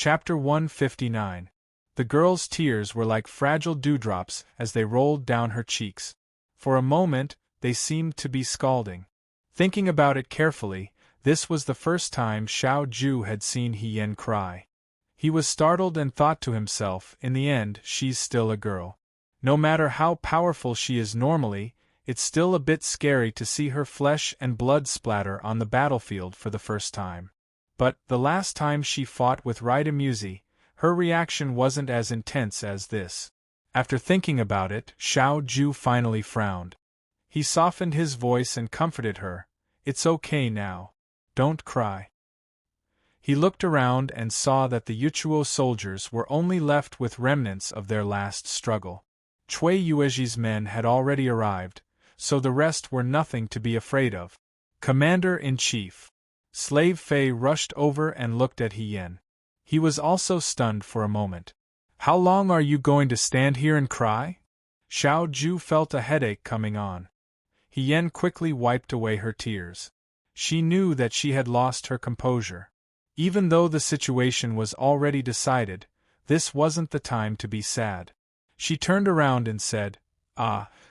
Chapter 159. The girl's tears were like fragile dewdrops as they rolled down her cheeks. For a moment, they seemed to be scalding. Thinking about it carefully, this was the first time Xiao Ju had seen Hien cry. He was startled and thought to himself, in the end, she's still a girl. No matter how powerful she is normally, it's still a bit scary to see her flesh and blood splatter on the battlefield for the first time. But, the last time she fought with Raidamuzi, her reaction wasn't as intense as this. After thinking about it, Xiao Ju finally frowned. He softened his voice and comforted her. It's okay now. Don't cry. He looked around and saw that the Yuchuo soldiers were only left with remnants of their last struggle. Cui Yueji's men had already arrived, so the rest were nothing to be afraid of. Commander-in-Chief. Slave Fei rushed over and looked at Hien. He was also stunned for a moment. How long are you going to stand here and cry? Xiao Ju felt a headache coming on. Hien quickly wiped away her tears. She knew that she had lost her composure. Even though the situation was already decided, this wasn't the time to be sad. She turned around and said,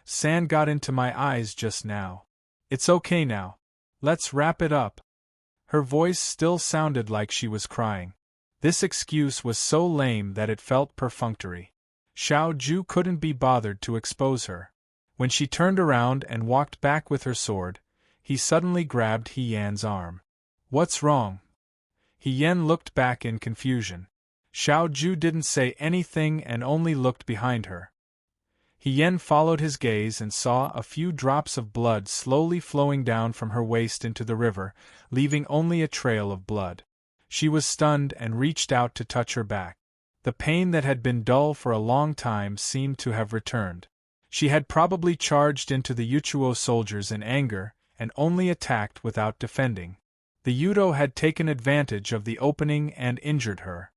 Sand got into my eyes just now. It's okay now. Let's wrap it up. Her voice still sounded like she was crying. This excuse was so lame that it felt perfunctory. Xiao Ju couldn't be bothered to expose her. When she turned around and walked back with her sword, he suddenly grabbed Hien's arm. What's wrong? Hien looked back in confusion. Xiao Ju didn't say anything and only looked behind her. Hien followed his gaze and saw a few drops of blood slowly flowing down from her waist into the river, leaving only a trail of blood. She was stunned and reached out to touch her back. The pain that had been dull for a long time seemed to have returned. She had probably charged into the Yuchuo soldiers in anger, and only attacked without defending. The Yudo had taken advantage of the opening and injured her.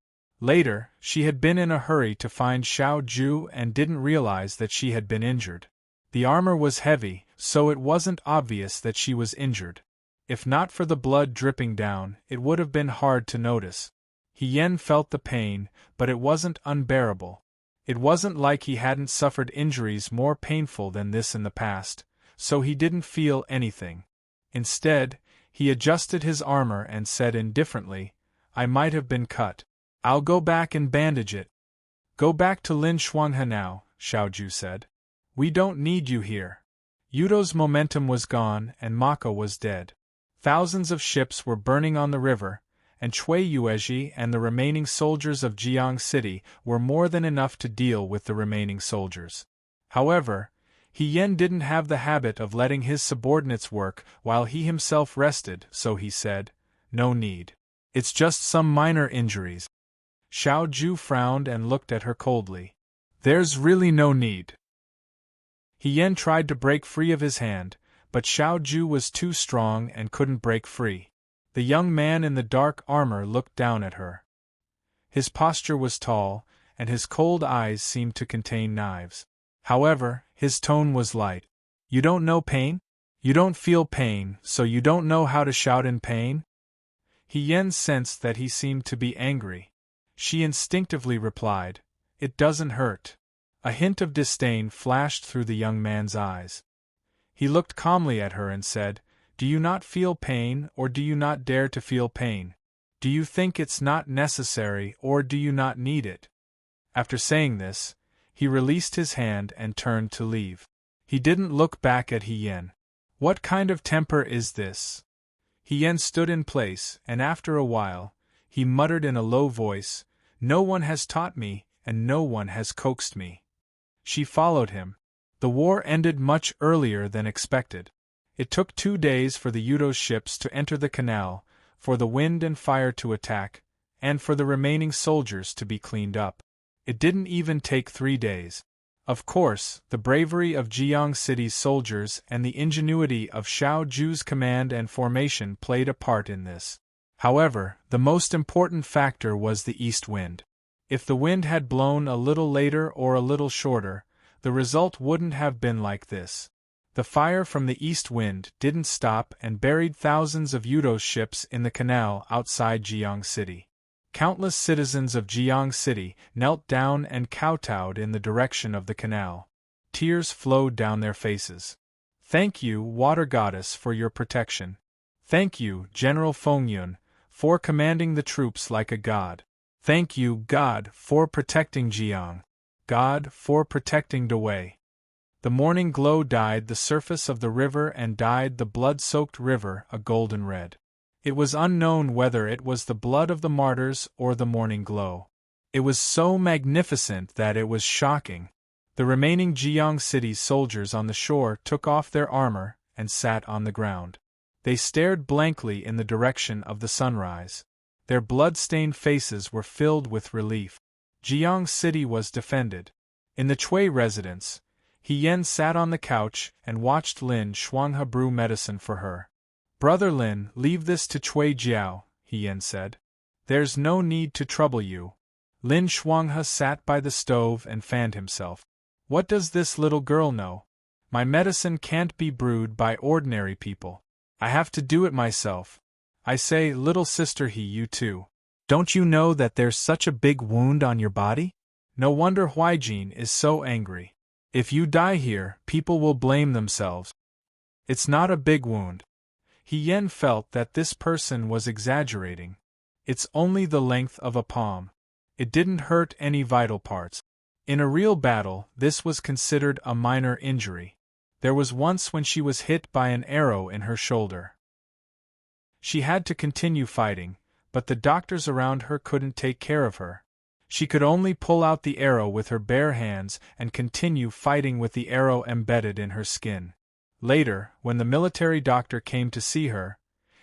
Later, she had been in a hurry to find Xiao Ju and didn't realize that she had been injured. The armor was heavy, so it wasn't obvious that she was injured. If not for the blood dripping down, it would have been hard to notice. Hien felt the pain, but it wasn't unbearable. It wasn't like he hadn't suffered injuries more painful than this in the past, so he didn't feel anything. Instead, he adjusted his armor and said indifferently, I might have been cut. I'll go back and bandage it. Go back to Lin Shuanghe now, Xiao Ju said. We don't need you here. Yudo's momentum was gone and Mako was dead. Thousands of ships were burning on the river, and Cui Yueji and the remaining soldiers of Jiang City were more than enough to deal with the remaining soldiers. However, Hien didn't have the habit of letting his subordinates work while he himself rested, so he said, No need. It's just some minor injuries. Xiao Ju frowned and looked at her coldly. There's really no need. Hien tried to break free of his hand, but Xiao Ju was too strong and couldn't break free. The young man in the dark armor looked down at her. His posture was tall, and his cold eyes seemed to contain knives. However, his tone was light. You don't know pain? You don't feel pain, so you don't know how to shout in pain? Hien sensed that he seemed to be angry. She instinctively replied, It doesn't hurt. A hint of disdain flashed through the young man's eyes. He looked calmly at her and said, Do you not feel pain, or do you not dare to feel pain? Do you think it's not necessary, or do you not need it? After saying this, he released his hand and turned to leave. He didn't look back at Hien. What kind of temper is this? Hien stood in place, and after a while, he muttered in a low voice, No one has taught me, and no one has coaxed me. She followed him. The war ended much earlier than expected. It took 2 days for the Yudo's ships to enter the canal, for the wind and fire to attack, and for the remaining soldiers to be cleaned up. It didn't even take 3 days. Of course, the bravery of Jiang City's soldiers and the ingenuity of Xiao Ju's command and formation played a part in this. However, the most important factor was the east wind. If the wind had blown a little later or a little shorter, the result wouldn't have been like this. The fire from the east wind didn't stop and buried thousands of Yudo's ships in the canal outside Jiang City. Countless citizens of Jiang City knelt down and kowtowed in the direction of the canal. Tears flowed down their faces. Thank you, Water Goddess, for your protection. Thank you, General Fengyun, for commanding the troops like a god. Thank you, God, for protecting Jiang. God, for protecting Dawei. The morning glow dyed the surface of the river and dyed the blood-soaked river a golden red. It was unknown whether it was the blood of the martyrs or the morning glow. It was so magnificent that it was shocking. The remaining Jiang City soldiers on the shore took off their armor and sat on the ground. They stared blankly in the direction of the sunrise. Their blood-stained faces were filled with relief. Jiang City was defended. In the Chui residence, He Yen sat on the couch and watched Lin Shuanghe brew medicine for her. Brother Lin, leave this to Chui Jiao, He Yen said. There's no need to trouble you. Lin Shuanghe sat by the stove and fanned himself. What does this little girl know? My medicine can't be brewed by ordinary people. I have to do it myself. I say, little sister, you too. Don't you know that there's such a big wound on your body? No wonder Huijin is so angry. If you die here, people will blame themselves. It's not a big wound. He Yen felt that this person was exaggerating. It's only the length of a palm. It didn't hurt any vital parts. In a real battle, this was considered a minor injury. There was once when she was hit by an arrow in her shoulder. She had to continue fighting, but the doctors around her couldn't take care of her. She could only pull out the arrow with her bare hands and continue fighting with the arrow embedded in her skin. Later, when the military doctor came to see her,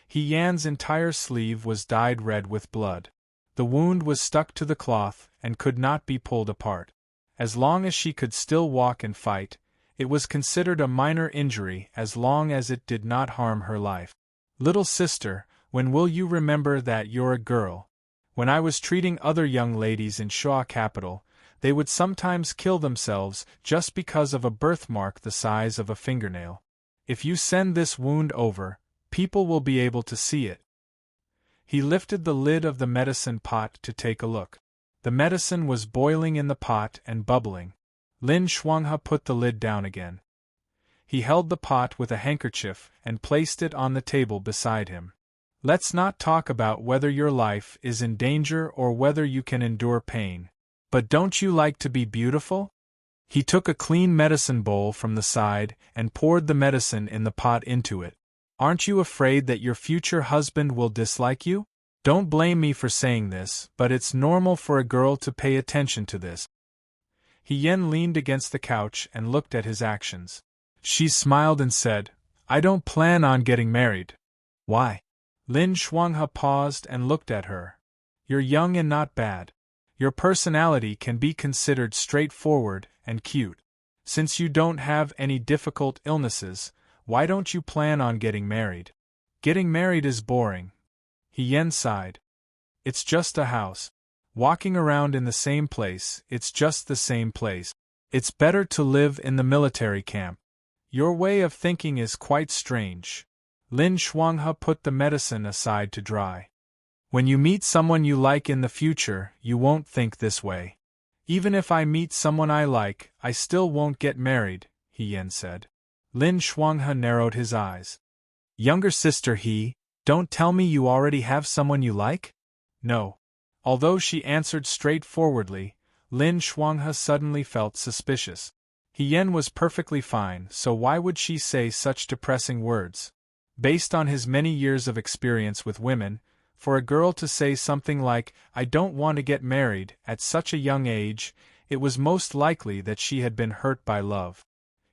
He Yan's entire sleeve was dyed red with blood. The wound was stuck to the cloth and could not be pulled apart. As long as she could still walk and fight, it was considered a minor injury as long as it did not harm her life. Little sister, when will you remember that you're a girl? When I was treating other young ladies in Shuo capital, they would sometimes kill themselves just because of a birthmark the size of a fingernail. If you send this wound over, people will be able to see it. He lifted the lid of the medicine pot to take a look. The medicine was boiling in the pot and bubbling. Lin Shuanghe put the lid down again. He held the pot with a handkerchief and placed it on the table beside him. Let's not talk about whether your life is in danger or whether you can endure pain. But don't you like to be beautiful? He took a clean medicine bowl from the side and poured the medicine in the pot into it. Aren't you afraid that your future husband will dislike you? Don't blame me for saying this, but it's normal for a girl to pay attention to this. He Yen leaned against the couch and looked at his actions. She smiled and said, I don't plan on getting married. Why? Lin Shuanghe paused and looked at her. You're young and not bad. Your personality can be considered straightforward and cute. Since you don't have any difficult illnesses, why don't you plan on getting married? Getting married is boring. He Yen sighed. It's just a house. Walking around in the same place, it's just the same place. It's better to live in the military camp. Your way of thinking is quite strange. Lin Shuanghe put the medicine aside to dry. When you meet someone you like in the future, you won't think this way. Even if I meet someone I like, I still won't get married, He Yen said. Lin Shuanghe narrowed his eyes. Younger sister don't tell me you already have someone you like? No. Although she answered straightforwardly, Lin Shuanghe suddenly felt suspicious. He Yen was perfectly fine, so why would she say such depressing words? Based on his many years of experience with women, for a girl to say something like, I don't want to get married, at such a young age, it was most likely that she had been hurt by love.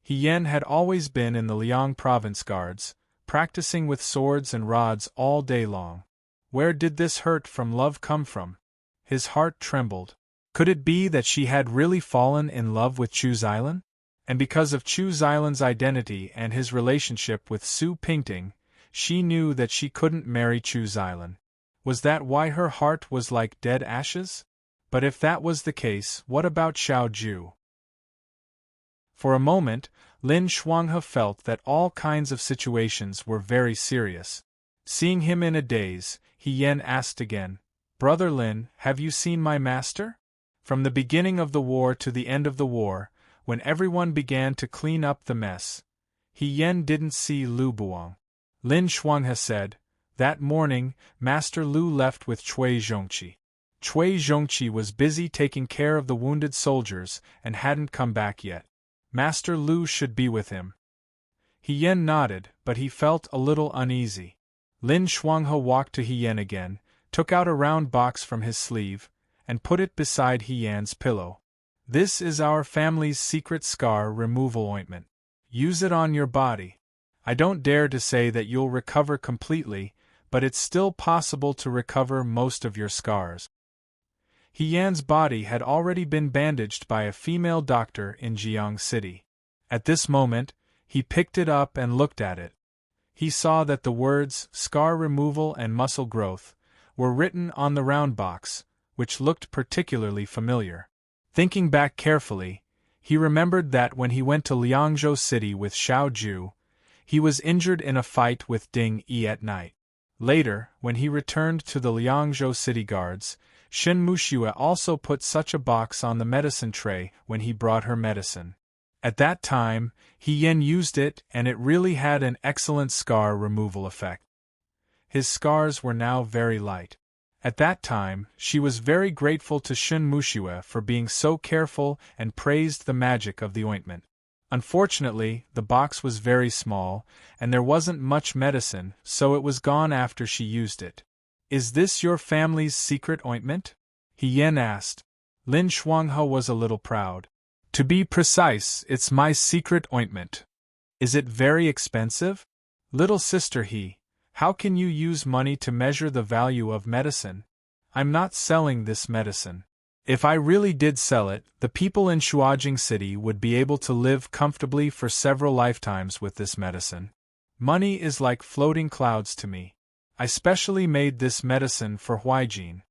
He Yen had always been in the Liang province guards, practicing with swords and rods all day long. Where did this hurt from love come from? His heart trembled. Could it be that she had really fallen in love with Chu Xilan? And because of Chu Xilan's identity and his relationship with Su Pingting, she knew that she couldn't marry Chu Xilan. Was that why her heart was like dead ashes? But if that was the case, what about Xiao Ju? For a moment, Lin Shuanghe felt that all kinds of situations were very serious. Seeing him in a daze, He Yen asked again, "Brother Lin, have you seen my master?" From the beginning of the war to the end of the war, when everyone began to clean up the mess, He Yen didn't see Lu Buang. Lin Shuanghe said, "That morning, Master Lu left with Cui Zhongqi. Cui Zhongqi was busy taking care of the wounded soldiers and hadn't come back yet. Master Lu should be with him." He Yen nodded, but he felt a little uneasy. Lin Shuanghe walked to He Yen again, took out a round box from his sleeve, and put it beside He Yan's pillow. "This is our family's secret scar removal ointment. Use it on your body. I don't dare to say that you'll recover completely, but it's still possible to recover most of your scars." He Yan's body had already been bandaged by a female doctor in Jiang City. At this moment, he picked it up and looked at it. He saw that the words, "scar removal and muscle growth," were written on the round box, which looked particularly familiar. Thinking back carefully, he remembered that when he went to Liangzhou City with Xiao Ju, he was injured in a fight with Ding Yi at night. Later, when he returned to the Liangzhou City guards, Shen Muxue also put such a box on the medicine tray when he brought her medicine. At that time, He Yen used it and it really had an excellent scar removal effect. His scars were now very light. At that time, she was very grateful to Shen Muxue for being so careful and praised the magic of the ointment. Unfortunately, the box was very small, and there wasn't much medicine, so it was gone after she used it. "Is this your family's secret ointment?" He Yen asked. Lin Shuanghe was a little proud. "To be precise, it's my secret ointment." "Is it very expensive?" "Little sister how can you use money to measure the value of medicine? I'm not selling this medicine. If I really did sell it, the people in Shuajing City would be able to live comfortably for several lifetimes with this medicine. Money is like floating clouds to me. I specially made this medicine for Huijin.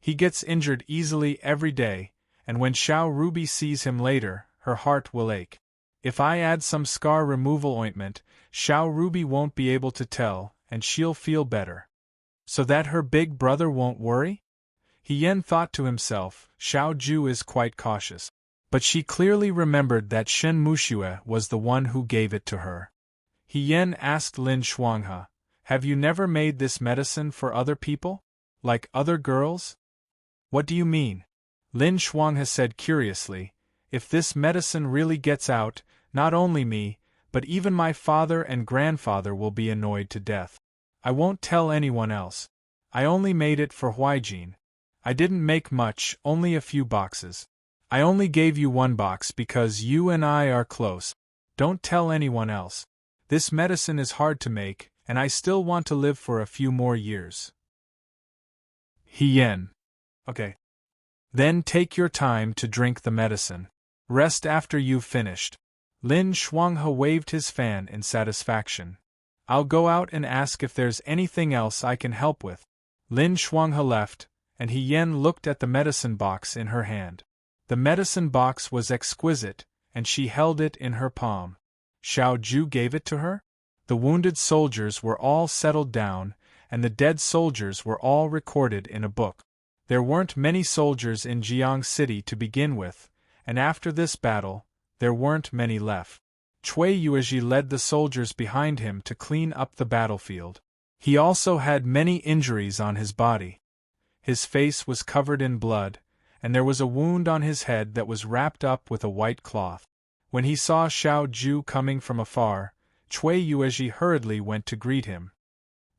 He gets injured easily every day, and when Xiao Ruby sees him later, her heart will ache. If I add some scar removal ointment, Xiao Ruby won't be able to tell, and she'll feel better. So that her big brother won't worry?" He Yen thought to himself, Xiao Ju is quite cautious. But she clearly remembered that Shen Muxue was the one who gave it to her. He Yen asked Lin Shuanghe, "Have you never made this medicine for other people? Like other girls?" "What do you mean?" Lin Shuanghe said curiously, "If this medicine really gets out, not only me, but even my father and grandfather will be annoyed to death. I won't tell anyone else. I only made it for Huijin. I didn't make much, only a few boxes. I only gave you one box because you and I are close. Don't tell anyone else. This medicine is hard to make, and I still want to live for a few more years." He Yen. "Okay. Then take your time to drink the medicine. Rest after you've finished." Lin Shuanghe waved his fan in satisfaction. "I'll go out and ask if there's anything else I can help with." Lin Shuanghe left, and He Yen looked at the medicine box in her hand. The medicine box was exquisite, and she held it in her palm. Xiao Ju gave it to her? The wounded soldiers were all settled down, and the dead soldiers were all recorded in a book. There weren't many soldiers in Jiang City to begin with, and after this battle, there weren't many left. Cui Yuezhi led the soldiers behind him to clean up the battlefield. He also had many injuries on his body. His face was covered in blood, and there was a wound on his head that was wrapped up with a white cloth. When he saw Xiao Ju coming from afar, Cui Yuezhi hurriedly went to greet him.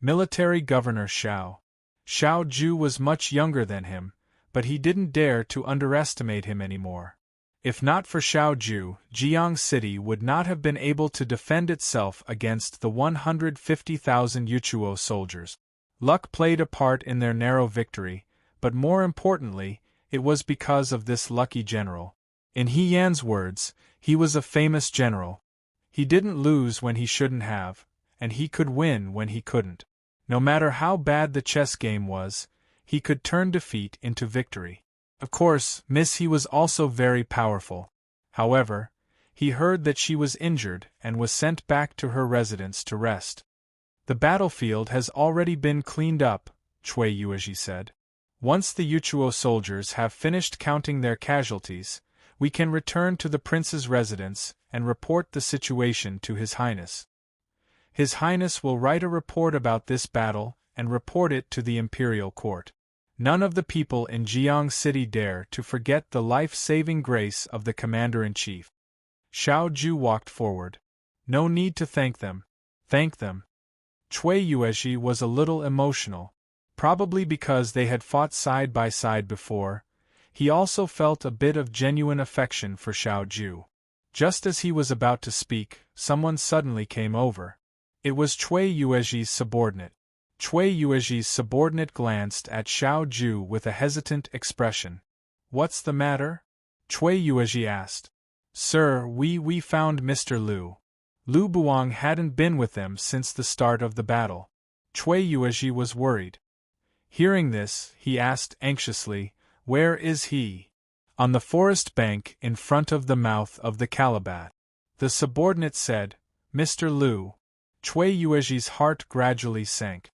Military Governor Xiao. Xiao Ju was much younger than him, but he didn't dare to underestimate him anymore. If not for Xiao Ju, Jiang City would not have been able to defend itself against the 150,000 Yuchuo soldiers. Luck played a part in their narrow victory, but more importantly, it was because of this lucky general. In He Yan's words, he was a famous general. He didn't lose when he shouldn't have, and he could win when he couldn't. No matter how bad the chess game was, he could turn defeat into victory. Of course, Miss He was also very powerful. However, he heard that she was injured and was sent back to her residence to rest. "The battlefield has already been cleaned up," Cui Yuezhi said. Once the Yuchuo soldiers have finished counting their casualties, we can return to the prince's residence and report the situation to His Highness. His Highness will write a report about this battle and report it to the imperial court. None of the people in Jiang City dare to forget the life-saving grace of the commander-in-chief. Xiao Ju walked forward. No need to thank them. Thank them. Cui Yuezhi was a little emotional, probably because they had fought side by side before. He also felt a bit of genuine affection for Xiao Ju. Just as he was about to speak, someone suddenly came over. It was Cui Yuezhi's subordinate. Cui Yuezhi's subordinate glanced at Xiao Ju with a hesitant expression. "What's the matter?" Cui Yuezhi asked. "Sir, we found Mr. Lu. Lu Buang hadn't been with them since the start of the battle." Cui Yuezhi was worried. Hearing this, he asked anxiously, "Where is he?" "On the forest bank in front of the mouth of the Calabat." The subordinate said, "Mr. Lu." Cui Yuezhi's heart gradually sank.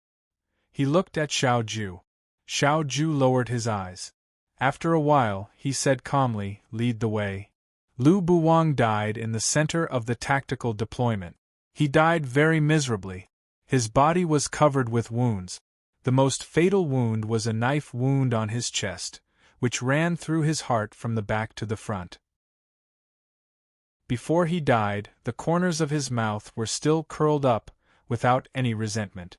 He looked at Xiao Ju. Xiao Ju lowered his eyes. After a while, he said calmly, "Lead the way." Lu Buang died in the center of the tactical deployment. He died very miserably. His body was covered with wounds. The most fatal wound was a knife wound on his chest, which ran through his heart from the back to the front. Before he died, the corners of his mouth were still curled up, without any resentment.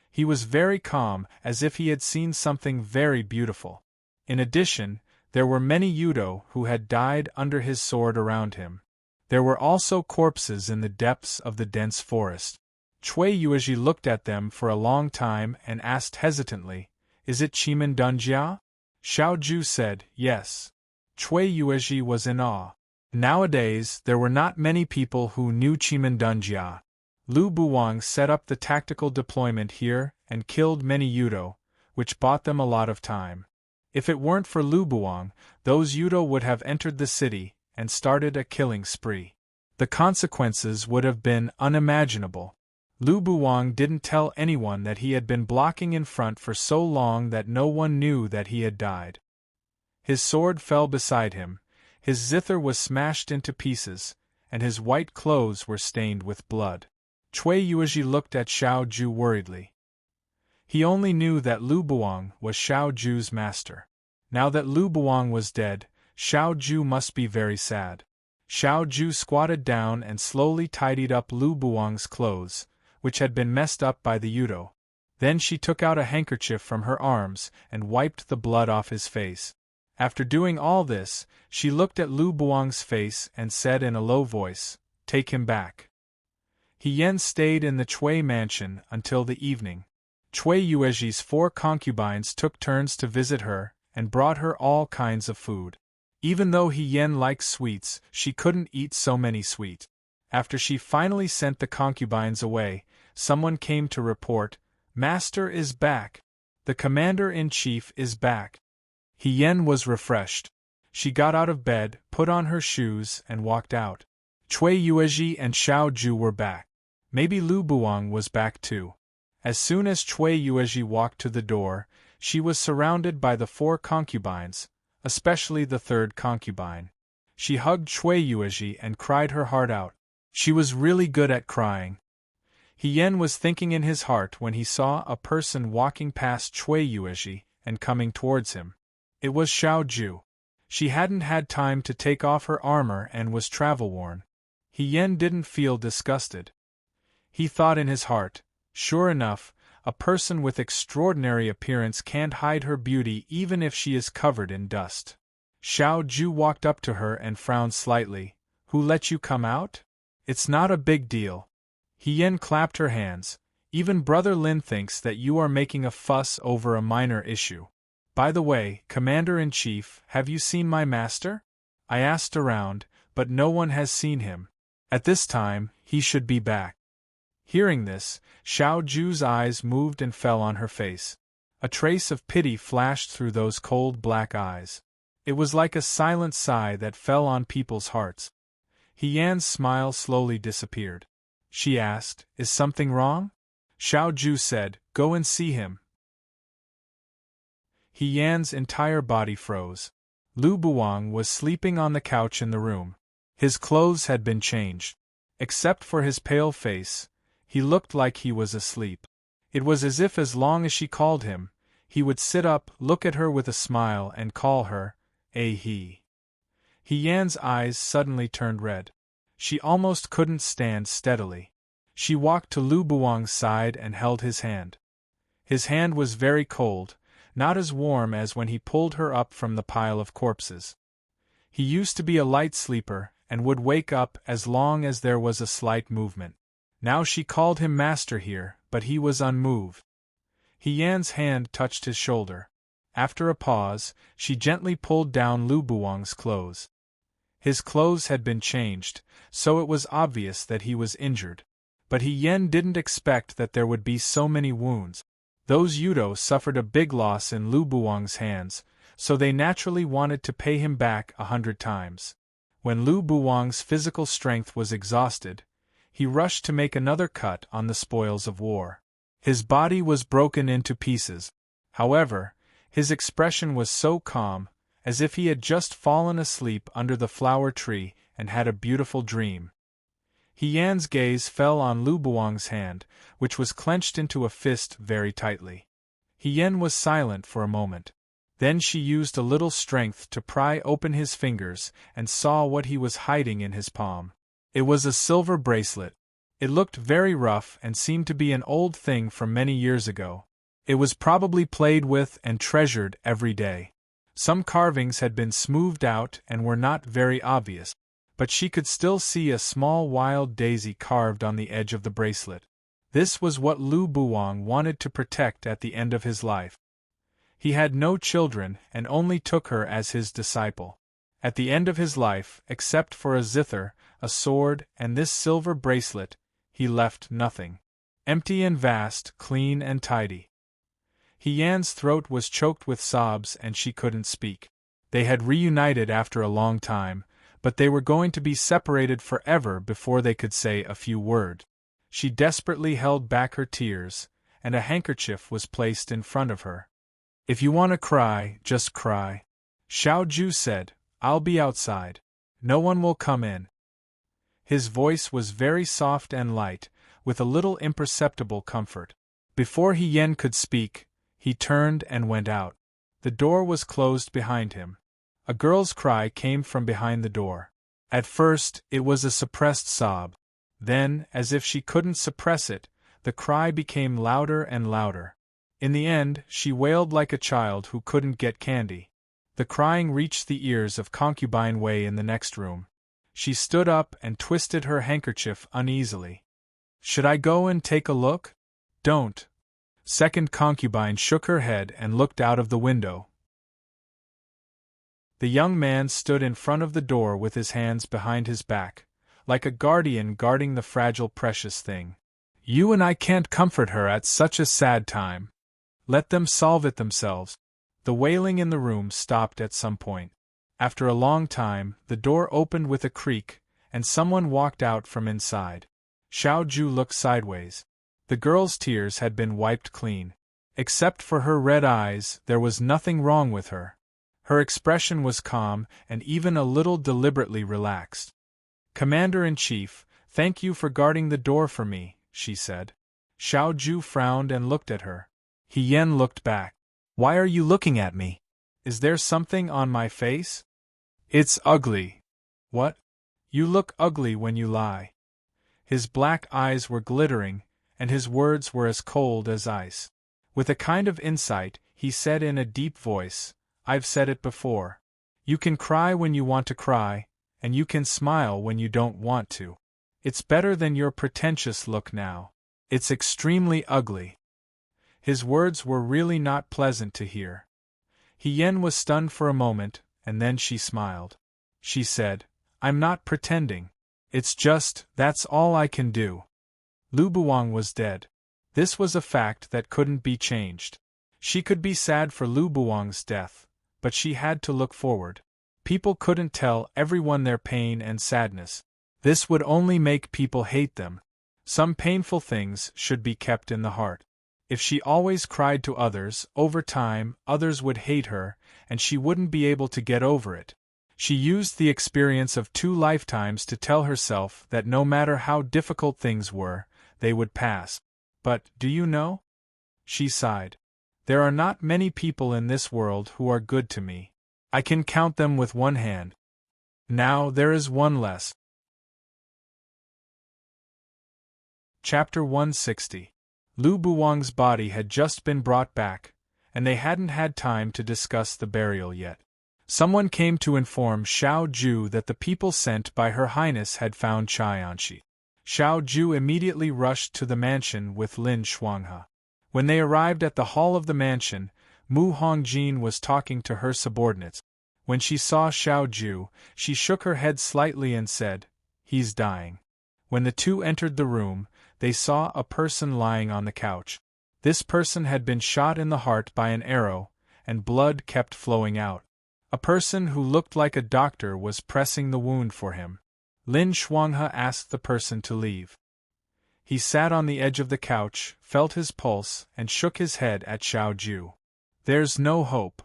He was very calm, as if he had seen something very beautiful. In addition, there were many Yudo who had died under his sword around him. There were also corpses in the depths of the dense forest. Cui Yuezhi looked at them for a long time and asked hesitantly, "Is it Chimendunjia?" Xiao Ju said, "Yes." Cui Yuezhi was in awe. Nowadays, there were not many people who knew Chimendunjia. Lu Buang set up the tactical deployment here and killed many Yudo, which bought them a lot of time. If it weren't for Lu Buang, those Yudo would have entered the city and started a killing spree. The consequences would have been unimaginable. Lu Buang didn't tell anyone that he had been blocking in front for so long that no one knew that he had died. His sword fell beside him, his zither was smashed into pieces, and his white clothes were stained with blood. Cui Yuezhi looked at Xiao Ju worriedly. He only knew that Lu Buang was Xiao Ju's master. Now that Lu Buang was dead, Xiao Ju must be very sad. Xiao Ju squatted down and slowly tidied up Lu Buang's clothes, which had been messed up by the Yudo. Then she took out a handkerchief from her arms and wiped the blood off his face. After doing all this, she looked at Lu Buang's face and said in a low voice, "Take him back." He Yen stayed in the Cui mansion until the evening. Cui Yuezhi's 4 concubines took turns to visit her and brought her all kinds of food. Even though He Yen liked sweets, she couldn't eat so many sweets. After she finally sent the concubines away, someone came to report, "Master is back. The commander-in-chief is back." He Yen was refreshed. She got out of bed, put on her shoes, and walked out. Cui Yuezhi and Xiao Ju were back. Maybe Lu Buang was back too. As soon as Cui Yuezhi walked to the door, she was surrounded by the 4 concubines, especially the 3rd concubine. She hugged Cui Yuezhi and cried her heart out. She was really good at crying. He Yen was thinking in his heart when he saw a person walking past Cui Yuezhi and coming towards him. It was Xiao Ju. She hadn't had time to take off her armor and was travel-worn. He Yen didn't feel disgusted. He thought in his heart, sure enough, a person with extraordinary appearance can't hide her beauty even if she is covered in dust. Xiao Ju walked up to her and frowned slightly. "Who let you come out?" "It's not a big deal." He Yen clapped her hands. "Even Brother Lin thinks that you are making a fuss over a minor issue. By the way, Commander-in-Chief, have you seen my master? I asked around, but no one has seen him. At this time, he should be back." Hearing this, Xiao Ju's eyes moved and fell on her face. A trace of pity flashed through those cold black eyes. It was like a silent sigh that fell on people's hearts. He Yan's smile slowly disappeared. She asked, "Is something wrong?" Xiao Ju said, "Go and see him." Yan's entire body froze. Lu Buwang was sleeping on the couch in the room. His clothes had been changed. Except for his pale face, he looked like he was asleep. It was as if as long as she called him, he would sit up, look at her with a smile and call her, he. Yan's eyes suddenly turned red. She almost couldn't stand steadily. She walked to Lu Buwang's side and held his hand. His hand was very cold, not as warm as when he pulled her up from the pile of corpses. He used to be a light sleeper, and would wake up as long as there was a slight movement. Now she called him master here, but he was unmoved. Yan's hand touched his shoulder. After a pause, she gently pulled down Lu Buwang's clothes. His clothes had been changed, so it was obvious that he was injured. But Yan didn't expect that there would be so many wounds. Those Yudo suffered a big loss in Lu Buwang's hands, so they naturally wanted to pay him back 100 times. When Lu Buwang's physical strength was exhausted, he rushed to make another cut on the spoils of war. His body was broken into pieces. However, his expression was so calm, as if he had just fallen asleep under the flower tree and had a beautiful dream. Yan's gaze fell on Lu Buwang's hand, which was clenched into a fist very tightly. Yan was silent for a moment. Then she used a little strength to pry open his fingers and saw what he was hiding in his palm. It was a silver bracelet. It looked very rough and seemed to be an old thing from many years ago. It was probably played with and treasured every day. Some carvings had been smoothed out and were not very obvious, but she could still see a small wild daisy carved on the edge of the bracelet. This was what Lu Buwang wanted to protect at the end of his life. He had no children and only took her as his disciple. At the end of his life, except for a zither, a sword, and this silver bracelet, he left nothing. Empty and vast, clean and tidy. Yan's throat was choked with sobs and she couldn't speak. They had reunited after a long time, but they were going to be separated forever before they could say a few words. She desperately held back her tears, and a handkerchief was placed in front of her. "If you want to cry, just cry," Xiao Ju said. "I'll be outside. No one will come in." His voice was very soft and light, with a little imperceptible comfort. Before Yan could speak, he turned and went out. The door was closed behind him. A girl's cry came from behind the door. At first, it was a suppressed sob. Then, as if she couldn't suppress it, the cry became louder and louder. In the end, she wailed like a child who couldn't get candy. The crying reached the ears of Concubine Wei in the next room. She stood up and twisted her handkerchief uneasily. "Should I go and take a look?" "Don't." Second concubine shook her head and looked out of the window. The young man stood in front of the door with his hands behind his back, like a guardian guarding the fragile precious thing. "You and I can't comfort her at such a sad time. Let them solve it themselves." The wailing in the room stopped at some point. After a long time, the door opened with a creak, and someone walked out from inside. Xiao Ju looked sideways. The girl's tears had been wiped clean. Except for her red eyes, there was nothing wrong with her. Her expression was calm and even a little deliberately relaxed. "Commander-in-Chief, thank you for guarding the door for me," she said. Xiao Ju frowned and looked at her. Yan looked back. "Why are you looking at me? Is there something on my face?" "It's ugly." "What?" "You look ugly when you lie." His black eyes were glittering, and his words were as cold as ice. With a kind of insight, he said in a deep voice, "I've said it before. You can cry when you want to cry, and you can smile when you don't want to. It's better than your pretentious look now. It's extremely ugly." His words were really not pleasant to hear. Yan was stunned for a moment, and then she smiled. She said, "I'm not pretending. It's just, that's all I can do." Lu Buwang was dead. This was a fact that couldn't be changed. She could be sad for Lu Buwang's death, but she had to look forward. People couldn't tell everyone their pain and sadness. This would only make people hate them. Some painful things should be kept in the heart. If she always cried to others, over time, others would hate her, and she wouldn't be able to get over it. She used the experience of 2 lifetimes to tell herself that no matter how difficult things were, they would pass. But, do you know? She sighed. There are not many people in this world who are good to me. I can count them with one hand. Now there is one less. Chapter 160. Lu Buwang's body had just been brought back, and they hadn't had time to discuss the burial yet. Someone came to inform Xiao Ju that the people sent by Her Highness had found Chai Anshi. Xiao Ju immediately rushed to the mansion with Lin Shuanghe. When they arrived at the hall of the mansion, Mu Hongjin was talking to her subordinates. When she saw Xiao Ju, she shook her head slightly and said, "He's dying." When the two entered the room, they saw a person lying on the couch. This person had been shot in the heart by an arrow, and blood kept flowing out. A person who looked like a doctor was pressing the wound for him. Lin Shuanghe asked the person to leave. He sat on the edge of the couch, felt his pulse, and shook his head at Xiao Ju. There's no hope.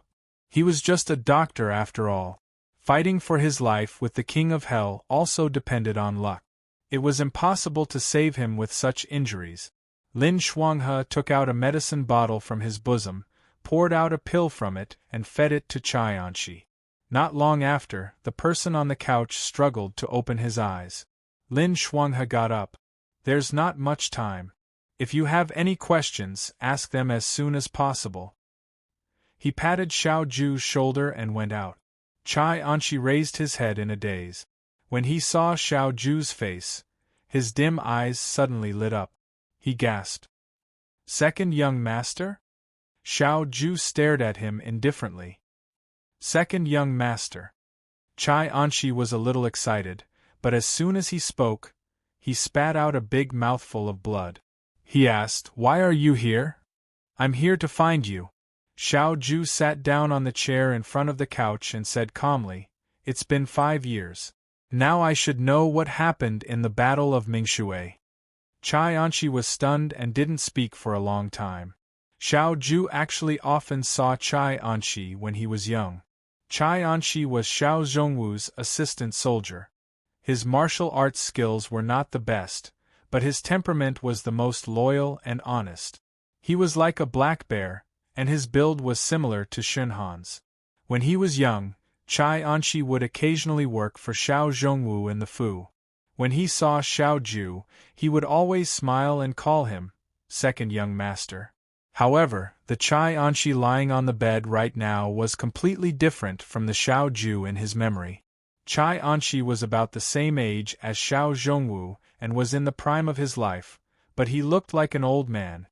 He was just a doctor after all. Fighting for his life with the King of Hell also depended on luck. It was impossible to save him with such injuries. Lin Shuanghe took out a medicine bottle from his bosom, poured out a pill from it, and fed it to Chai Anshi. Not long after, the person on the couch struggled to open his eyes. Lin Shuanghe got up. There's not much time. If you have any questions, ask them as soon as possible. He patted Xiao Ju's shoulder and went out. Chai Anshi raised his head in a daze. When he saw Xiao Ju's face, his dim eyes suddenly lit up. He gasped. Second young master? Xiao Ju stared at him indifferently. Second young master. Chai Anshi was a little excited, but as soon as he spoke, he spat out a big mouthful of blood. He asked, "Why are you here?" "I'm here to find you." Xiao Ju sat down on the chair in front of the couch and said calmly, "It's been 5 years. Now I should know what happened in the Battle of Mingshui." Chai Anshi was stunned and didn't speak for a long time. Xiao Ju actually often saw Chai Anshi when he was young. Chai Anshi was Xiao Zhongwu's assistant soldier. His martial arts skills were not the best, but his temperament was the most loyal and honest. He was like a black bear, and his build was similar to Xunhan's. When he was young, Chai Anshi would occasionally work for Xiao Zhongwu in the Fu. When he saw Xiao Ju, he would always smile and call him second young master. However, the Chai Anshi lying on the bed right now was completely different from the Xiao Ju in his memory. Chai Anshi was about the same age as Xiao Zhongwu and was in the prime of his life, but he looked like an old man.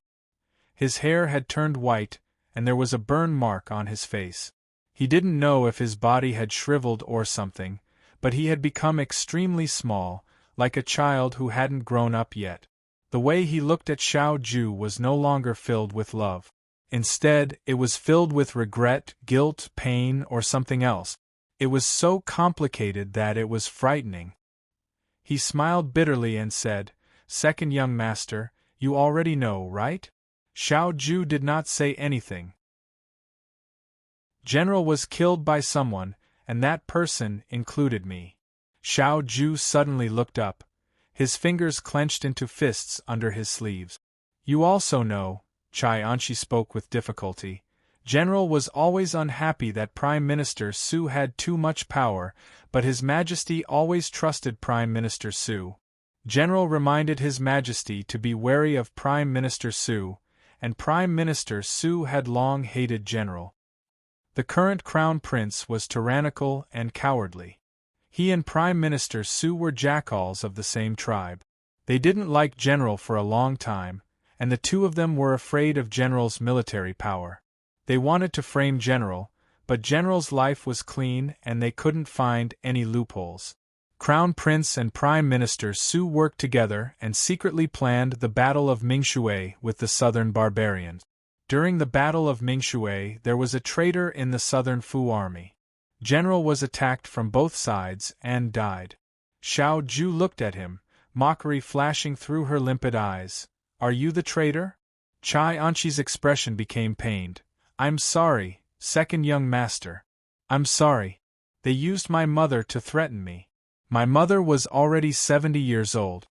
His hair had turned white, and there was a burn mark on his face. He didn't know if his body had shriveled or something, but he had become extremely small, like a child who hadn't grown up yet. The way he looked at Xiao Ju was no longer filled with love. Instead, it was filled with regret, guilt, pain, or something else. It was so complicated that it was frightening. He smiled bitterly and said, "Second young master, you already know, right?" Xiao Ju did not say anything. General was killed by someone, and that person included me. Xiao Ju suddenly looked up. His fingers clenched into fists under his sleeves. "You also know," Chai Anshi spoke with difficulty. General was always unhappy that Prime Minister Su had too much power, but His Majesty always trusted Prime Minister Su. General reminded His Majesty to be wary of Prime Minister Su, and Prime Minister Su had long hated General. The current Crown Prince was tyrannical and cowardly. He and Prime Minister Su were jackals of the same tribe. They didn't like General for a long time, and the two of them were afraid of General's military power. They wanted to frame General, but General's life was clean and they couldn't find any loopholes. Crown Prince and Prime Minister Su worked together and secretly planned the Battle of Mingshui with the southern barbarians. During the Battle of Mingshui, there was a traitor in the southern Fu army. General was attacked from both sides and died. Xiao Ju looked at him, mockery flashing through her limpid eyes. "Are you the traitor?" Chai Anshi's expression became pained. I'm sorry, second young master. I'm sorry. They used my mother to threaten me. My mother was already 70 years old.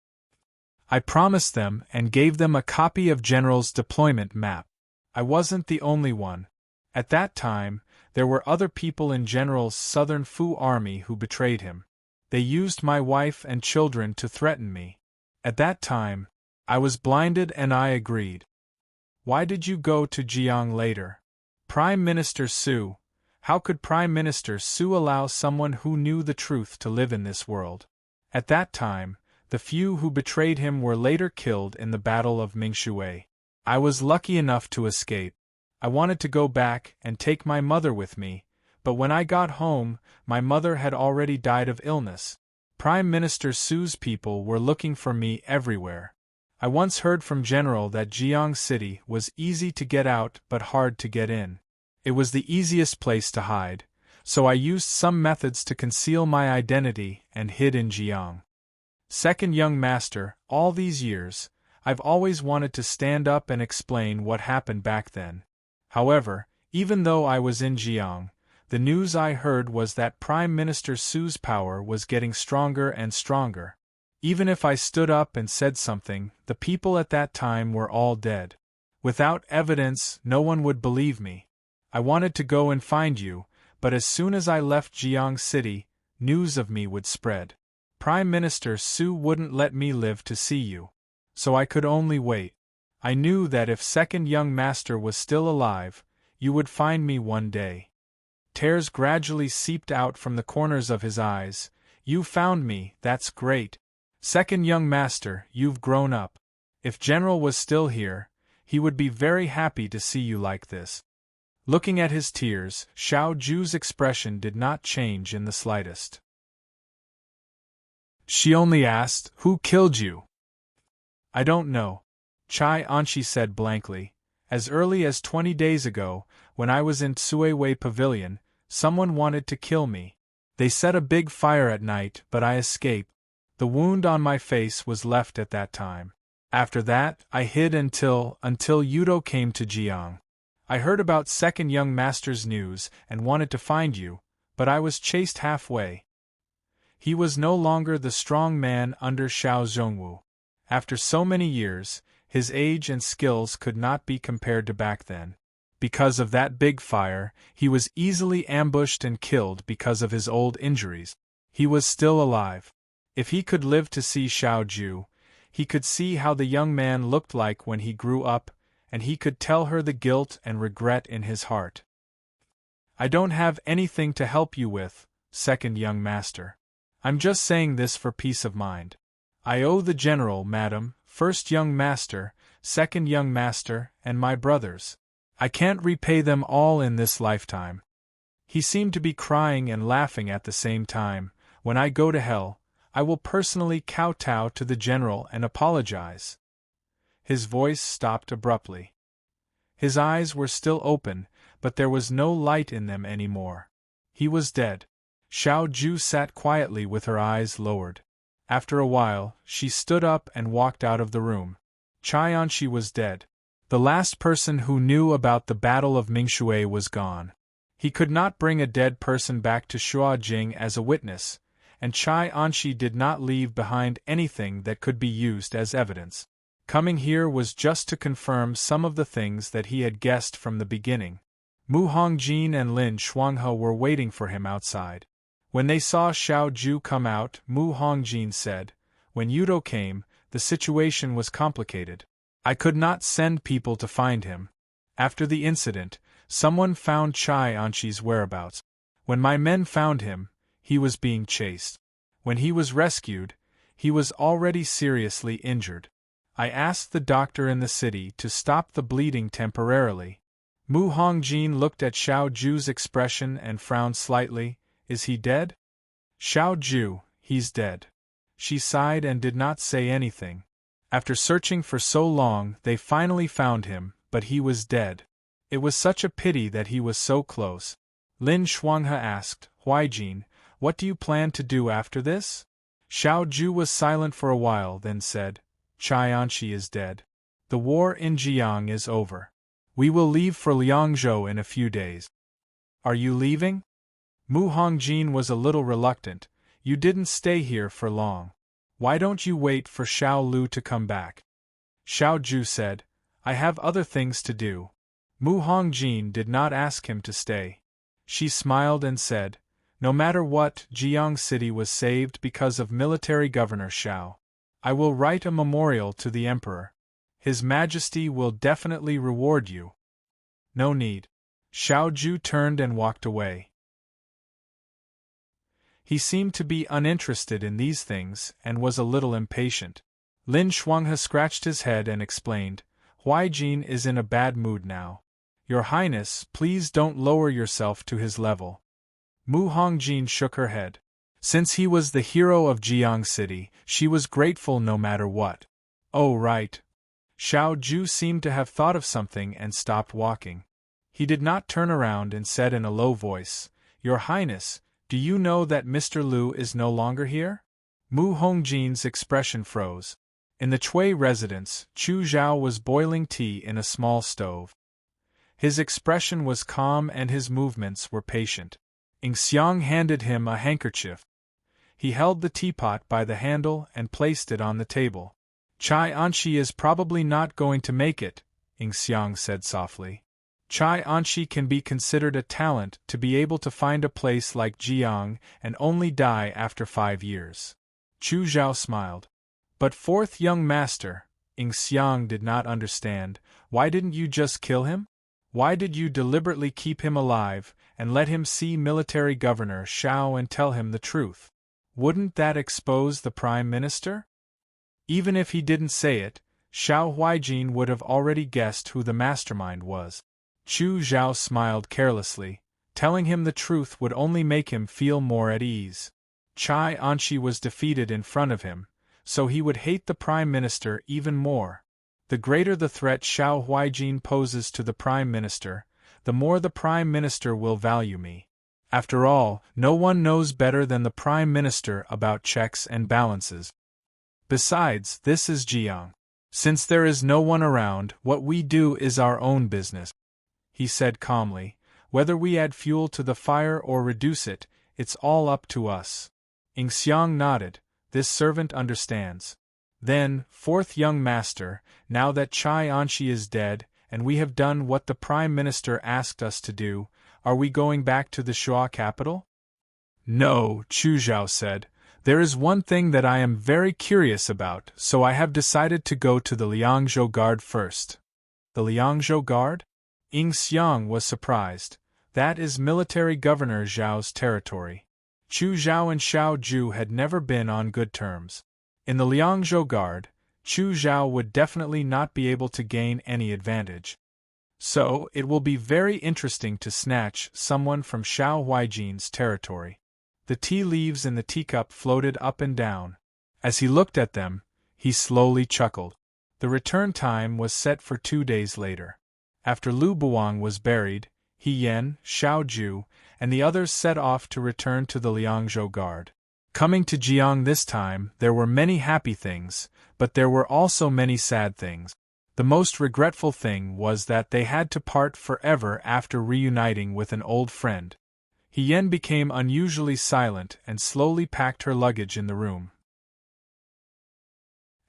I promised them and gave them a copy of General's deployment map. I wasn't the only one. At that time, there were other people in General's Southern Fu army who betrayed him. They used my wife and children to threaten me. At that time, I was blinded and I agreed. Why did you go to Jiang later? Prime Minister Su. How could Prime Minister Su allow someone who knew the truth to live in this world? At that time, the few who betrayed him were later killed in the Battle of Mingshui. I was lucky enough to escape. I wanted to go back and take my mother with me, but when I got home, my mother had already died of illness. Prime Minister Su's people were looking for me everywhere. I once heard from General that Jiang City was easy to get out but hard to get in. It was the easiest place to hide, so I used some methods to conceal my identity and hid in Jiang. Second young master, all these years, I've always wanted to stand up and explain what happened back then. However, even though I was in Jiang, the news I heard was that Prime Minister Su's power was getting stronger and stronger. Even if I stood up and said something, the people at that time were all dead. Without evidence, no one would believe me. I wanted to go and find you, but as soon as I left Jiang City, news of me would spread. Prime Minister Su wouldn't let me live to see you. So I could only wait. I knew that if second young master was still alive, you would find me one day. Tears gradually seeped out from the corners of his eyes. You found me, that's great. Second young master, you've grown up. If General was still here, he would be very happy to see you like this. Looking at his tears, Xiao Ju's expression did not change in the slightest. She only asked, "Who killed you?" "I don't know," Chai Anshi said blankly. "As early as 20 days ago, when I was in Tsuewei Pavilion, someone wanted to kill me. They set a big fire at night, but I escaped. The wound on my face was left at that time. After that, I hid until Yudo came to Jiang. I heard about second young master's news and wanted to find you, but I was chased halfway." He was no longer the strong man under Xiao Zhongwu. After so many years, his age and skills could not be compared to back then. Because of that big fire, he was easily ambushed and killed because of his old injuries. He was still alive. If he could live to see Xiao Ju, he could see how the young man looked like when he grew up, and he could tell her the guilt and regret in his heart. "I don't have anything to help you with, second young master. I'm just saying this for peace of mind. I owe the general, madam, first young master, second young master, and my brothers. I can't repay them all in this lifetime." He seemed to be crying and laughing at the same time. "When I go to hell, I will personally kowtow to the general and apologize." His voice stopped abruptly. His eyes were still open, but there was no light in them anymore. He was dead. Xiao Ju sat quietly with her eyes lowered. After a while, she stood up and walked out of the room. Chai Anshi was dead. The last person who knew about the Battle of Mingshui was gone. He could not bring a dead person back to Shuajing as a witness, and Chai Anshi did not leave behind anything that could be used as evidence. Coming here was just to confirm some of the things that he had guessed from the beginning. Mu Hongjin and Lin Shuanghe were waiting for him outside. When they saw Xiao Ju come out, Mu Hongjin said, "When Yudo came, the situation was complicated. I could not send people to find him. After the incident, someone found Chai Anshi's whereabouts. When my men found him, he was being chased. When he was rescued, he was already seriously injured. I asked the doctor in the city to stop the bleeding temporarily." Mu Hongjin looked at Xiao Ju's expression and frowned slightly. "Is he dead?" "Xiao Ju, he's dead." She sighed and did not say anything. After searching for so long, they finally found him, but he was dead. It was such a pity that he was so close. Lin Shuanghe asked, "Huijin, what do you plan to do after this?" Xiao Ju was silent for a while, then said, "Chai Anshi is dead. The war in Jiang is over. We will leave for Liangzhou in a few days. Are you leaving? Mu Hongjin was a little reluctant. You didn't stay here for long. Why don't you wait for Xiao Lu to come back? Xiao Ju said, I have other things to do. Mu Hongjin did not ask him to stay. She smiled and said, no matter what, Jiang City was saved because of military governor Xiao. I will write a memorial to the emperor. His Majesty will definitely reward you. No need. Xiao Ju turned and walked away. He seemed to be uninterested in these things and was a little impatient. Lin Shuanghe scratched his head and explained, Huaijin is in a bad mood now. Your Highness, please don't lower yourself to his level. Mu Hongjin shook her head. Since he was the hero of Jiang City, she was grateful no matter what. Oh right. Xiao Ju seemed to have thought of something and stopped walking. He did not turn around and said in a low voice, Your Highness, do you know that Mr. Lu is no longer here? Mu Hongjin's expression froze. In the Chui residence, Chu Zhao was boiling tea in a small stove. His expression was calm and his movements were patient. Ing Xiang handed him a handkerchief. He held the teapot by the handle and placed it on the table. Chai Anshi is probably not going to make it, Ing Xiang said softly. Chai Anshi can be considered a talent to be able to find a place like Jiang and only die after 5 years. Chu Zhao smiled. But fourth young master, Ing Xiang did not understand, why didn't you just kill him? Why did you deliberately keep him alive and let him see military governor Xiao and tell him the truth? Wouldn't that expose the Prime Minister? Even if he didn't say it, Xiao Huaijin would have already guessed who the mastermind was. Chu Zhao smiled carelessly, telling him the truth would only make him feel more at ease. Chai Anshi was defeated in front of him, so he would hate the Prime Minister even more. The greater the threat Xiao Huaijin poses to the Prime Minister, the more the Prime Minister will value me. After all, no one knows better than the Prime Minister about checks and balances. Besides, this is Jiang. Since there is no one around, what we do is our own business. He said calmly, whether we add fuel to the fire or reduce it, it's all up to us. Ing Xiang nodded, this servant understands. Then, fourth young master, now that Chai Anshi is dead, and we have done what the Prime Minister asked us to do, are we going back to the Shuo capital? No, Chu Zhao said. There is one thing that I am very curious about, so I have decided to go to the Liangzhou Guard first. The Liangzhou Guard? Ing Xiang was surprised. That is Military Governor Zhao's territory. Chu Zhao and Xiao Ju had never been on good terms. In the Liangzhou Guard, Chu Zhao would definitely not be able to gain any advantage. So, it will be very interesting to snatch someone from Xiao Huaijin's territory. The tea leaves in the teacup floated up and down. As he looked at them, he slowly chuckled. The return time was set for 2 days later. After Lu Buang was buried, He Yen, Xiao Ju, and the others set off to return to the Liangzhou Guard. Coming to Jiang this time, there were many happy things, but there were also many sad things. The most regretful thing was that they had to part forever after reuniting with an old friend. He Yen became unusually silent and slowly packed her luggage in the room.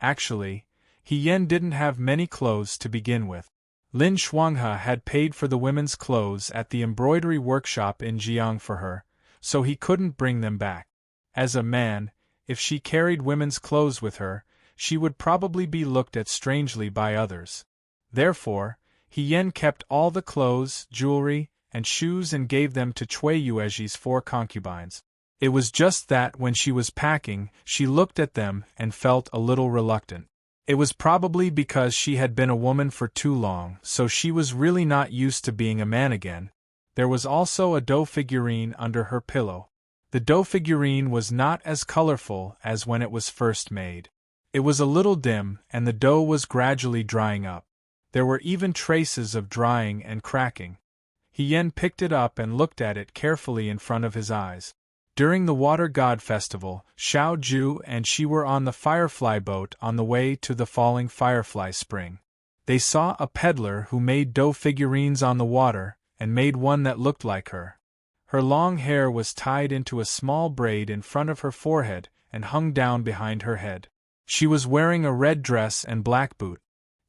Actually, He Yen didn't have many clothes to begin with. Lin Shuanghe had paid for the women's clothes at the embroidery workshop in Jiang for her, so he couldn't bring them back. As a man, if she carried women's clothes with her, she would probably be looked at strangely by others. Therefore, He Yen kept all the clothes, jewelry, and shoes and gave them to Cui Yuezhi's 4 concubines. It was just that when she was packing, she looked at them and felt a little reluctant. It was probably because she had been a woman for too long, so she was really not used to being a man again. There was also a dough figurine under her pillow. The dough figurine was not as colorful as when it was first made. It was a little dim, and the dough was gradually drying up. There were even traces of drying and cracking. He Yen picked it up and looked at it carefully in front of his eyes. During the Water God Festival, Xiao Ju and she were on the Firefly boat on the way to the falling Firefly Spring. They saw a peddler who made dough figurines on the water, and made one that looked like her. Her long hair was tied into a small braid in front of her forehead and hung down behind her head. She was wearing a red dress and black boot.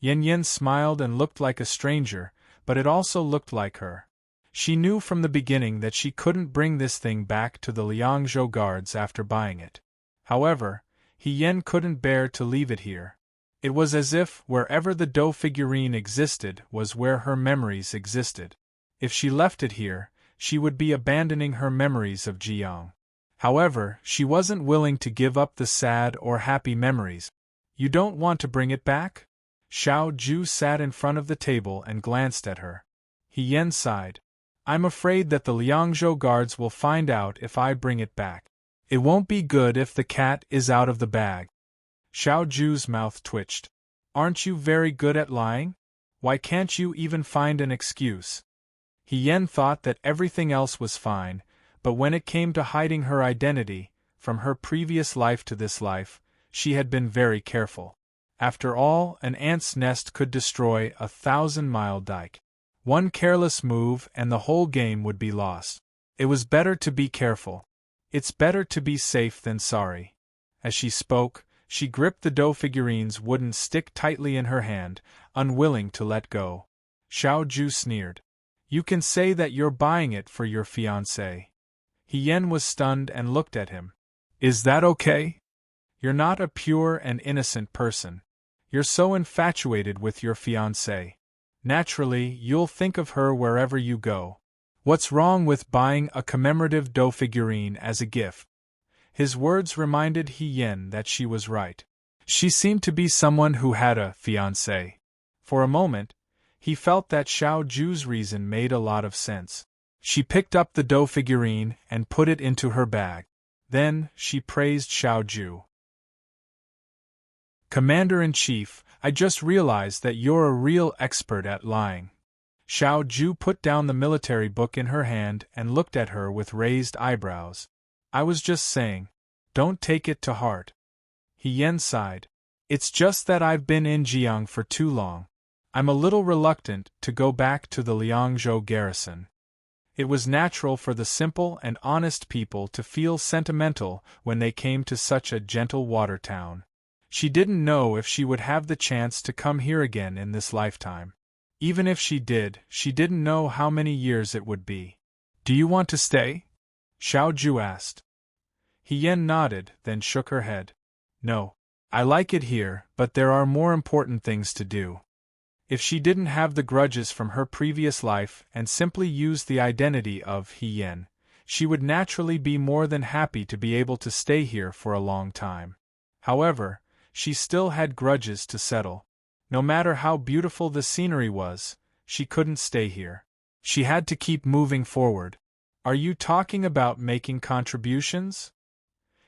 Yen smiled and looked like a stranger, but it also looked like her. She knew from the beginning that she couldn't bring this thing back to the Liangzhou guards after buying it. However, Yen couldn't bear to leave it here. It was as if wherever the dough figurine existed was where her memories existed. If she left it here, she would be abandoning her memories of Jiang. However, she wasn't willing to give up the sad or happy memories. You don't want to bring it back? Xiao Ju sat in front of the table and glanced at her. Yen sighed. I'm afraid that the Liangzhou guards will find out if I bring it back. It won't be good if the cat is out of the bag. Xiao Ju's mouth twitched. Aren't you very good at lying? Why can't you even find an excuse? Yen thought that everything else was fine, but when it came to hiding her identity, from her previous life to this life, she had been very careful. After all, an ant's nest could destroy a 1,000-mile dike. One careless move and the whole game would be lost. It was better to be careful. It's better to be safe than sorry. As she spoke, she gripped the dough figurine's wooden stick tightly in her hand, unwilling to let go. Xiao Ju sneered. You can say that you're buying it for your fiancé. Yen was stunned and looked at him. Is that okay? You're not a pure and innocent person. You're so infatuated with your fiancé. Naturally, you'll think of her wherever you go. What's wrong with buying a commemorative dough figurine as a gift? His words reminded Yen that she was right. She seemed to be someone who had a fiancé. For a moment, he felt that Xiao Ju's reason made a lot of sense. She picked up the dough figurine and put it into her bag. Then, she praised Xiao Ju. Commander-in-Chief, I just realized that you're a real expert at lying. Xiao Ju put down the military book in her hand and looked at her with raised eyebrows. I was just saying. Don't take it to heart. Yen sighed. It's just that I've been in Jiang for too long. I'm a little reluctant to go back to the Liangzhou garrison. It was natural for the simple and honest people to feel sentimental when they came to such a gentle water town. She didn't know if she would have the chance to come here again in this lifetime. Even if she did, she didn't know how many years it would be. Do you want to stay? Xiao Ju asked. Yen nodded, then shook her head. No. I like it here, but there are more important things to do. If she didn't have the grudges from her previous life and simply used the identity of Yen, she would naturally be more than happy to be able to stay here for a long time. However, she still had grudges to settle. No matter how beautiful the scenery was, she couldn't stay here. She had to keep moving forward. Are you talking about making contributions?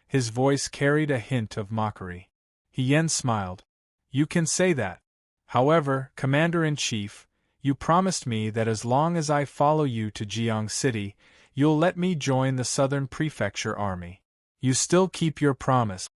His voice carried a hint of mockery. Yen smiled. You can say that. However, Commander-in-Chief, you promised me that as long as I follow you to Jiang City, you'll let me join the Southern Prefecture Army. You still keep your promise.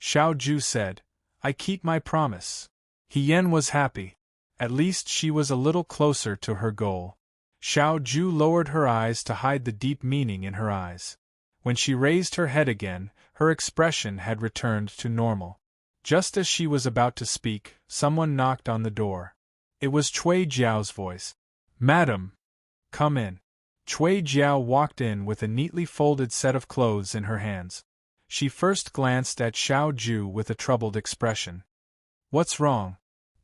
Xiao Ju said, I keep my promise. Yen was happy. At least she was a little closer to her goal. Xiao Ju lowered her eyes to hide the deep meaning in her eyes. When she raised her head again, her expression had returned to normal. Just as she was about to speak, someone knocked on the door. It was Cui Jiao's voice. Madam! Come in. Cui Jiao walked in with a neatly folded set of clothes in her hands. She first glanced at Xiao Ju with a troubled expression. What's wrong?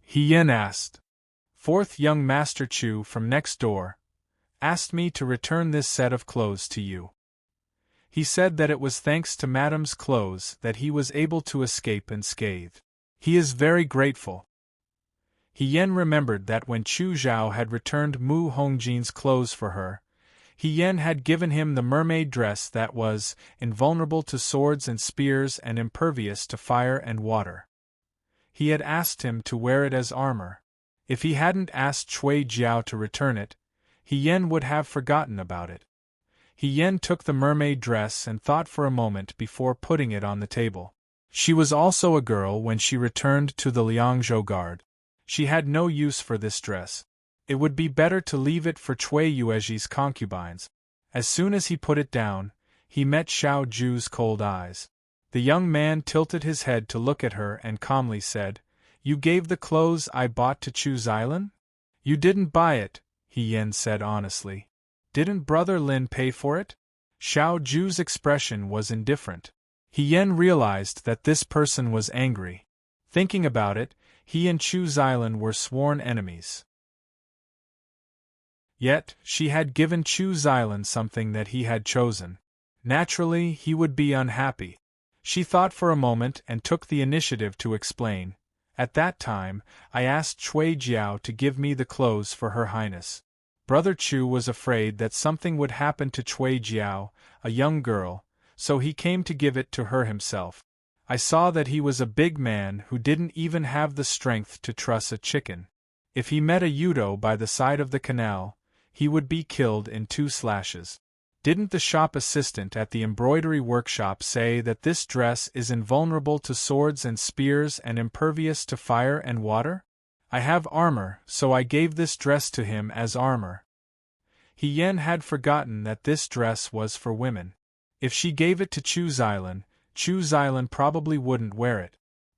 Yen asked. Fourth young Master Chu from next door asked me to return this set of clothes to you. He said that it was thanks to Madam's clothes that he was able to escape unscathed. He is very grateful. Yen remembered that when Chu Zhao had returned Mu Hongjin's clothes for her, Yen had given him the mermaid dress that was invulnerable to swords and spears and impervious to fire and water. He had asked him to wear it as armor. If he hadn't asked Cui Jiao to return it, Yen would have forgotten about it. Yen took the mermaid dress and thought for a moment before putting it on the table. She was also a girl when she returned to the Liangzhou guard. She had no use for this dress. It would be better to leave it for Cui Yueji's concubines. As soon as he put it down, he met Xiao Ju's cold eyes. The young man tilted his head to look at her and calmly said, "You gave the clothes I bought to Chu Xilan?" "You didn't buy it," He Yen said honestly. "Didn't Brother Lin pay for it?" Xiao Ju's expression was indifferent. He Yen realized that this person was angry. Thinking about it, he and Chu Xilan were sworn enemies. Yet, she had given Chu Xilan something that he had chosen. Naturally, he would be unhappy. She thought for a moment and took the initiative to explain. "At that time, I asked Cui Jiao to give me the clothes for Her Highness. Brother Chu was afraid that something would happen to Cui Jiao, a young girl, so he came to give it to her himself. I saw that he was a big man who didn't even have the strength to truss a chicken. If he met a Yudo by the side of the canal, he would be killed in 2 slashes. Didn't the shop assistant at the embroidery workshop say that this dress is invulnerable to swords and spears and impervious to fire and water? I have armor, so I gave this dress to him as armor." He Yen had forgotten that this dress was for women. If she gave it to Chu Xilan probably wouldn't wear it.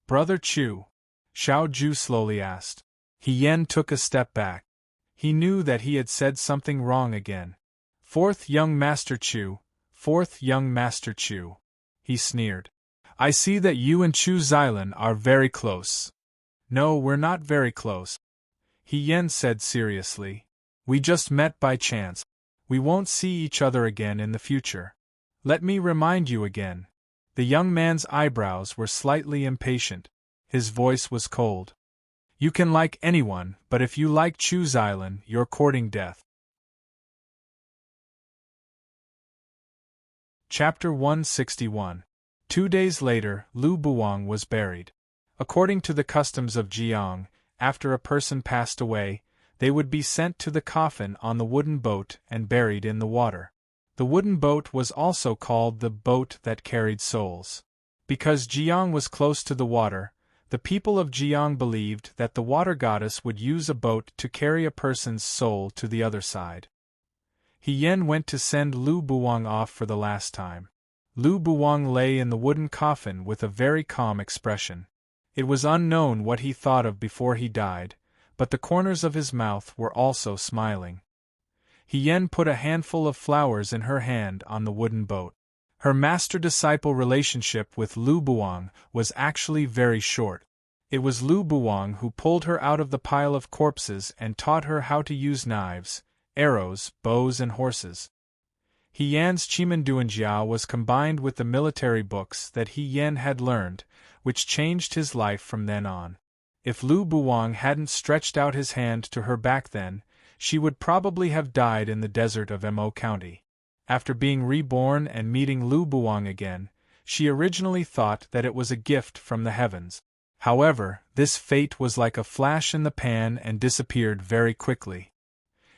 "Brother Chu?" Xiao Ju slowly asked. He Yen took a step back. He knew that he had said something wrong again. "Fourth young Master Chu, fourth young Master Chu," he sneered. "I see that you and Chu Xilan are very close." "No, we're not very close," He Yen said seriously. "We just met by chance. We won't see each other again in the future. Let me remind you again." The young man's eyebrows were slightly impatient. His voice was cold. "You can like anyone, but if you like Chu Xilan, you're courting death." Chapter 161. 2 days later, Lu Buwang was buried. According to the customs of Jiang, after a person passed away, they would be sent to the coffin on the wooden boat and buried in the water. The wooden boat was also called the boat that carried souls. Because Jiang was close to the water, the people of Jiang believed that the water goddess would use a boat to carry a person's soul to the other side. He Yen went to send Lu Buwang off for the last time. Lu Buwang lay in the wooden coffin with a very calm expression. It was unknown what he thought of before he died, but the corners of his mouth were also smiling. He Yen put a handful of flowers in her hand on the wooden boat. Her master-disciple relationship with Lu Buwang was actually very short. It was Lu Buwang who pulled her out of the pile of corpses and taught her how to use knives, arrows, bows and horses. He Yan's Chimenduanjiao was combined with the military books that He Yen had learned, which changed his life from then on. If Lu Buwang hadn't stretched out his hand to her back then, she would probably have died in the desert of Mo County. After being reborn and meeting Lu Buwang again, she originally thought that it was a gift from the heavens. However, this fate was like a flash in the pan and disappeared very quickly.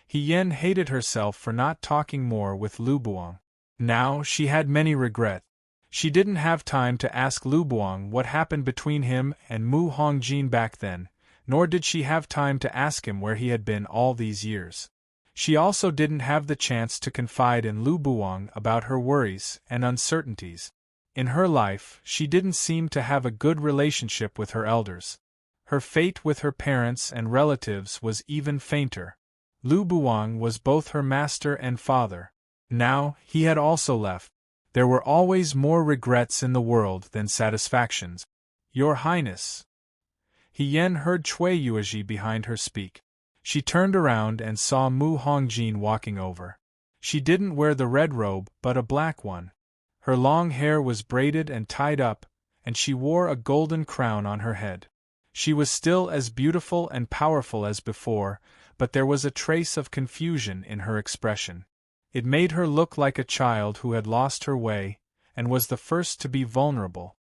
He Yen hated herself for not talking more with Lu Buwang. Now she had many regrets. She didn't have time to ask Lu Buwang what happened between him and Mu Hongjin back then, nor did she have time to ask him where he had been all these years. She also didn't have the chance to confide in Lu Buwang about her worries and uncertainties. In her life, she didn't seem to have a good relationship with her elders. Her fate with her parents and relatives was even fainter. Lu Buwang was both her master and father. Now, he had also left. There were always more regrets in the world than satisfactions. "Your Highness." He Yen heard Cui Yueji behind her speak. She turned around and saw Mu Hongjin walking over. She didn't wear the red robe but a black one. Her long hair was braided and tied up, and she wore a golden crown on her head. She was still as beautiful and powerful as before, but there was a trace of confusion in her expression. It made her look like a child who had lost her way, and was the first to be vulnerable.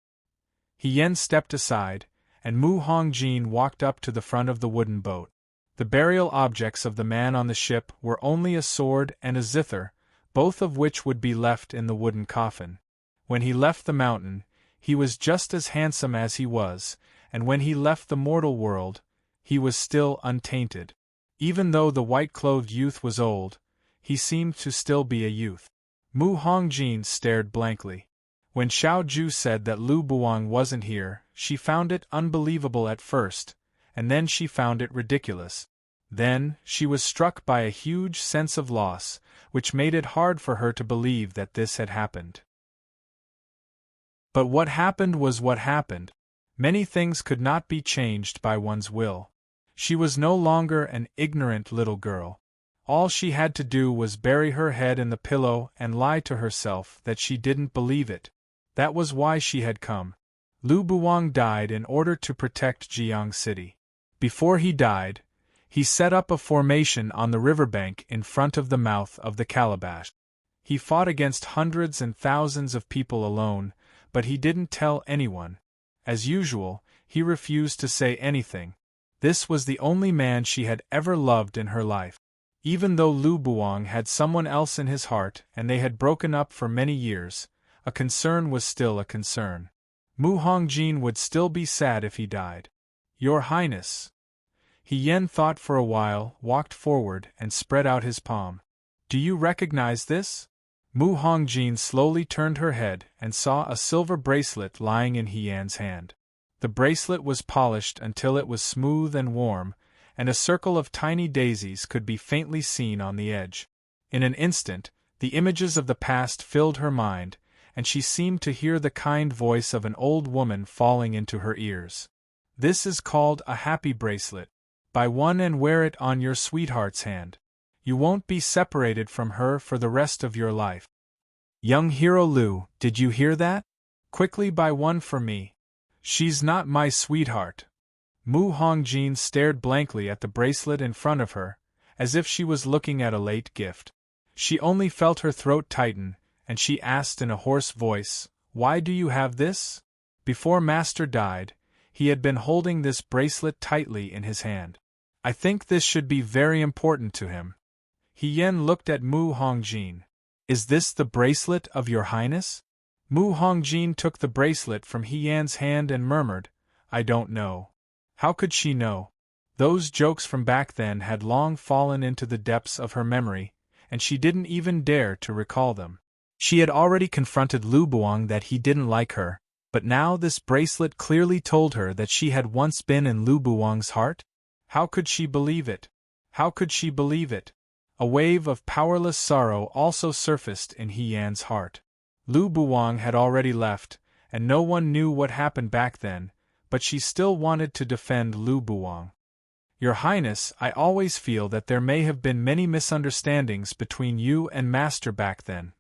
He Yen stepped aside, and Mu Hongjin walked up to the front of the wooden boat. The burial objects of the man on the ship were only a sword and a zither, both of which would be left in the wooden coffin. When he left the mountain, he was just as handsome as he was, and when he left the mortal world, he was still untainted. Even though the white-clothed youth was old, he seemed to still be a youth. Mu Hongjin stared blankly. When Xiao Ju said that Lu Buwang wasn't here, she found it unbelievable at first, and then she found it ridiculous. Then, she was struck by a huge sense of loss, which made it hard for her to believe that this had happened. But what happened was what happened. Many things could not be changed by one's will. She was no longer an ignorant little girl. All she had to do was bury her head in the pillow and lie to herself that she didn't believe it. That was why she had come. Lu Buwang died in order to protect Jiang City. Before he died, he set up a formation on the riverbank in front of the mouth of the calabash. He fought against hundreds and thousands of people alone, but he didn't tell anyone. As usual, he refused to say anything. This was the only man she had ever loved in her life. Even though Lu Buwang had someone else in his heart and they had broken up for many years, a concern was still a concern. Mu Hongjin would still be sad if he died. Your Highness. He Yen thought for a while, walked forward, and spread out his palm. Do you recognize this? Mu Hongjin slowly turned her head and saw a silver bracelet lying in He Yan's hand. The bracelet was polished until it was smooth and warm, and a circle of tiny daisies could be faintly seen on the edge. In an instant, the images of the past filled her mind, and she seemed to hear the kind voice of an old woman falling into her ears. This is called a happy bracelet. Buy one and wear it on your sweetheart's hand. You won't be separated from her for the rest of your life. Young hero Lu, did you hear that? Quickly buy one for me. She's not my sweetheart. Mu Hongjin stared blankly at the bracelet in front of her, as if she was looking at a late gift. She only felt her throat tighten, and she asked in a hoarse voice, Why do you have this? Before Master died, he had been holding this bracelet tightly in his hand. I think this should be very important to him. He Yen looked at Mu Hongjin. Is this the bracelet of your highness? Mu Hongjin took the bracelet from He Yan's hand and murmured, I don't know. How could she know? Those jokes from back then had long fallen into the depths of her memory, and she didn't even dare to recall them. She had already confronted Lu Buwang that he didn't like her, but now this bracelet clearly told her that she had once been in Lu Buwang's heart? How could she believe it? How could she believe it? A wave of powerless sorrow also surfaced in He Yan's heart. Lu Buwang had already left, and no one knew what happened back then, but she still wanted to defend Lu Buwang. Your Highness, I always feel that there may have been many misunderstandings between you and Master back then,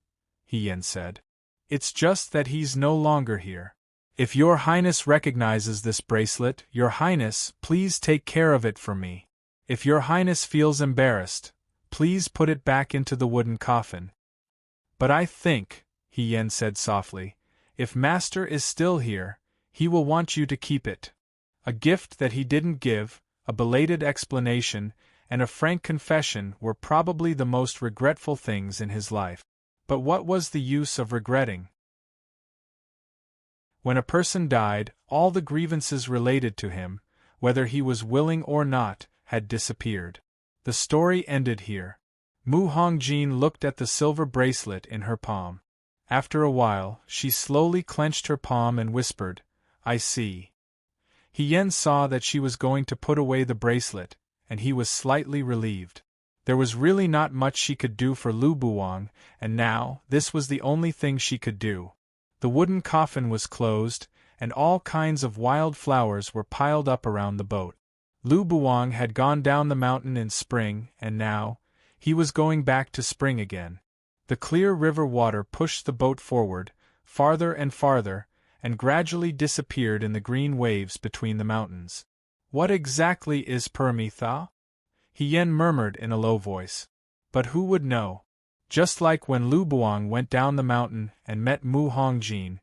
He Yan said. It's just that he's no longer here. If Your Highness recognizes this bracelet, Your Highness, please take care of it for me. If Your Highness feels embarrassed, please put it back into the wooden coffin. But I think, He Yen said softly, if Master is still here, he will want you to keep it. A gift that he didn't give, a belated explanation, and a frank confession were probably the most regretful things in his life. But what was the use of regretting? When a person died, all the grievances related to him, whether he was willing or not, had disappeared. The story ended here. Mu Hongjin looked at the silver bracelet in her palm. After a while, she slowly clenched her palm and whispered, I see. He Yen saw that she was going to put away the bracelet, and he was slightly relieved. There was really not much she could do for Lu Buwang, and now, this was the only thing she could do. The wooden coffin was closed, and all kinds of wild flowers were piled up around the boat. Lu Buwang had gone down the mountain in spring, and now, he was going back to spring again. The clear river water pushed the boat forward, farther and farther, and gradually disappeared in the green waves between the mountains. What exactly is Paramitha? He Yen murmured in a low voice. But who would know? Just like when Lu Buwang went down the mountain and met Mu Hongjin,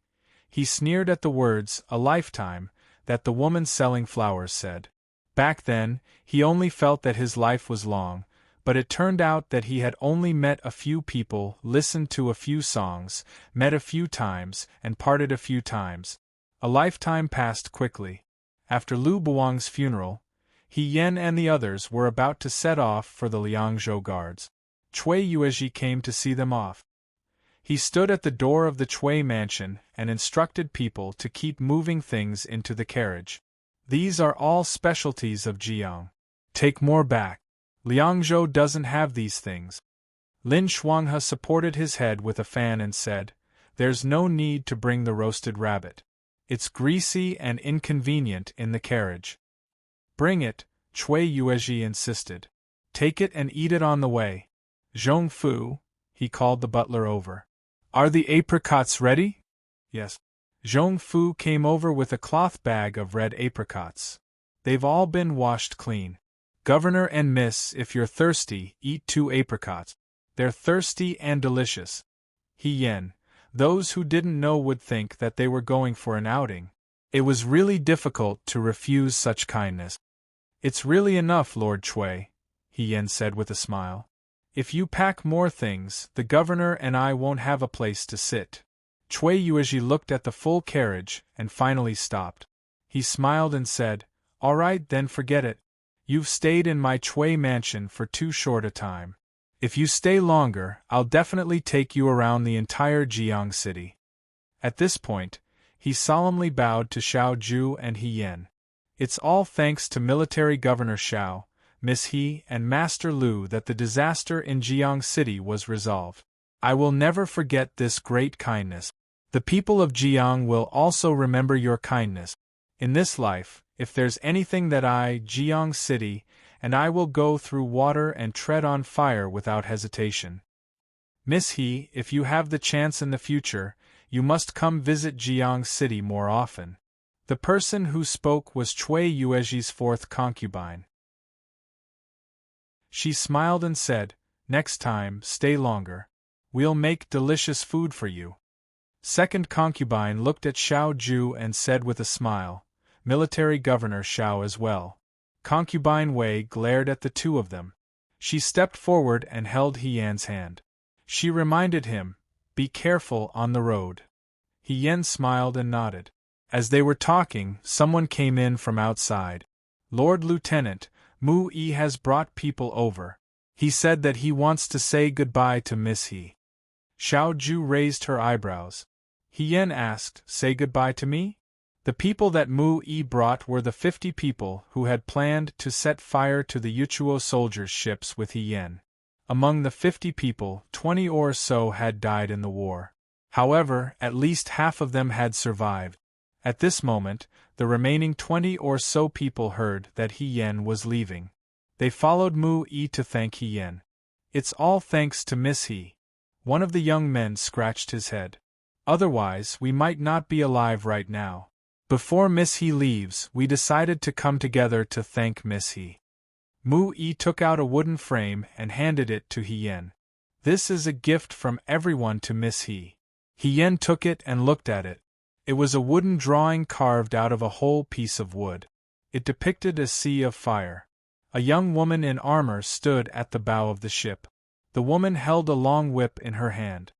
he sneered at the words, a lifetime, that the woman selling flowers said. Back then, he only felt that his life was long, but it turned out that he had only met a few people, listened to a few songs, met a few times, and parted a few times. A lifetime passed quickly. After Lu Buwang's funeral, He Yan and the others were about to set off for the Liangzhou guards. Cui Yuezhi came to see them off. He stood at the door of the Cui mansion and instructed people to keep moving things into the carriage. These are all specialties of Jiang. Take more back. Liangzhou doesn't have these things. Lin Shuanghe supported his head with a fan and said, "There's no need to bring the roasted rabbit. It's greasy and inconvenient in the carriage." "Bring it," Cui Yuezhi insisted. "Take it and eat it on the way." "Zhong Fu," he called the butler over. "Are the apricots ready?" "Yes." Zhong Fu came over with a cloth bag of red apricots. "They've all been washed clean. Governor and Miss, if you're thirsty, eat 2 apricots. They're thirsty and delicious." He Yen. Those who didn't know would think that they were going for an outing. It was really difficult to refuse such kindness. "It's really enough, Lord Cui," He Yen said with a smile. "If you pack more things, the governor and I won't have a place to sit." Cui Yuezhi looked at the full carriage and finally stopped. He smiled and said, "All right, then forget it. You've stayed in my Cui mansion for too short a time. If you stay longer, I'll definitely take you around the entire Jiang city." At this point, he solemnly bowed to Xiao Ju and He Yen. "It's all thanks to Military Governor Xiao, Miss He, and Master Lu that the disaster in Jiang City was resolved. I will never forget this great kindness. The people of Jiang will also remember your kindness. In this life, if there's anything that Jiang City, and I will go through water and tread on fire without hesitation. Miss He, if you have the chance in the future, you must come visit Jiang City more often." The person who spoke was Cui Yuezhi's 4th concubine. She smiled and said, "Next time, stay longer. We'll make delicious food for you." 2nd concubine looked at Xiao Ju and said with a smile, "Military Governor Xiao as well." Concubine Wei glared at the two of them. She stepped forward and held He Yan's hand. She reminded him, "Be careful on the road." He Yan smiled and nodded. As they were talking, someone came in from outside. "Lord Lieutenant, Mu Yi has brought people over. He said that he wants to say goodbye to Miss He." Xiao Ju raised her eyebrows. He Yan asked, "Say goodbye to me?" The people that Mu Yi brought were the 50 people who had planned to set fire to the Yuchuo soldiers' ships with He Yan. Among the 50 people, 20 or so had died in the war. However, at least half of them had survived. At this moment, the remaining 20 or so people heard that He Yan was leaving. They followed Mu Yi to thank He Yan. "It's all thanks to Miss He." One of the young men scratched his head. "Otherwise, we might not be alive right now. Before Miss He leaves, we decided to come together to thank Miss He." Mu Yi took out a wooden frame and handed it to He Yan. "This is a gift from everyone to Miss He." He Yan took it and looked at it. It was a wooden drawing carved out of a whole piece of wood. It depicted a sea of fire. A young woman in armor stood at the bow of the ship. The woman held a long whip in her hand.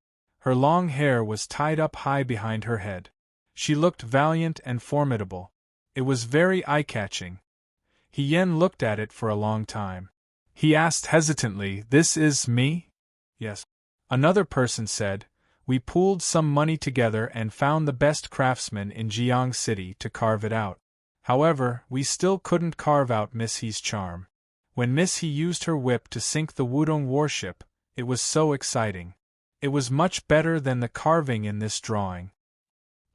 Her long hair was tied up high behind her head. She looked valiant and formidable. It was very eye-catching. He Yan looked at it for a long time. He asked hesitantly, "This is me?" "Yes." Another person said, "We pooled some money together and found the best craftsman in Jiang City to carve it out. However, we still couldn't carve out Miss He's charm. When Miss He used her whip to sink the Wudong warship, it was so exciting. It was much better than the carving in this drawing."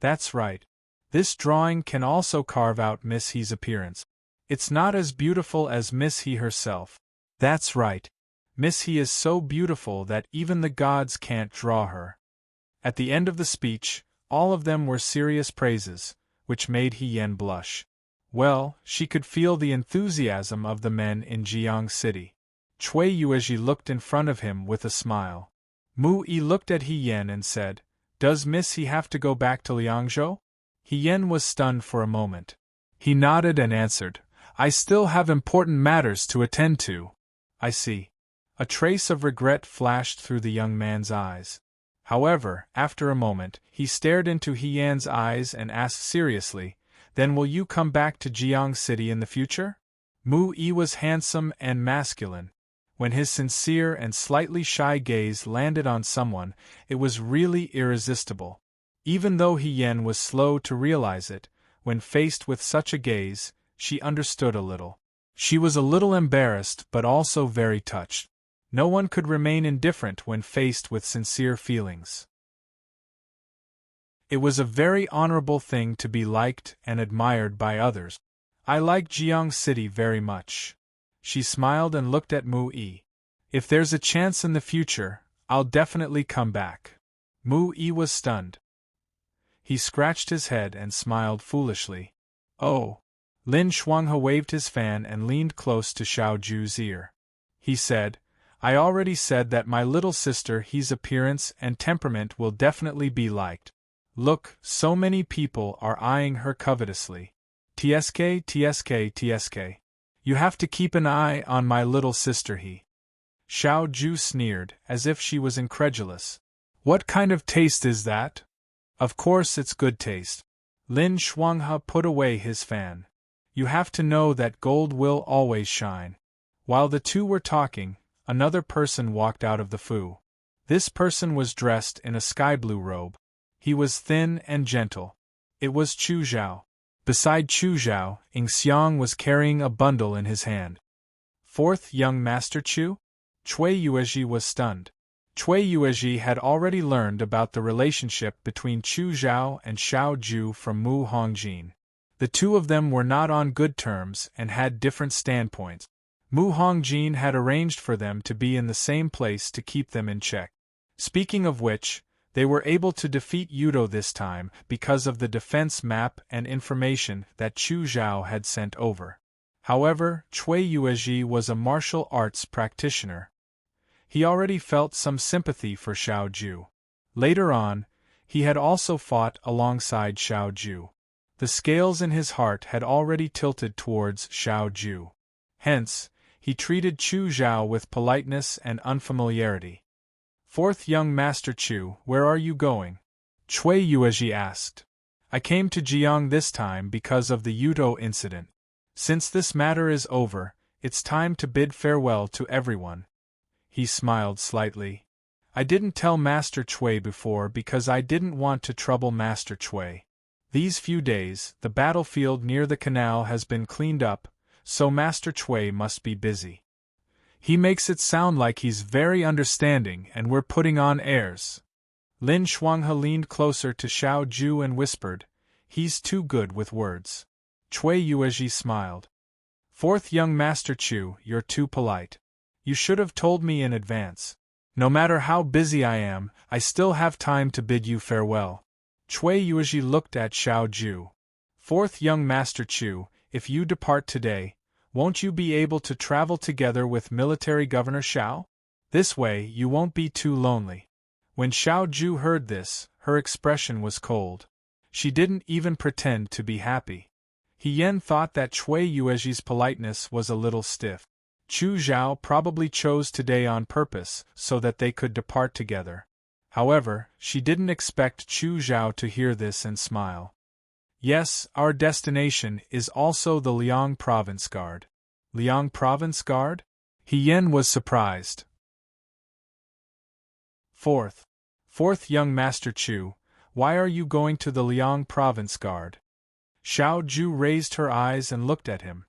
"That's right. This drawing can also carve out Miss He's appearance. It's not as beautiful as Miss He herself." "That's right. Miss He is so beautiful that even the gods can't draw her." At the end of the speech, all of them were serious praises, which made He Yan blush. Well, she could feel the enthusiasm of the men in Jiang City. Cui Yuezhi looked in front of him with a smile. Mu Yi looked at He Yan and said, "Does Miss He have to go back to Liangzhou?" He Yan was stunned for a moment. He nodded and answered, "I still have important matters to attend to." "I see." A trace of regret flashed through the young man's eyes. However, after a moment, he stared into He Yan's eyes and asked seriously, "Then will you come back to Jiang City in the future?" Mu Yi was handsome and masculine. When his sincere and slightly shy gaze landed on someone, it was really irresistible. Even though He Yen was slow to realize it, when faced with such a gaze, she understood a little. She was a little embarrassed but also very touched. No one could remain indifferent when faced with sincere feelings. It was a very honorable thing to be liked and admired by others. I like Jiang City very much. She smiled and looked at Mu Yi. If there's a chance in the future, I'll definitely come back. Mu Yi was stunned. He scratched his head and smiled foolishly. Oh. Lin Shuanghe waved his fan and leaned close to Xiao Ju's ear. He said, I already said that my little sister He's appearance and temperament will definitely be liked. Look, so many people are eyeing her covetously. TSK, TSK, TSK. You have to keep an eye on my little sister He. Xiao Ju sneered, as if she was incredulous. What kind of taste is that? Of course it's good taste. Lin Shuanghe put away his fan. You have to know that gold will always shine. While the two were talking, another person walked out of the fu. This person was dressed in a sky-blue robe. He was thin and gentle. It was Chu Zhao. Beside Chu Zhao, Ing Xiang was carrying a bundle in his hand. Fourth young Master Chu? Cui Yuezhi was stunned. Cui Yuezhi had already learned about the relationship between Chu Zhao and Xiao Ju from Mu Hongjin. The two of them were not on good terms and had different standpoints. Mu Hongjin had arranged for them to be in the same place to keep them in check. Speaking of which, they were able to defeat Yudo this time because of the defense map and information that Chu Zhao had sent over. However, Cui Yuezhi was a martial arts practitioner. He already felt some sympathy for Xiao Ju. Later on, he had also fought alongside Xiao Ju. The scales in his heart had already tilted towards Xiao Ju. Hence, he treated Chu Zhao with politeness and unfamiliarity. Fourth young Master Chu, where are you going? Cui Yuezhi asked. I came to Jiang this time because of the Yudo incident. Since this matter is over, it's time to bid farewell to everyone. He smiled slightly. I didn't tell Master Cui before because I didn't want to trouble Master Cui. These few days, the battlefield near the canal has been cleaned up, so Master Cui must be busy. He makes it sound like he's very understanding and we're putting on airs. Lin Shuanghe leaned closer to Xiao Ju and whispered, he's too good with words. Cui Yuezhi smiled. Fourth young Master Chu, you're too polite. You should have told me in advance. No matter how busy I am, I still have time to bid you farewell. Cui Yuezhi looked at Xiao Ju. Fourth young Master Chu, if you depart today, won't you be able to travel together with Military Governor Xiao? This way you won't be too lonely. When Xiao Ju heard this, her expression was cold. She didn't even pretend to be happy. He Yen thought that Cui Yuezhi's politeness was a little stiff. Chu Zhao probably chose today on purpose so that they could depart together. However, she didn't expect Chu Zhao to hear this and smile. Yes, our destination is also the Liang Province Guard. Liang Province Guard? He Yen was surprised. Fourth young Master Chu, why are you going to the Liang Province Guard? Xiao Ju raised her eyes and looked at him.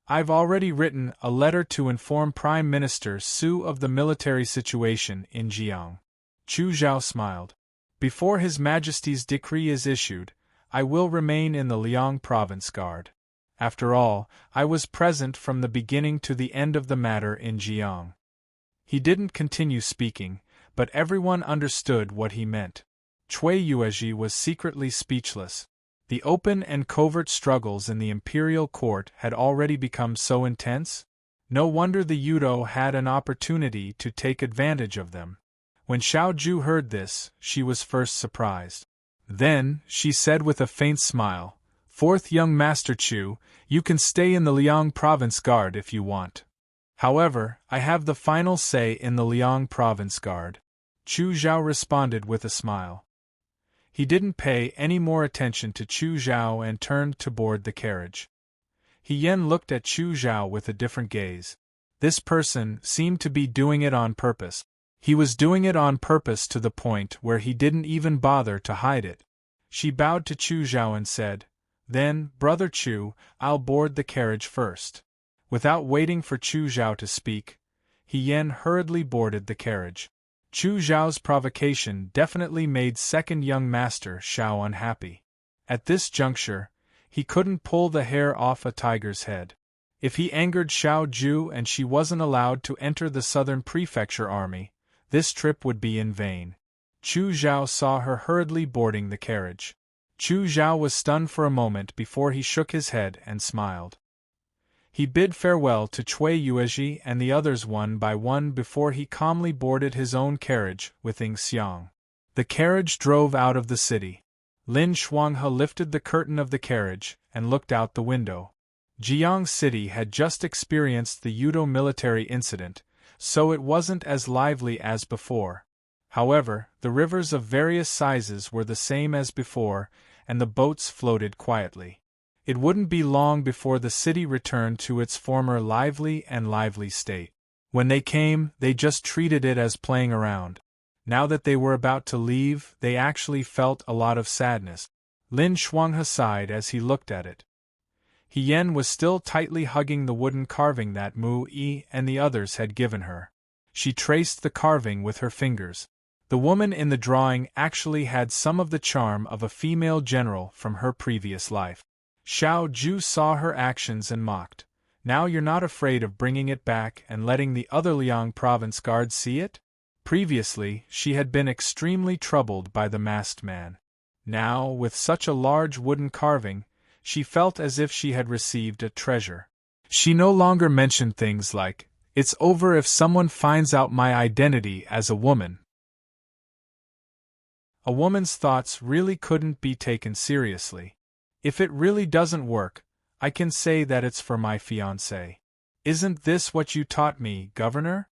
I've already written a letter to inform Prime Minister Su of the military situation in Jiang. Chu Zhao smiled. Before His Majesty's decree is issued, I will remain in the Liang Province Guard. After all, I was present from the beginning to the end of the matter in Jiang. He didn't continue speaking, but everyone understood what he meant. Cui Yuezhi was secretly speechless. The open and covert struggles in the imperial court had already become so intense. No wonder the Yudo had an opportunity to take advantage of them. When Xiao Ju heard this, she was first surprised. Then, she said with a faint smile, Fourth young Master Chu, you can stay in the Liang Province Guard if you want. However, I have the final say in the Liang Province Guard. Chu Zhao responded with a smile. He didn't pay any more attention to Chu Zhao and turned to board the carriage. He Yen looked at Chu Zhao with a different gaze. This person seemed to be doing it on purpose. He was doing it on purpose to the point where he didn't even bother to hide it. She bowed to Chu Zhao and said, "Then, Brother Chu, I'll board the carriage first." Without waiting for Chu Zhao to speak, He Yen hurriedly boarded the carriage. Chu Zhao's provocation definitely made second young master Xiao unhappy. At this juncture, he couldn't pull the hair off a tiger's head. If he angered Xiao Ju and she wasn't allowed to enter the southern prefecture army, this trip would be in vain. Chu Zhao saw her hurriedly boarding the carriage. Chu Zhao was stunned for a moment before he shook his head and smiled. He bid farewell to Cui Yuezhi and the others one by one before he calmly boarded his own carriage with Ing Xiang. The carriage drove out of the city. Lin Shuanghe lifted the curtain of the carriage and looked out the window. Jiang City had just experienced the Yudo military incident, so it wasn't as lively as before. However, the rivers of various sizes were the same as before, and the boats floated quietly. It wouldn't be long before the city returned to its former lively state. When they came, they just treated it as playing around. Now that they were about to leave, they actually felt a lot of sadness. Lin Shuanghe sighed as he looked at it. He Yen was still tightly hugging the wooden carving that Mu Yi and the others had given her. She traced the carving with her fingers. The woman in the drawing actually had some of the charm of a female general from her previous life. Xiao Ju saw her actions and mocked. "Now you're not afraid of bringing it back and letting the other Liang province guards see it?" Previously, she had been extremely troubled by the masked man. Now, with such a large wooden carving, she felt as if she had received a treasure. She no longer mentioned things like, "It's over if someone finds out my identity as a woman." A woman's thoughts really couldn't be taken seriously. "If it really doesn't work, I can say that it's for my fiancé. Isn't this what you taught me, Governor?"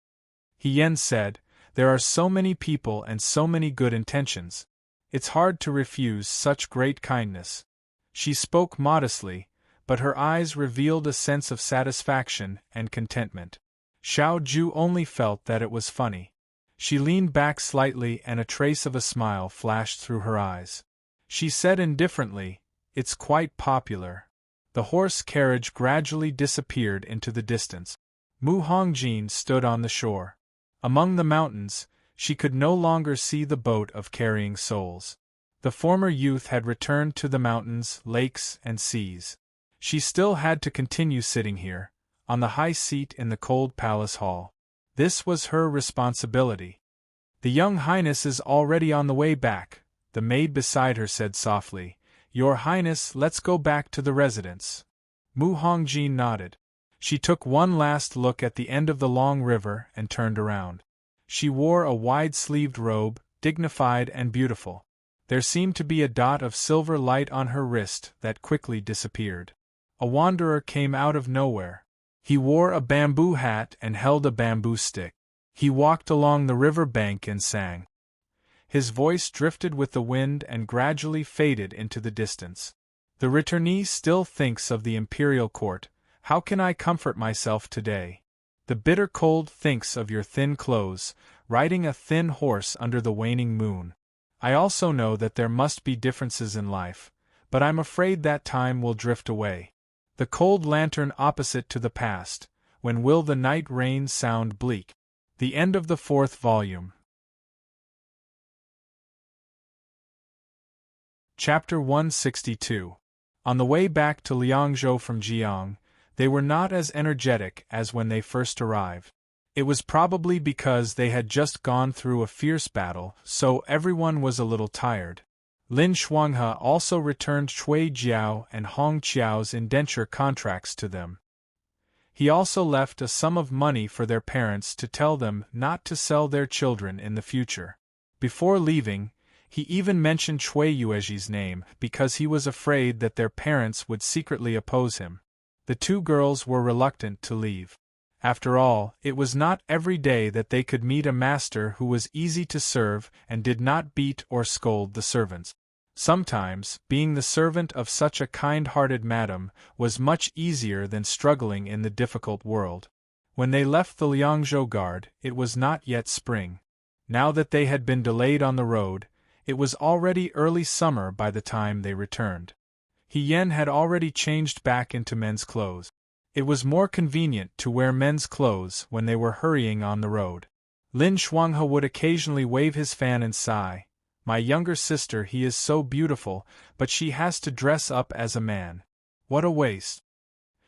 He Yen said, "There are so many people and so many good intentions. It's hard to refuse such great kindness." She spoke modestly, but her eyes revealed a sense of satisfaction and contentment. Xiao Ju only felt that it was funny. She leaned back slightly and a trace of a smile flashed through her eyes. She said indifferently, "It's quite popular." The horse carriage gradually disappeared into the distance. Mu Hongjin stood on the shore. Among the mountains, she could no longer see the boat of carrying souls. The former youth had returned to the mountains, lakes, and seas. She still had to continue sitting here, on the high seat in the cold palace hall. This was her responsibility. "The young highness is already on the way back," the maid beside her said softly. "Your Highness, let's go back to the residence." Mu Hongjin nodded. She took one last look at the end of the long river and turned around. She wore a wide-sleeved robe, dignified and beautiful. There seemed to be a dot of silver light on her wrist that quickly disappeared. A wanderer came out of nowhere. He wore a bamboo hat and held a bamboo stick. He walked along the river bank and sang. His voice drifted with the wind and gradually faded into the distance. "The returnee still thinks of the imperial court. How can I comfort myself today? The bitter cold thinks of your thin clothes, riding a thin horse under the waning moon. I also know that there must be differences in life, but I'm afraid that time will drift away. The cold lantern opposite to the past, when will the night rain sound bleak?" The end of the 4th volume. Chapter 162. On the way back to Liangzhou from Jiang, they were not as energetic as when they first arrived. It was probably because they had just gone through a fierce battle, so everyone was a little tired. Lin Shuanghe also returned Cui Jiao and Hong Qiao's indenture contracts to them. He also left a sum of money for their parents to tell them not to sell their children in the future. Before leaving, he even mentioned Cui Yuezhi's name because he was afraid that their parents would secretly oppose him. The two girls were reluctant to leave. After all, it was not every day that they could meet a master who was easy to serve and did not beat or scold the servants. Sometimes, being the servant of such a kind-hearted madam was much easier than struggling in the difficult world. When they left the Liangzhou guard, it was not yet spring. Now that they had been delayed on the road, it was already early summer by the time they returned. He Yen had already changed back into men's clothes. It was more convenient to wear men's clothes when they were hurrying on the road. Lin Shuanghe would occasionally wave his fan and sigh, "My younger sister, he is so beautiful, but she has to dress up as a man. What a waste."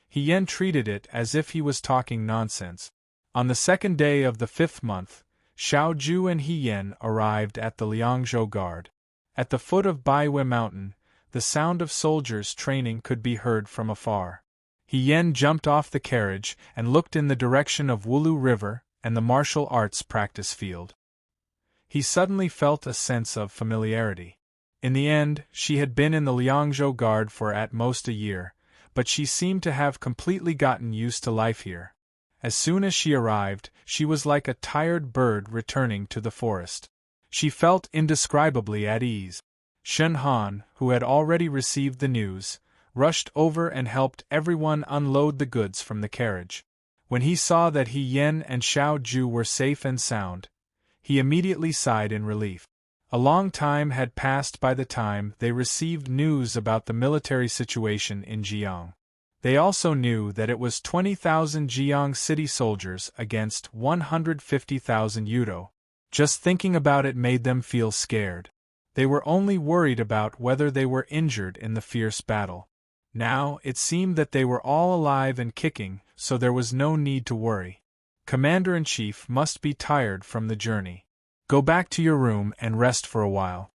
He Yen treated it as if he was talking nonsense. On the second day of the 5th month, Xiao Ju and He Yen arrived at the Liangzhou guard. At the foot of Baihui Mountain, the sound of soldiers training could be heard from afar. He Yen jumped off the carriage and looked in the direction of Wulu River and the martial arts practice field. He suddenly felt a sense of familiarity. In the end, she had been in the Liangzhou guard for at most a year, but she seemed to have completely gotten used to life here. As soon as she arrived, she was like a tired bird returning to the forest. She felt indescribably at ease. Shen Han, who had already received the news, rushed over and helped everyone unload the goods from the carriage. When he saw that He Yen and Xiao Ju were safe and sound, he immediately sighed in relief. A long time had passed by the time they received news about the military situation in Jiang. They also knew that it was 20,000 Jiang city soldiers against 150,000 Yudo. Just thinking about it made them feel scared. They were only worried about whether they were injured in the fierce battle. Now, it seemed that they were all alive and kicking, so there was no need to worry. Commander-in-Chief must be tired from the journey. Go back to your room and rest for a while.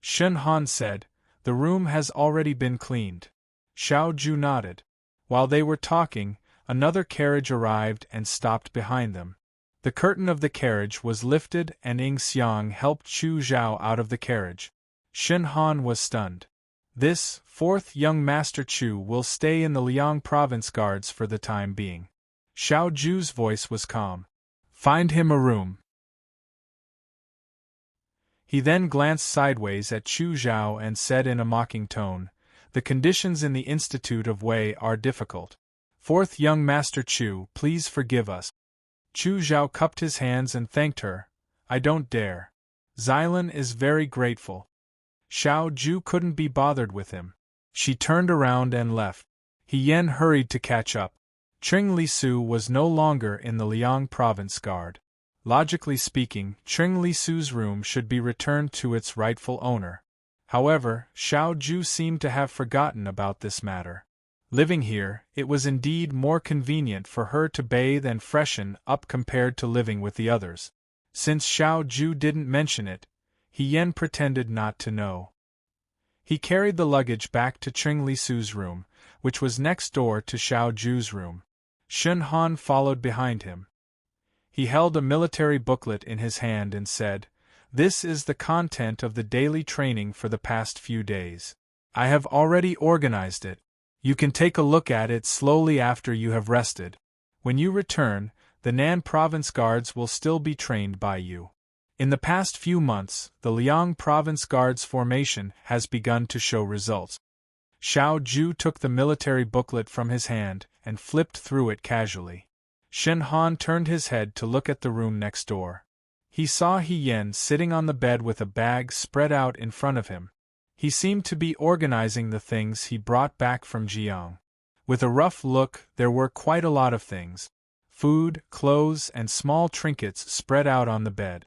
Shen Han said, "The room has already been cleaned." Xiao Ju nodded. While they were talking, another carriage arrived and stopped behind them. The curtain of the carriage was lifted and Ying Xiang helped Chu Zhao out of the carriage. Shen Han was stunned. This, 4th young Master Chu will stay in the Liang province guards for the time being. Xiao Ju's voice was calm. "Find him a room." He then glanced sideways at Chu Zhao and said in a mocking tone, "The conditions in the Institute of Wei are difficult. 4th young Master Chu, please forgive us." Chu Zhao cupped his hands and thanked her. "I don't dare. Xylin is very grateful." Xiao Ju couldn't be bothered with him. She turned around and left. He Yen hurried to catch up. Cheng Lisu was no longer in the Liang province guard. Logically speaking, Cheng Lisu's room should be returned to its rightful owner. However, Xiao Ju seemed to have forgotten about this matter. Living here, it was indeed more convenient for her to bathe and freshen up compared to living with the others. Since Xiao Ju didn't mention it, He Yen pretended not to know. He carried the luggage back to Cheng Lisu's room, which was next door to Xiao Ju's room. Shen Han followed behind him. He held a military booklet in his hand and said, "This is the content of the daily training for the past few days. I have already organized it. You can take a look at it slowly after you have rested. When you return, the Nan province guards will still be trained by you." In the past few months, the Liang province guards formation has begun to show results. Xiao Ju took the military booklet from his hand and flipped through it casually. Shen Han turned his head to look at the room next door. He saw He Yen sitting on the bed with a bag spread out in front of him. He seemed to be organizing the things he brought back from Jiang. With a rough look, there were quite a lot of things: food, clothes, and small trinkets spread out on the bed.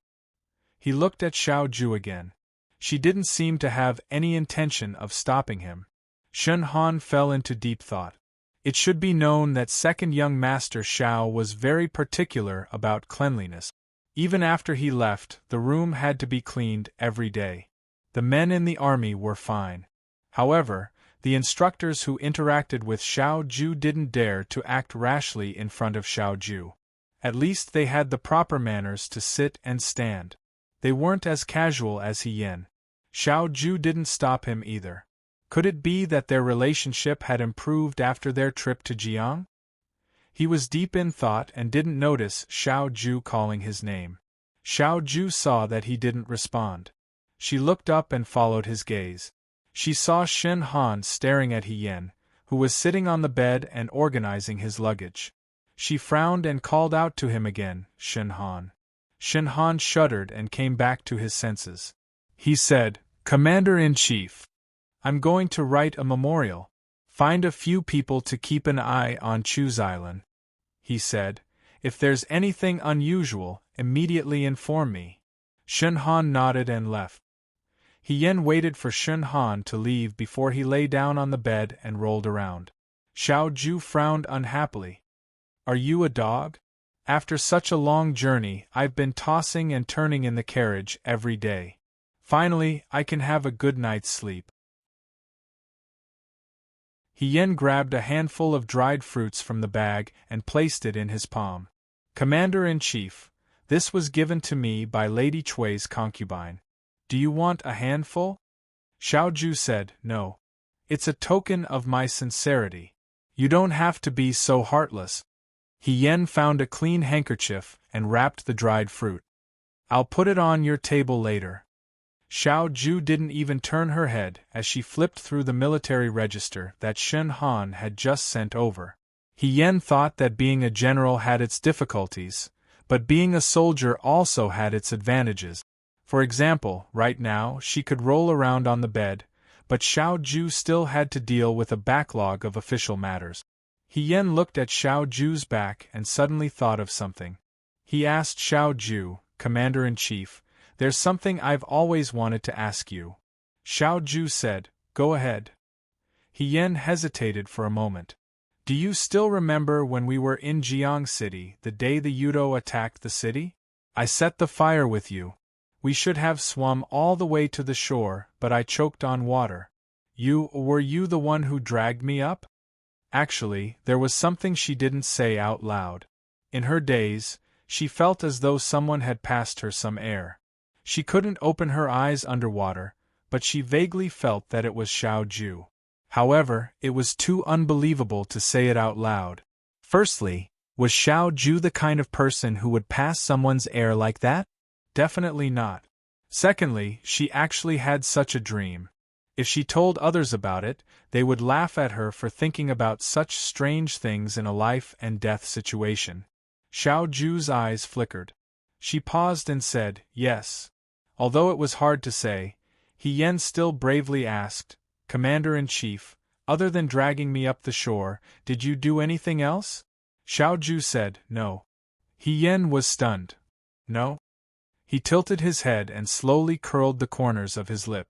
He looked at Xiao Ju again. She didn't seem to have any intention of stopping him. Shen Han fell into deep thought. It should be known that 2nd young Master Xiao was very particular about cleanliness. Even after he left, the room had to be cleaned every day. The men in the army were fine. However, the instructors who interacted with Xiao Ju didn't dare to act rashly in front of Xiao Ju. At least they had the proper manners to sit and stand. They weren't as casual as He Yen. Xiao Ju didn't stop him either. Could it be that their relationship had improved after their trip to Jiang? He was deep in thought and didn't notice Xiao Ju calling his name. Xiao Ju saw that he didn't respond. She looked up and followed his gaze. She saw Shen Han staring at He Yen, who was sitting on the bed and organizing his luggage. She frowned and called out to him again, "Shen Han." Shen Han shuddered and came back to his senses. He said, "Commander-in-Chief, I'm going to write a memorial. Find a few people to keep an eye on Chu's Island," he said. "If there's anything unusual, immediately inform me." Shen Han nodded and left. He Yen waited for Shen Han to leave before he lay down on the bed and rolled around. Xiao Ju frowned unhappily. "Are you a dog? After such a long journey, I've been tossing and turning in the carriage every day. Finally, I can have a good night's sleep." He Yen grabbed a handful of dried fruits from the bag and placed it in his palm. "Commander-in-Chief, this was given to me by Lady Chui's concubine. Do you want a handful?" Xiao Ju said, "No. It's a token of my sincerity. You don't have to be so heartless." He Yen found a clean handkerchief and wrapped the dried fruit. "I'll put it on your table later." Xiao Ju didn't even turn her head as she flipped through the military register that Shen Han had just sent over. He Yen thought that being a general had its difficulties, but being a soldier also had its advantages. For example, right now she could roll around on the bed, but Xiao Ju still had to deal with a backlog of official matters. He Yen looked at Xiao Ju's back and suddenly thought of something. He asked Xiao Ju, "Commander-in-Chief, there's something I've always wanted to ask you." Xiao Ju said, "Go ahead." He Yen hesitated for a moment. "Do you still remember when we were in Jiang City the day the Yudo attacked the city? I set the fire with you. We should have swum all the way to the shore, but I choked on water. Were you the one who dragged me up?" Actually, there was something she didn't say out loud. In her daze, she felt as though someone had passed her some air. She couldn't open her eyes underwater, but she vaguely felt that it was Xiao Ju. However, it was too unbelievable to say it out loud. Firstly, was Xiao Ju the kind of person who would pass someone's air like that? Definitely not. Secondly, she actually had such a dream. If she told others about it, they would laugh at her for thinking about such strange things in a life-and-death situation. Xiao Ju's eyes flickered. She paused and said, "Yes." Although it was hard to say, He Yen still bravely asked, "Commander-in-Chief, other than dragging me up the shore, did you do anything else?" Xiao Ju said, "No." He Yen was stunned. "No?" He tilted his head and slowly curled the corners of his lip.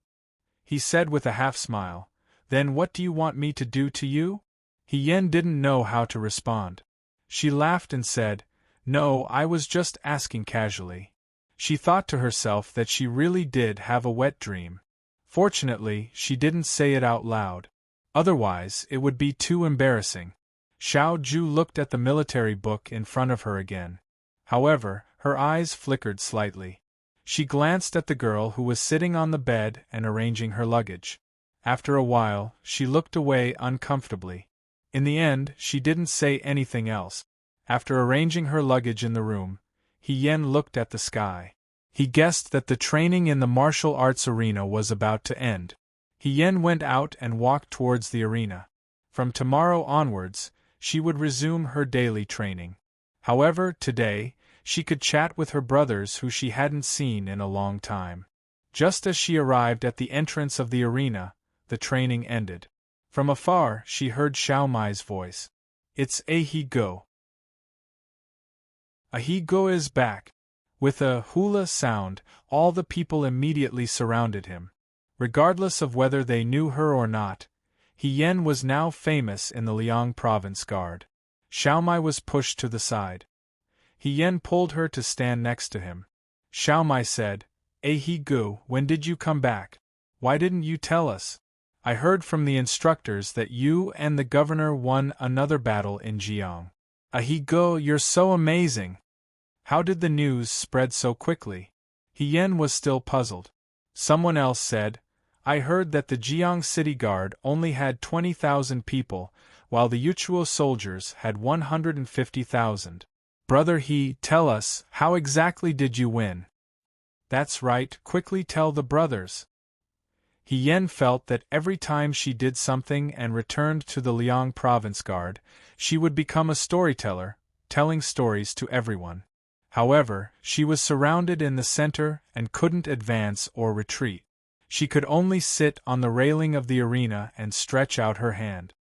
He said with a half-smile, "Then what do you want me to do to you?" He Yen didn't know how to respond. She laughed and said, "No, I was just asking casually." She thought to herself that she really did have a wet dream. Fortunately, she didn't say it out loud. Otherwise, it would be too embarrassing. Xiao Ju looked at the military book in front of her again. However, her eyes flickered slightly. She glanced at the girl who was sitting on the bed and arranging her luggage. After a while, she looked away uncomfortably. In the end, she didn't say anything else. After arranging her luggage in the room, He Yen looked at the sky. He guessed that the training in the martial arts arena was about to end. He Yen went out and walked towards the arena. From tomorrow onwards, she would resume her daily training. However, today, she could chat with her brothers who she hadn't seen in a long time. Just as she arrived at the entrance of the arena, the training ended. From afar, she heard Xiao Mai's voice. "It's Ahigo. Ahigo is back." With a hula sound, all the people immediately surrounded him. Regardless of whether they knew her or not, He Yen was now famous in the Liang Province Guard. Xiao Mai was pushed to the side. He Yen pulled her to stand next to him. Xiao Mai said, "Ahigo, when did you come back? Why didn't you tell us? I heard from the instructors that you and the governor won another battle in Jiang. Ahigo, you're so amazing! How did the news spread so quickly?" He Yen was still puzzled. Someone else said, "I heard that the Jiang City Guard only had 20,000 people, while the Yuchuo soldiers had 150,000. Brother He, tell us, how exactly did you win?" "That's right, quickly tell the brothers." He Yen felt that every time she did something and returned to the Liang province guard, she would become a storyteller, telling stories to everyone. However, she was surrounded in the center and couldn't advance or retreat. She could only sit on the railing of the arena and stretch out her hand.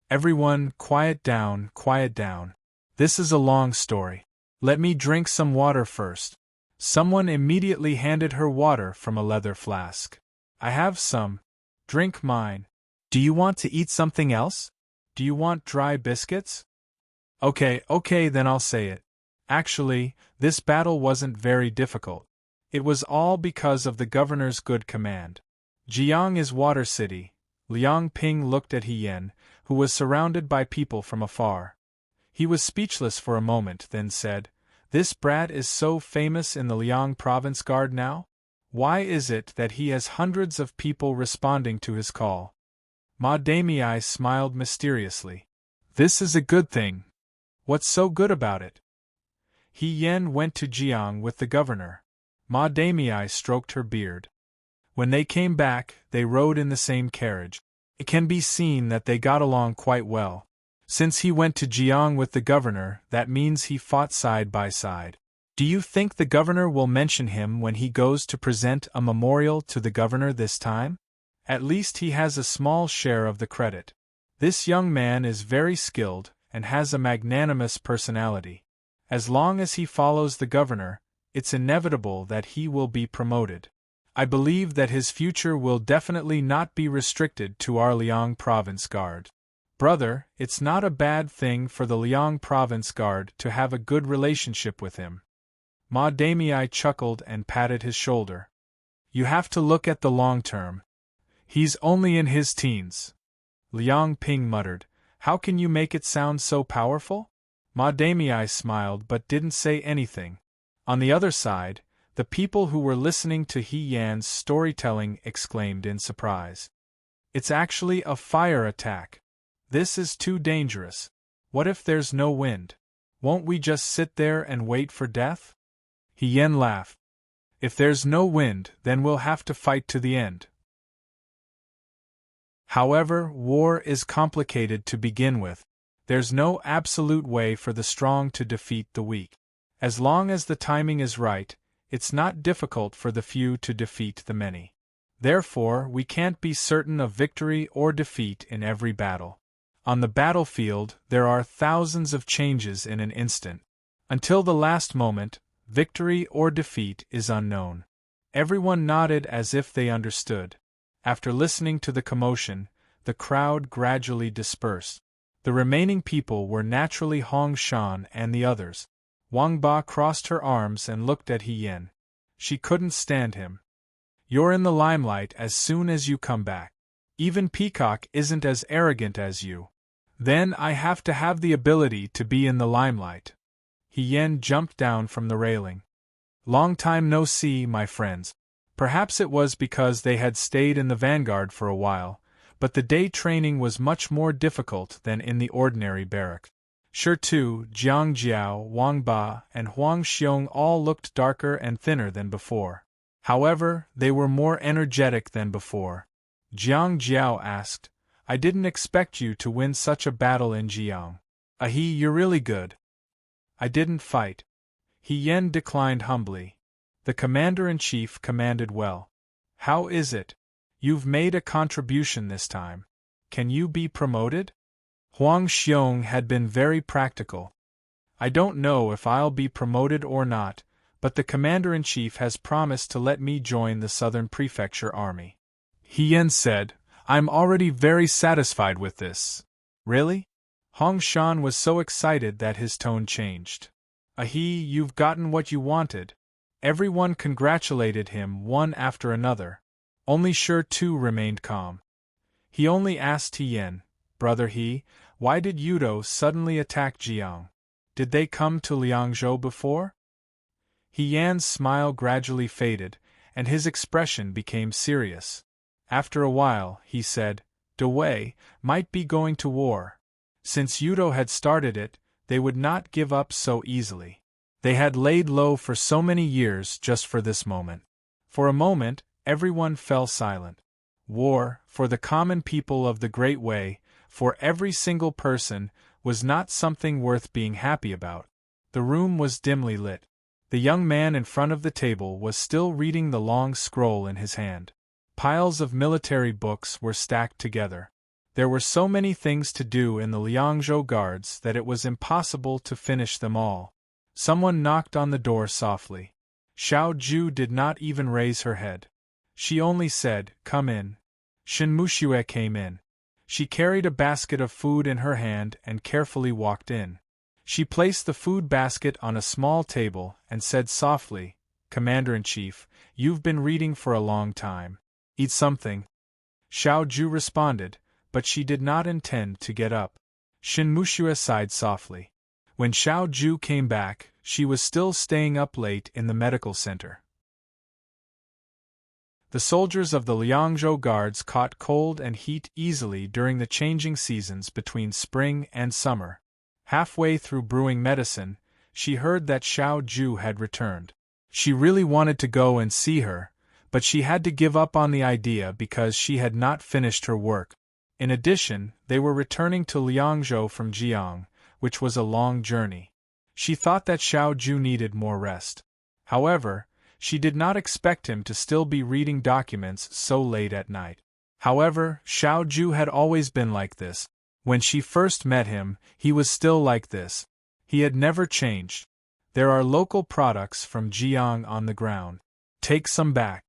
Everyone, quiet down, quiet down. This is a long story. Let me drink some water first. Someone immediately handed her water from a leather flask. I have some. Drink mine. Do you want to eat something else? Do you want dry biscuits? Okay, then I'll say it. Actually, this battle wasn't very difficult. It was all because of the governor's good command. Jiang is Water City. Liang Ping looked at He Yen, who was surrounded by people from afar. He was speechless for a moment, then said, "This brat is so famous in the Liang province guard now? Why is it that he has hundreds of people responding to his call?" Ma Damei smiled mysteriously. "This is a good thing." "What's so good about it?" He Yen went to Jiang with the governor. Ma Damei stroked her beard. When they came back, they rode in the same carriage. It can be seen that they got along quite well. Since he went to Jiang with the governor, that means he fought side by side. Do you think the governor will mention him when he goes to present a memorial to the governor this time? At least he has a small share of the credit. This young man is very skilled and has a magnanimous personality. As long as he follows the governor, it's inevitable that he will be promoted. I believe that his future will definitely not be restricted to our Liang province guard. Brother, it's not a bad thing for the Liang province guard to have a good relationship with him. Ma Damei chuckled and patted his shoulder. You have to look at the long term. He's only in his teens. Liang Ping muttered, How can you make it sound so powerful? Ma Damei smiled but didn't say anything. On the other side, the people who were listening to He Yan's storytelling exclaimed in surprise. It's actually a fire attack. This is too dangerous. What if there's no wind? Won't we just sit there and wait for death? He Yan laughed. If there's no wind, then we'll have to fight to the end. However, war is complicated to begin with. There's no absolute way for the strong to defeat the weak. As long as the timing is right, it's not difficult for the few to defeat the many. Therefore, we can't be certain of victory or defeat in every battle. On the battlefield, there are thousands of changes in an instant. Until the last moment, victory or defeat is unknown. Everyone nodded as if they understood. After listening to the commotion, the crowd gradually dispersed. The remaining people were naturally Hong Shan and the others. Wang Ba crossed her arms and looked at He Yan. She couldn't stand him. You're in the limelight as soon as you come back. Even Peacock isn't as arrogant as you. Then I have to have the ability to be in the limelight. He Yan jumped down from the railing. Long time no see, my friends. Perhaps it was because they had stayed in the vanguard for a while, but the day training was much more difficult than in the ordinary barrack. Sure too, Jiang Jiao, Wang Ba, and Huang Xiong all looked darker and thinner than before. However, they were more energetic than before. Jiang Jiao asked, I didn't expect you to win such a battle in Jiang. Ahi, you're really good. I didn't fight. He Yan declined humbly. The commander-in-chief commanded well. How is it? You've made a contribution this time. Can you be promoted? Huang Xiong had been very practical. I don't know if I'll be promoted or not, but the commander-in-chief has promised to let me join the Southern Prefecture Army. He Yan said, I'm already very satisfied with this. Really? Hong Shan was so excited that his tone changed. Ahi, you've gotten what you wanted. Everyone congratulated him one after another. Only Sure Tu remained calm. He only asked He Yan, Brother He, why did Yudo suddenly attack Jiang? Did they come to Liangzhou before? He Yan's smile gradually faded, and his expression became serious. After a while, he said, Dewei might be going to war. Since Yudo had started it, they would not give up so easily. They had laid low for so many years just for this moment. For a moment, everyone fell silent. war, for the common people of the Great Way, for every single person, was not something worth being happy about. The room was dimly lit. The young man in front of the table was still reading the long scroll in his hand. Piles of military books were stacked together. There were so many things to do in the Liangzhou Guards that it was impossible to finish them all. Someone knocked on the door softly. Xiao Ju did not even raise her head. She only said, "Come in." Shen Muxue came in. She carried a basket of food in her hand and carefully walked in. She placed the food basket on a small table and said softly, "Commander-in-Chief, you've been reading for a long time. Eat something." Xiao Ju responded, but she did not intend to get up. Shen Muxue sighed softly. When Xiao Ju came back, she was still staying up late in the medical center. The soldiers of the Liangzhou Guards caught cold and heat easily during the changing seasons between spring and summer. Halfway through brewing medicine, she heard that Xiao Ju had returned. She really wanted to go and see her, but she had to give up on the idea because she had not finished her work. In addition, they were returning to Liangzhou from Jiang, which was a long journey. She thought that Xiao Ju needed more rest. However, she did not expect him to still be reading documents so late at night. However, Xiao Ju had always been like this. When she first met him, he was still like this. He had never changed. There are local products from Jiang on the ground. Take some back.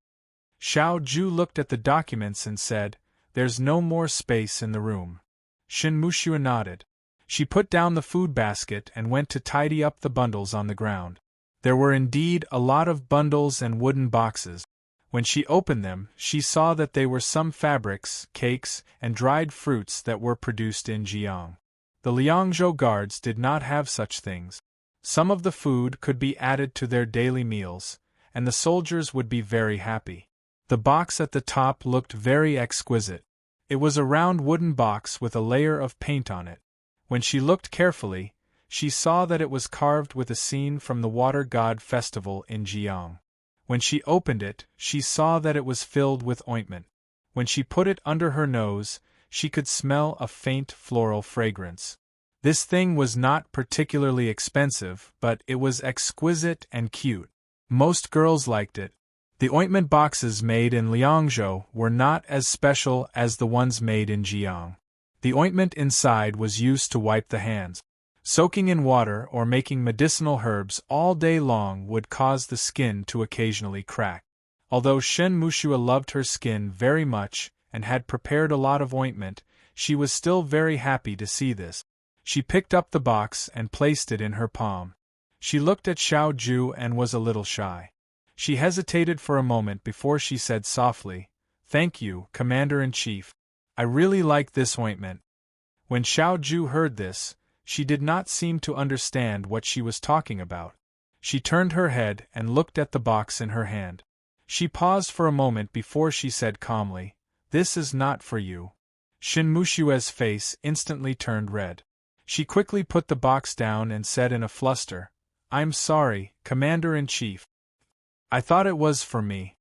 Xiao Ju looked at the documents and said, "There's no more space in the room." Shen Muxue nodded. She put down the food basket and went to tidy up the bundles on the ground. There were indeed a lot of bundles and wooden boxes. When she opened them, she saw that they were some fabrics, cakes, and dried fruits that were produced in Jiang. The Liangzhou Guards did not have such things. Some of the food could be added to their daily meals, and the soldiers would be very happy. The box at the top looked very exquisite. It was a round wooden box with a layer of paint on it. When she looked carefully, she saw that it was carved with a scene from the Water God Festival in Jiang. When she opened it, she saw that it was filled with ointment. When she put it under her nose, she could smell a faint floral fragrance. This thing was not particularly expensive, but it was exquisite and cute. Most girls liked it. The ointment boxes made in Liangzhou were not as special as the ones made in Jiang. The ointment inside was used to wipe the hands. Soaking in water or making medicinal herbs all day long would cause the skin to occasionally crack. Although Shen Muxue loved her skin very much and had prepared a lot of ointment, she was still very happy to see this. She picked up the box and placed it in her palm. She looked at Xiao Ju and was a little shy. She hesitated for a moment before she said softly, "Thank you, Commander-in-Chief. I really like this ointment." When Xiao Ju heard this, she did not seem to understand what she was talking about. She turned her head and looked at the box in her hand. She paused for a moment before she said calmly, "This is not for you." Shen Muxue's face instantly turned red. She quickly put the box down and said in a fluster, "I'm sorry, Commander-in-Chief. I thought it was for me."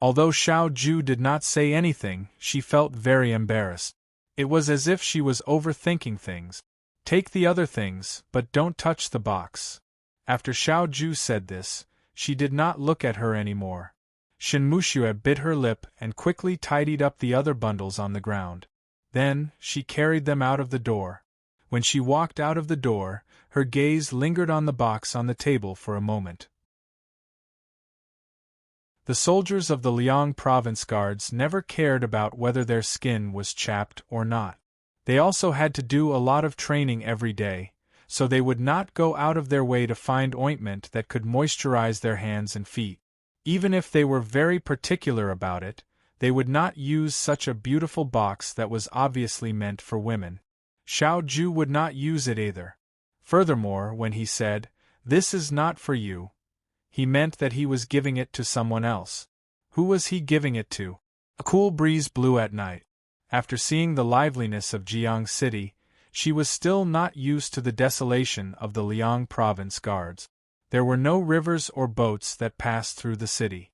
Although Xiao Ju did not say anything, she felt very embarrassed. It was as if she was overthinking things. "Take the other things, but don't touch the box." After Xiao Ju said this, she did not look at her anymore. Shen Muxue bit her lip and quickly tidied up the other bundles on the ground. Then, she carried them out of the door. When she walked out of the door, her gaze lingered on the box on the table for a moment. The soldiers of the Liang Province Guards never cared about whether their skin was chapped or not. They also had to do a lot of training every day, so they would not go out of their way to find ointment that could moisturize their hands and feet. Even if they were very particular about it, they would not use such a beautiful box that was obviously meant for women. Xiao Ju would not use it either. Furthermore, when he said, "This is not for you," he meant that he was giving it to someone else. Who was he giving it to? A cool breeze blew at night. After seeing the liveliness of Jiang City, she was still not used to the desolation of the Liang Province Guards. There were no rivers or boats that passed through the city.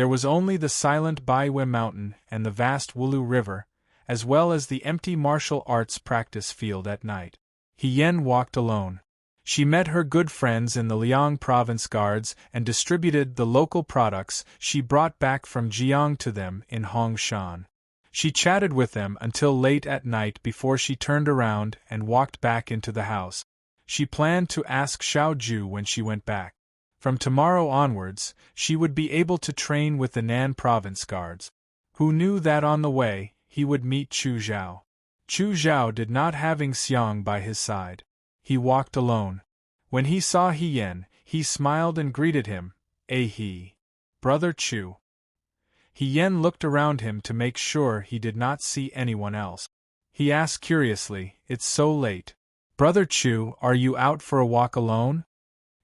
There was only the silent Baihui Mountain and the vast Wulu River, as well as the empty martial arts practice field at night. Yan walked alone. She met her good friends in the Liang Province Guards and distributed the local products she brought back from Jiang to them in Hongshan. She chatted with them until late at night before she turned around and walked back into the house. She planned to ask Xiaoju when she went back. From tomorrow onwards, she would be able to train with the Nan Province Guards. Who knew that on the way, he would meet Chu Zhao. Chu Zhao did not having Xiang by his side. He walked alone. When he saw Yan, he smiled and greeted him. He. Brother Chu. Yan looked around him to make sure he did not see anyone else. He asked curiously, "It's so late. Brother Chu, are you out for a walk alone?"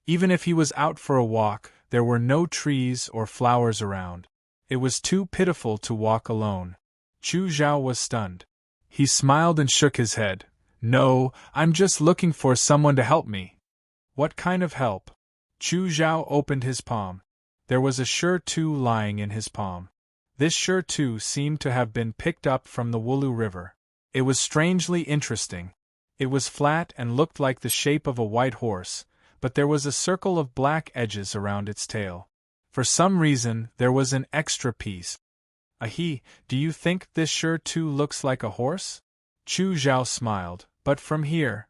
Even if he was out for a walk, there were no trees or flowers around. It was too pitiful to walk alone. Chu Zhao was stunned. He smiled and shook his head. "No, I'm just looking for someone to help me." "What kind of help?" Chu Zhao opened his palm. There was a Shur-Tu lying in his palm. This Shur-Tu seemed to have been picked up from the Wulu River. It was strangely interesting. It was flat and looked like the shape of a white horse, but there was a circle of black edges around its tail. For some reason, there was an extra piece. Do you think this Shur-Tu looks like a horse?" Chu Zhao smiled, "But from here,"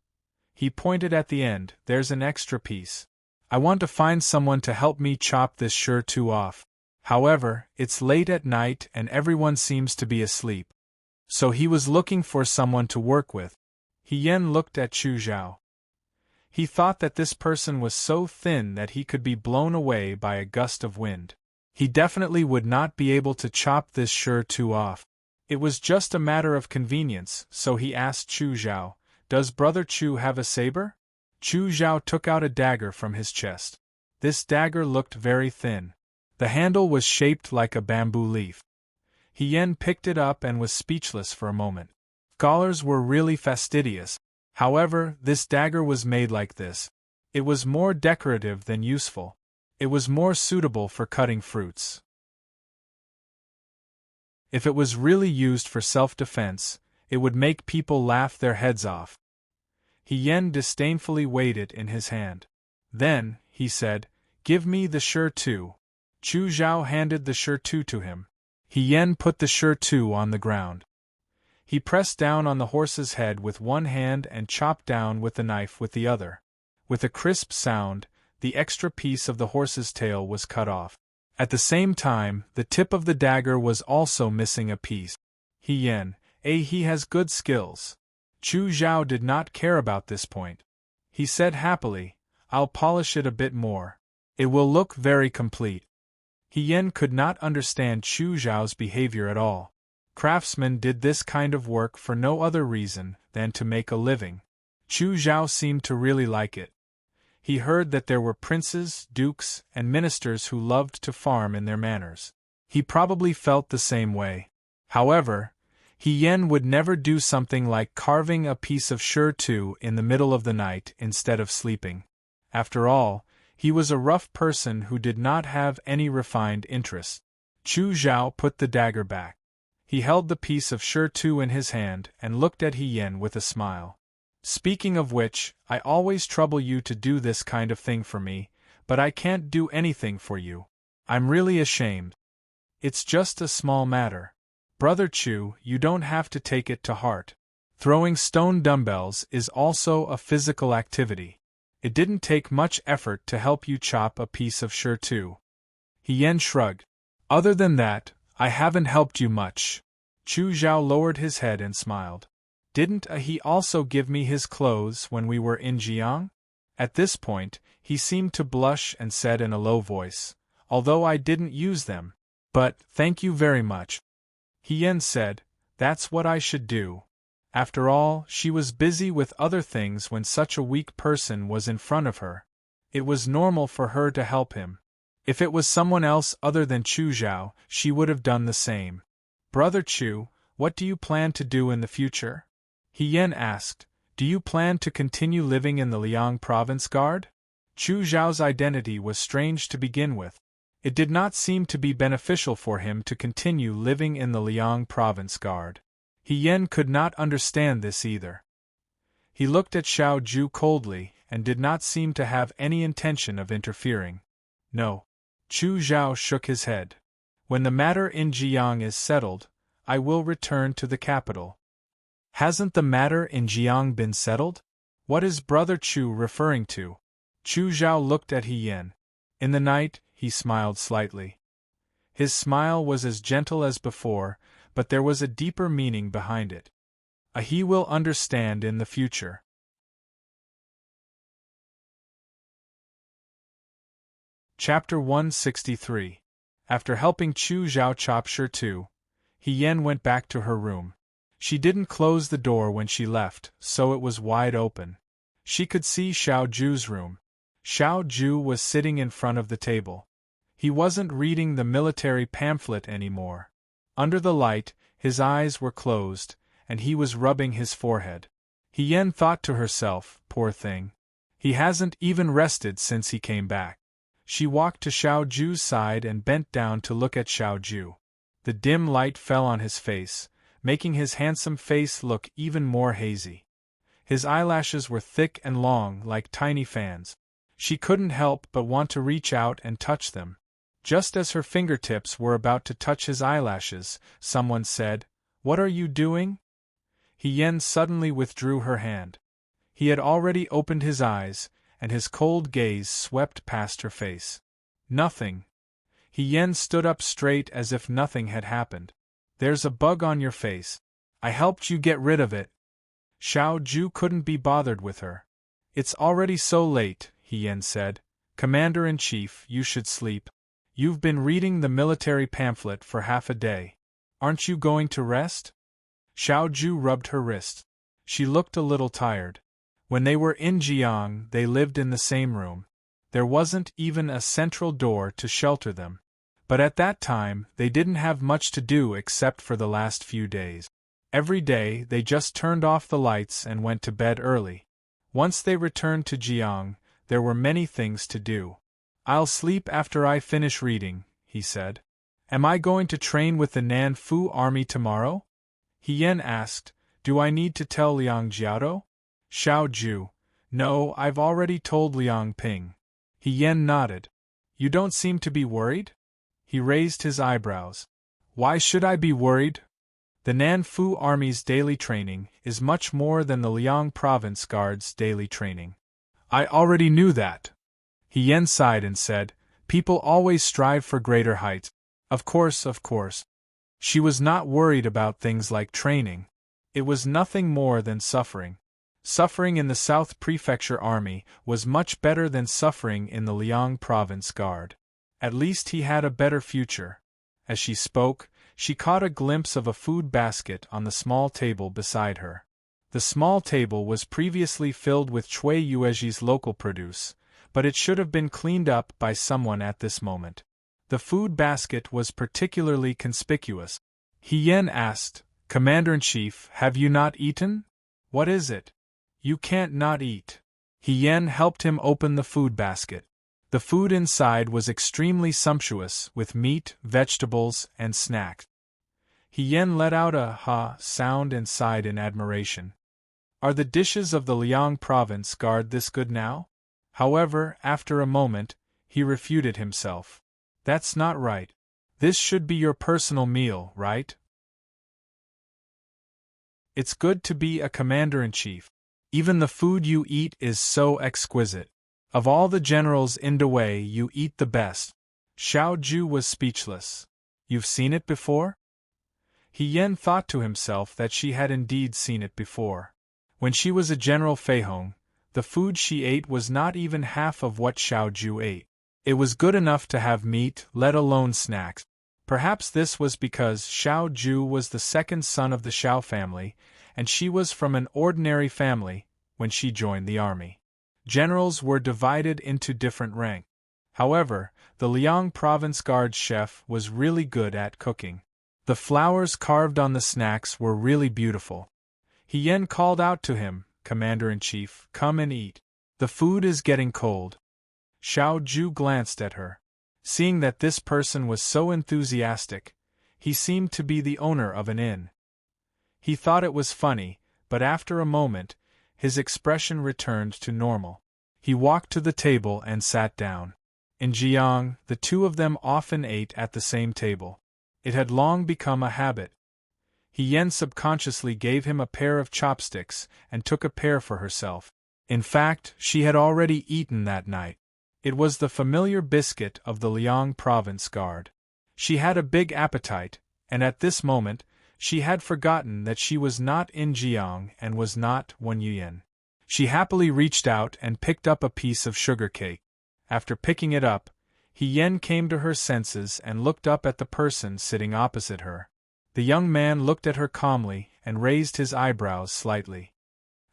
he pointed at the end, "there's an extra piece. I want to find someone to help me chop this Shur-Tu off. However, it's late at night and everyone seems to be asleep." So he was looking for someone to work with. Yan looked at Chu Zhao. He thought that this person was so thin that he could be blown away by a gust of wind. He definitely would not be able to chop this Shur-Tu off. It was just a matter of convenience, so he asked Chu Zhao, "Does Brother Chu have a saber?" Chu Zhao took out a dagger from his chest. This dagger looked very thin. The handle was shaped like a bamboo leaf. Yan picked it up and was speechless for a moment. Scholars were really fastidious. However, this dagger was made like this. It was more decorative than useful. It was more suitable for cutting fruits. If it was really used for self-defense, it would make people laugh their heads off. Yan disdainfully weighed it in his hand. Then, he said, "Give me the Shur-Tu." Chu Zhao handed the Shur-Tu to him. Yan put the Shur-Tu on the ground. He pressed down on the horse's head with one hand and chopped down with the knife with the other. With a crisp sound, the extra piece of the horse's tail was cut off. At the same time, the tip of the dagger was also missing a piece. He has good skills. Chu Zhao did not care about this point. He said happily, "I'll polish it a bit more. It will look very complete." Yan could not understand Chu Zhao's behavior at all. Craftsmen did this kind of work for no other reason than to make a living. Chu Zhao seemed to really like it. He heard that there were princes, dukes, and ministers who loved to farm in their manors. He probably felt the same way. However, Yan would never do something like carving a piece of Shur-Tu in the middle of the night instead of sleeping. After all, he was a rough person who did not have any refined interests. Chu Zhao put the dagger back. He held the piece of Shur-Tu in his hand and looked at Yan with a smile. "Speaking of which, I always trouble you to do this kind of thing for me, but I can't do anything for you. I'm really ashamed. It's just a small matter. Brother Chu, you don't have to take it to heart. Throwing stone dumbbells is also a physical activity. It didn't take much effort to help you chop a piece of Shur-Tu." Yan shrugged. "Other than that, I haven't helped you much." Chu Zhao lowered his head and smiled. "Didn't he also give me his clothes when we were in Jiang?" At this point, he seemed to blush and said in a low voice, "Although I didn't use them. But, thank you very much." Yan said, "That's what I should do." After all, she was busy with other things when such a weak person was in front of her. It was normal for her to help him. If it was someone else other than Chu Zhao, she would have done the same. "Brother Chu, what do you plan to do in the future?" Yan asked. "Do you plan to continue living in the Liang Province Guard?" Chu Zhao's identity was strange to begin with. It did not seem to be beneficial for him to continue living in the Liang province guard. He Yen could not understand this either. He looked at Xiao Ju coldly and did not seem to have any intention of interfering. No. Chu Zhao shook his head. When the matter in Jiang is settled, I will return to the capital. Hasn't the matter in Jiang been settled? What is Brother Chu referring to? Chu Zhao looked at He Yen. In the night, he smiled slightly. His smile was as gentle as before, but there was a deeper meaning behind it. He will understand in the future. Chapter 163. After helping Chu Zhao chop Shi, He Yen went back to her room. She didn't close the door when she left, so it was wide open. She could see Xiao Ju's room. Xiao Ju was sitting in front of the table. He wasn't reading the military pamphlet anymore. Under the light, his eyes were closed, and he was rubbing his forehead. He Yen thought to herself, poor thing. He hasn't even rested since he came back. She walked to Xiao Ju's side and bent down to look at Xiao Ju. The dim light fell on his face, making his handsome face look even more hazy. His eyelashes were thick and long like tiny fans. She couldn't help but want to reach out and touch them. Just as her fingertips were about to touch his eyelashes, someone said, "What are you doing?" He Yen suddenly withdrew her hand. He had already opened his eyes, and his cold gaze swept past her face. Nothing. He Yen stood up straight as if nothing had happened. There's a bug on your face. I helped you get rid of it. Xiao Ju couldn't be bothered with her. It's already so late, He Yen said. Commander-in-Chief, you should sleep. You've been reading the military pamphlet for half a day. Aren't you going to rest? Xiao Ju rubbed her wrist. She looked a little tired. When they were in Jiang, they lived in the same room. There wasn't even a central door to shelter them. But at that time, they didn't have much to do except for the last few days. Every day, they just turned off the lights and went to bed early. Once they returned to Jiang, there were many things to do. I'll sleep after I finish reading, he said. Am I going to train with the Nanfu army tomorrow? He Yen asked, do I need to tell Liang Jiao? Xiao Ju, no, I've already told Liang Ping. He Yen nodded. You don't seem to be worried? He raised his eyebrows. Why should I be worried? The Nanfu Army's daily training is much more than the Liang Province Guard's daily training. I already knew that. He Yen sighed and said, people always strive for greater heights. Of course. She was not worried about things like training. It was nothing more than suffering. Suffering in the South Prefecture Army was much better than suffering in the Liang Province Guard. At least he had a better future. As she spoke, she caught a glimpse of a food basket on the small table beside her. The small table was previously filled with Chui Yueji's local produce, but it should have been cleaned up by someone at this moment. The food basket was particularly conspicuous. He Yen asked, Commander-in-Chief, have you not eaten? What is it? You can't not eat. He Yen helped him open the food basket. The food inside was extremely sumptuous, with meat, vegetables, and snacks. He Yen let out a ha sound and sighed in admiration. Are the dishes of the Liang Province Guard this good now? However, after a moment, he refuted himself. That's not right. This should be your personal meal, right? It's good to be a commander-in-chief. Even the food you eat is so exquisite. Of all the generals in Dawei, you eat the best. Xiao Ju was speechless. You've seen it before? He Yen thought to himself that she had indeed seen it before. When she was a General Feihong, the food she ate was not even half of what Xiao Ju ate. It was good enough to have meat, let alone snacks. Perhaps this was because Xiao Ju was the second son of the Xiao family, and she was from an ordinary family when she joined the army. Generals were divided into different ranks. However, the Liang Province Guard chef was really good at cooking. The flowers carved on the snacks were really beautiful. He Yen called out to him, Commander-in-Chief, come and eat. The food is getting cold. Xiao Ju glanced at her. Seeing that this person was so enthusiastic, he seemed to be the owner of an inn. He thought it was funny, but after a moment, his expression returned to normal. He walked to the table and sat down. In Jiang, the two of them often ate at the same table. It had long become a habit. Yen subconsciously gave him a pair of chopsticks and took a pair for herself. In fact, she had already eaten that night. It was the familiar biscuit of the Liang province guard. She had a big appetite, and at this moment, she had forgotten that she was not in Jiang and was not Wenyan. She happily reached out and picked up a piece of sugar cake. After picking it up, Yen came to her senses and looked up at the person sitting opposite her. The young man looked at her calmly and raised his eyebrows slightly.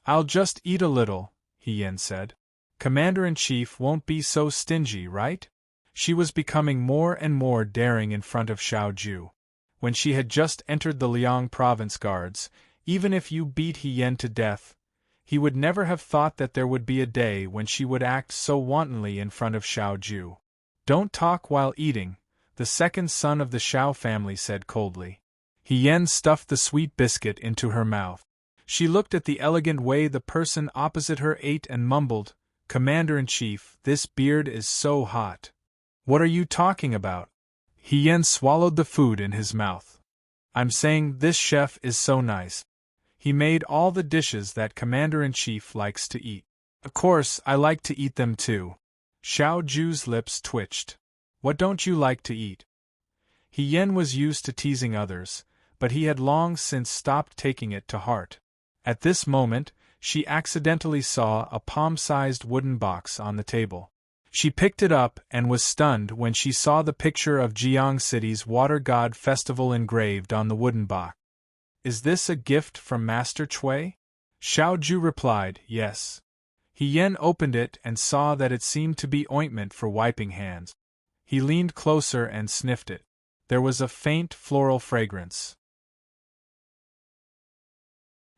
"I'll just eat a little," Yen said. "Commander-in-Chief won't be so stingy, right?" She was becoming more and more daring in front of Xiao Ju. When she had just entered the Liang province guards, even if you beat Yen to death, he would never have thought that there would be a day when she would act so wantonly in front of Xiao Ju. "Don't talk while eating," the second son of the Xiao family said coldly. Yen stuffed the sweet biscuit into her mouth. She looked at the elegant way the person opposite her ate and mumbled, "Commander-in-Chief, this beard is so hot." "What are you talking about?" Yen swallowed the food in his mouth. "I'm saying this chef is so nice. He made all the dishes that Commander-in-Chief likes to eat. Of course, I like to eat them too." Xiao Ju's lips twitched. "What don't you like to eat?" Yen was used to teasing others, but he had long since stopped taking it to heart. At this moment, she accidentally saw a palm-sized wooden box on the table. She picked it up and was stunned when she saw the picture of Jiang City's Water God Festival engraved on the wooden box. "Is this a gift from Master Cui?" Xiao Ju replied, "Yes." Yen opened it and saw that it seemed to be ointment for wiping hands. He leaned closer and sniffed it. There was a faint floral fragrance.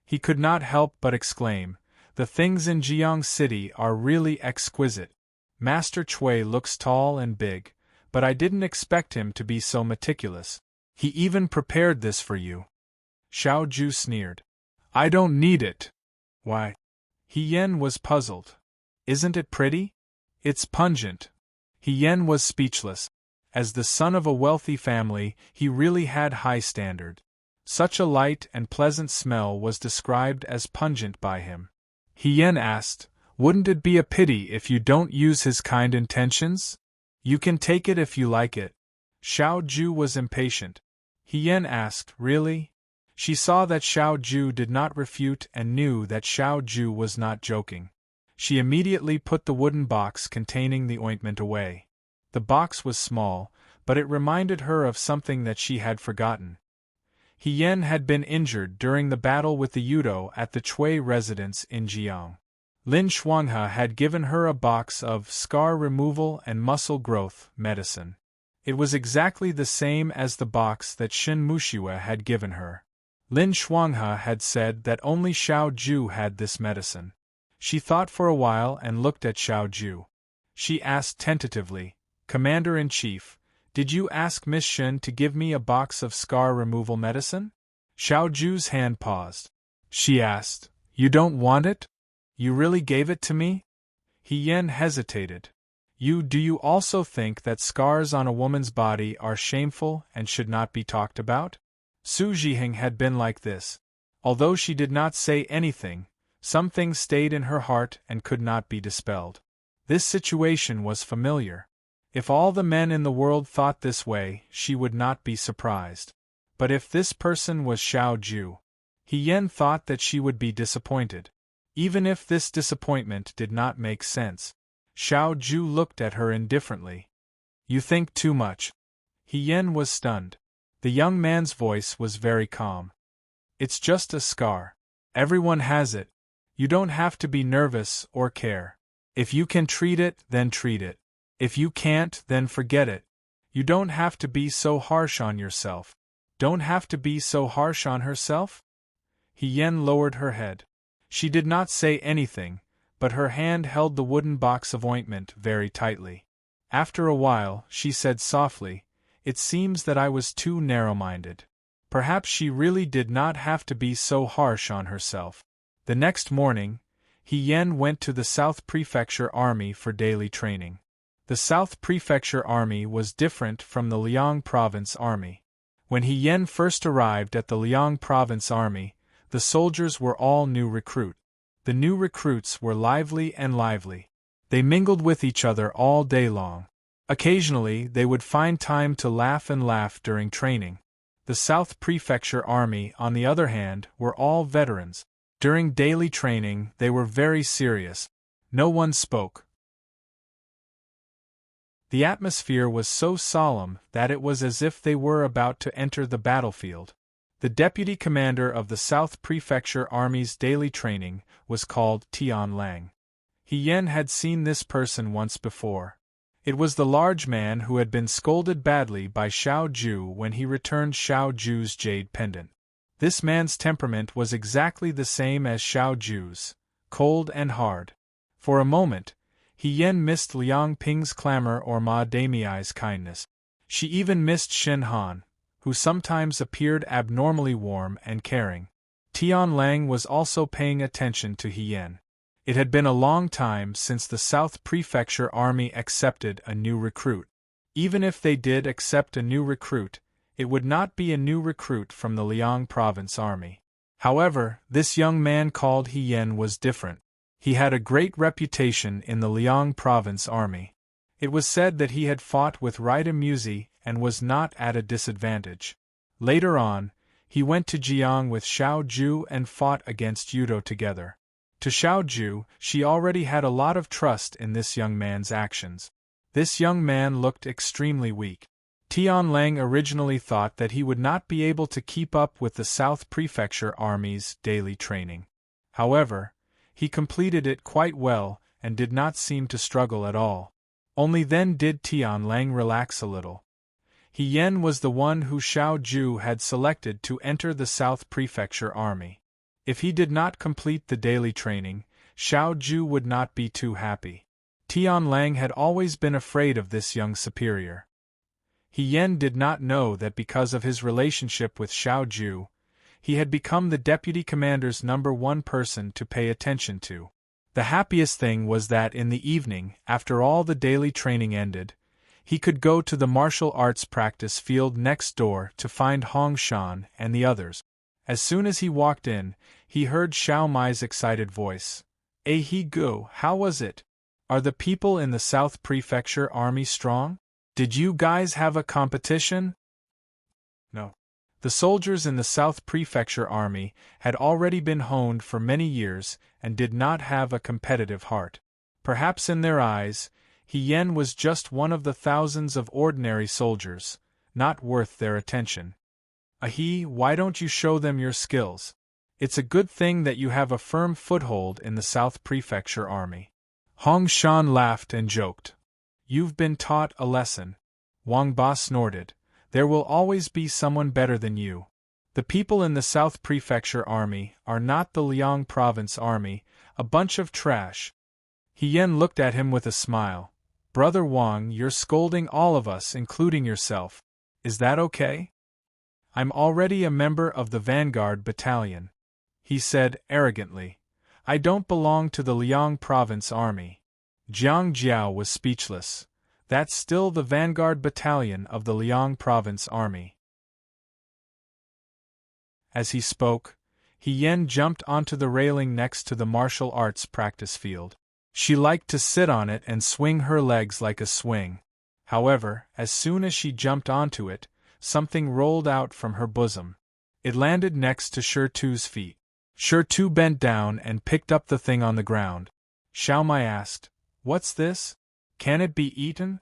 He could not help but exclaim, "The things in Jiang City are really exquisite. Master Cui looks tall and big, but I didn't expect him to be so meticulous. He even prepared this for you." Xiao Ju sneered. "I don't need it." "Why?" Yen was puzzled. "Isn't it pretty?" "It's pungent." Yen was speechless. As the son of a wealthy family, he really had high standard. Such a light and pleasant smell was described as pungent by him. Yen asked, "Wouldn't it be a pity if you don't use his kind intentions? You can take it if you like it." Xiao Ju was impatient. Yen asked, "Really?" She saw that Xiao Ju did not refute and knew that Xiao Ju was not joking. She immediately put the wooden box containing the ointment away. The box was small, but it reminded her of something that she had forgotten. Yen had been injured during the battle with the Yudo at the Cui residence in Jiang. Lin Shuanghe had given her a box of scar removal and muscle growth medicine. It was exactly the same as the box that Shin Mushiwa had given her. Lin Shuanghe had said that only Xiao Ju had this medicine. She thought for a while and looked at Xiao Ju. She asked tentatively, "Commander-in-Chief, did you ask Miss Shin to give me a box of scar removal medicine?" Xiao Ju's hand paused. She asked, "You don't want it? You really gave it to me?" Yen hesitated. Do you also think that scars on a woman's body are shameful and should not be talked about?" Su Zhiheng had been like this. Although she did not say anything, some things stayed in her heart and could not be dispelled. This situation was familiar. If all the men in the world thought this way, she would not be surprised. But if this person was Xiao Ju, Yen thought that she would be disappointed. Even if this disappointment did not make sense. Xiao Ju looked at her indifferently. "You think too much." Yen was stunned. The young man's voice was very calm. "It's just a scar. Everyone has it. You don't have to be nervous or care. If you can treat it, then treat it. If you can't, then forget it. You don't have to be so harsh on yourself." "Don't have to be so harsh on herself?" Yen lowered her head. She did not say anything, but her hand held the wooden box of ointment very tightly. After a while, she said softly, "It seems that I was too narrow-minded." Perhaps she really did not have to be so harsh on herself. The next morning, Hien went to the South Prefecture Army for daily training. The South Prefecture Army was different from the Liang Province Army. When Hien first arrived at the Liang Province Army, the soldiers were all new recruits. The new recruits were lively and lively. They mingled with each other all day long. Occasionally, they would find time to laugh and laugh during training. The South Prefecture Army, on the other hand, were all veterans. During daily training, they were very serious. No one spoke. The atmosphere was so solemn that it was as if they were about to enter the battlefield. The deputy commander of the South Prefecture Army's daily training was called Tian Lang. Hien had seen this person once before. It was the large man who had been scolded badly by Xiao Ju when he returned Xiao Ju's jade pendant. This man's temperament was exactly the same as Xiao Ju's, cold and hard. For a moment, Hien missed Liang Ping's clamor or Ma Damiai's kindness. She even missed Shen Han, who sometimes appeared abnormally warm and caring. Tian Lang was also paying attention to Hien. It had been a long time since the South Prefecture Army accepted a new recruit. Even if they did accept a new recruit, it would not be a new recruit from the Liang Province Army. However, this young man called Hien was different. He had a great reputation in the Liang Province Army. It was said that he had fought with right amusi and was not at a disadvantage. Later on, he went to Jiang with Xiao Ju and fought against Yudo together. To Xiao Ju, she already had a lot of trust in this young man's actions. This young man looked extremely weak. Tian Lang originally thought that he would not be able to keep up with the South Prefecture Army's daily training. However, he completed it quite well and did not seem to struggle at all. Only then did Tian Lang relax a little. Hien was the one who Xiao Ju had selected to enter the South Prefecture Army. If he did not complete the daily training, Xiao Ju would not be too happy. Tian Lang had always been afraid of this young superior. Hien did not know that because of his relationship with Xiao Ju, he had become the deputy commander's #1 person to pay attention to. The happiest thing was that in the evening, after all the daily training ended, he could go to the martial arts practice field next door to find Hong Shan and the others. As soon as he walked in, he heard Xiao Mai's excited voice. He Gu, how was it? Are the people in the South Prefecture Army strong? Did you guys have a competition? No. The soldiers in the South Prefecture Army had already been honed for many years and did not have a competitive heart. Perhaps in their eyes, Hien was just one of the thousands of ordinary soldiers, not worth their attention. Why don't you show them your skills? It's a good thing that you have a firm foothold in the South Prefecture Army. Hong Shan laughed and joked. You've been taught a lesson. Wang Ba snorted. There will always be someone better than you. The people in the South Prefecture Army are not the Liang Province Army, a bunch of trash. Hien looked at him with a smile. Brother Wang, you're scolding all of us, including yourself. Is that okay? I'm already a member of the Vanguard Battalion, he said arrogantly. I don't belong to the Liang Province Army. Jiang Jiao was speechless. That's still the Vanguard Battalion of the Liang Province Army. As he spoke, Hien jumped onto the railing next to the martial arts practice field. She liked to sit on it and swing her legs like a swing. However, as soon as she jumped onto it, something rolled out from her bosom. It landed next to Shirtu's feet. Shirtu bent down and picked up the thing on the ground. Xiao Mai asked, What's this? Can it be eaten?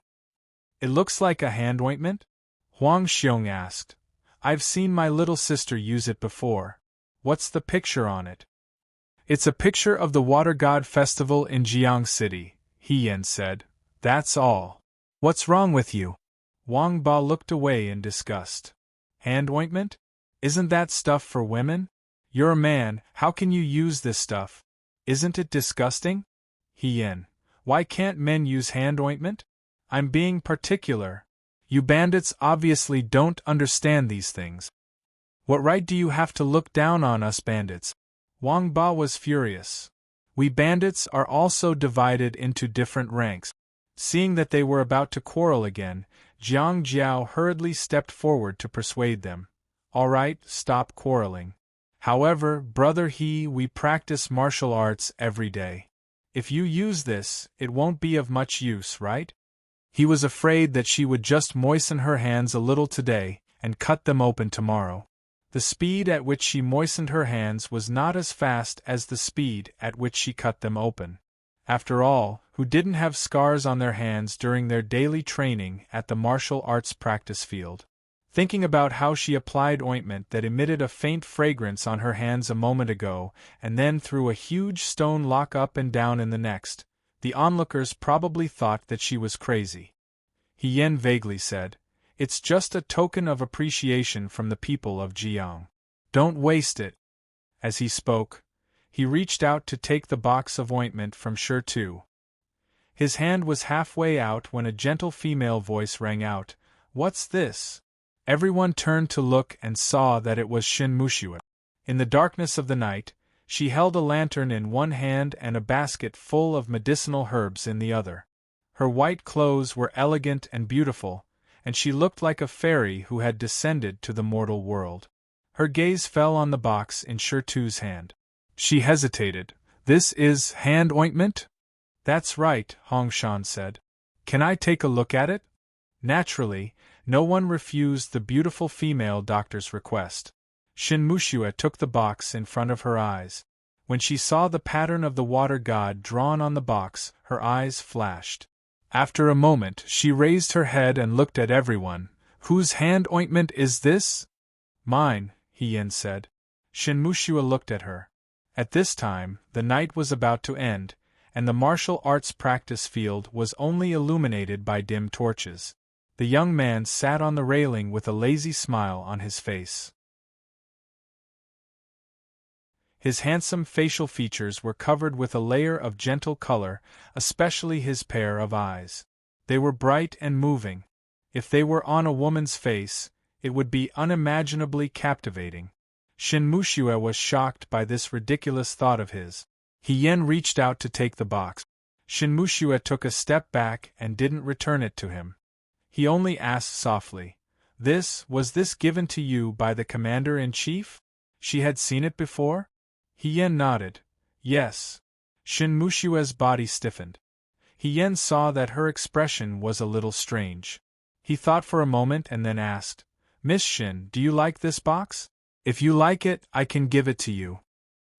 It looks like a hand ointment? Huang Xiong asked. I've seen my little sister use it before. What's the picture on it? It's a picture of the Water God Festival in Jiang City, Hien said. That's all. What's wrong with you? Wang Ba looked away in disgust. Hand ointment? Isn't that stuff for women? You're a man, how can you use this stuff? Isn't it disgusting? Hien. Why can't men use hand ointment? I'm being particular. You bandits obviously don't understand these things. What right do you have to look down on us bandits? Wang Ba was furious. We bandits are also divided into different ranks. Seeing that they were about to quarrel again, Jiang Jiao hurriedly stepped forward to persuade them. All right, stop quarreling. However, brother He, we practice martial arts every day. If you use this, it won't be of much use, right? He was afraid that she would just moisten her hands a little today, and cut them open tomorrow. The speed at which she moistened her hands was not as fast as the speed at which she cut them open. After all, who didn't have scars on their hands during their daily training at the martial arts practice field? Thinking about how she applied ointment that emitted a faint fragrance on her hands a moment ago, and then threw a huge stone lock up and down in the next, the onlookers probably thought that she was crazy. He Yen vaguely said, "It's just a token of appreciation from the people of Jiang. Don't waste it." As he spoke, he reached out to take the box of ointment from Shi Tu. His hand was halfway out when a gentle female voice rang out, "What's this?" Everyone turned to look and saw that it was Shin Mushua. In the darkness of the night, she held a lantern in one hand and a basket full of medicinal herbs in the other. Her white clothes were elegant and beautiful, and she looked like a fairy who had descended to the mortal world. Her gaze fell on the box in Shi Tu's hand. She hesitated. "This is hand ointment?" "That's right," Hongshan said. "Can I take a look at it?" Naturally, no one refused the beautiful female doctor's request. Shin Mushua took the box in front of her eyes. When she saw the pattern of the water god drawn on the box, her eyes flashed. After a moment, she raised her head and looked at everyone. "Whose hand ointment is this?" "Mine," He Yen said. Shin Mushua looked at her. At this time, the night was about to end, and the martial arts practice field was only illuminated by dim torches. The young man sat on the railing with a lazy smile on his face. His handsome facial features were covered with a layer of gentle color, especially his pair of eyes. They were bright and moving. If they were on a woman's face, it would be unimaginably captivating. Shin Mushua was shocked by this ridiculous thought of his. He Yen reached out to take the box. Shin Mushua took a step back and didn't return it to him. He only asked softly, Was this given to you by the commander-in-chief? She had seen it before? He Yen nodded. Yes. Shin Mushua's body stiffened. He Yen saw that her expression was a little strange. He thought for a moment and then asked, "Miss Shin, do you like this box? If you like it, I can give it to you."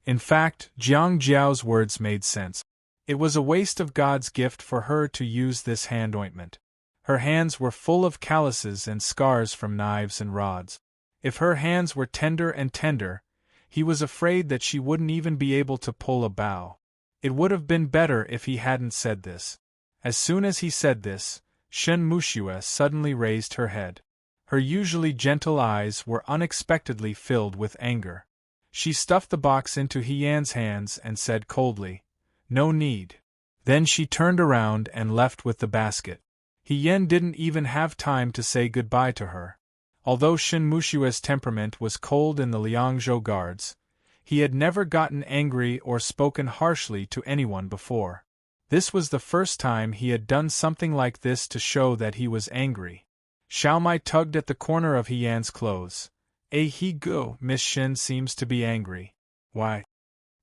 In fact, Jiang Jiao's words made sense. It was a waste of God's gift for her to use this hand ointment. Her hands were full of calluses and scars from knives and rods. If her hands were tender and tender, he was afraid that she wouldn't even be able to pull a bow. It would have been better if he hadn't said this. As soon as he said this, Shin Mushua suddenly raised her head. Her usually gentle eyes were unexpectedly filled with anger. She stuffed the box into He Yan's hands and said coldly, "No need." Then she turned around and left with the basket. He Yan didn't even have time to say goodbye to her. Although Shin Mushua's temperament was cold in the Liangzhou guards, he had never gotten angry or spoken harshly to anyone before. This was the first time he had done something like this to show that he was angry. Xiaomai tugged at the corner of He Yan's clothes. He go, Miss Shin seems to be angry." "Why?"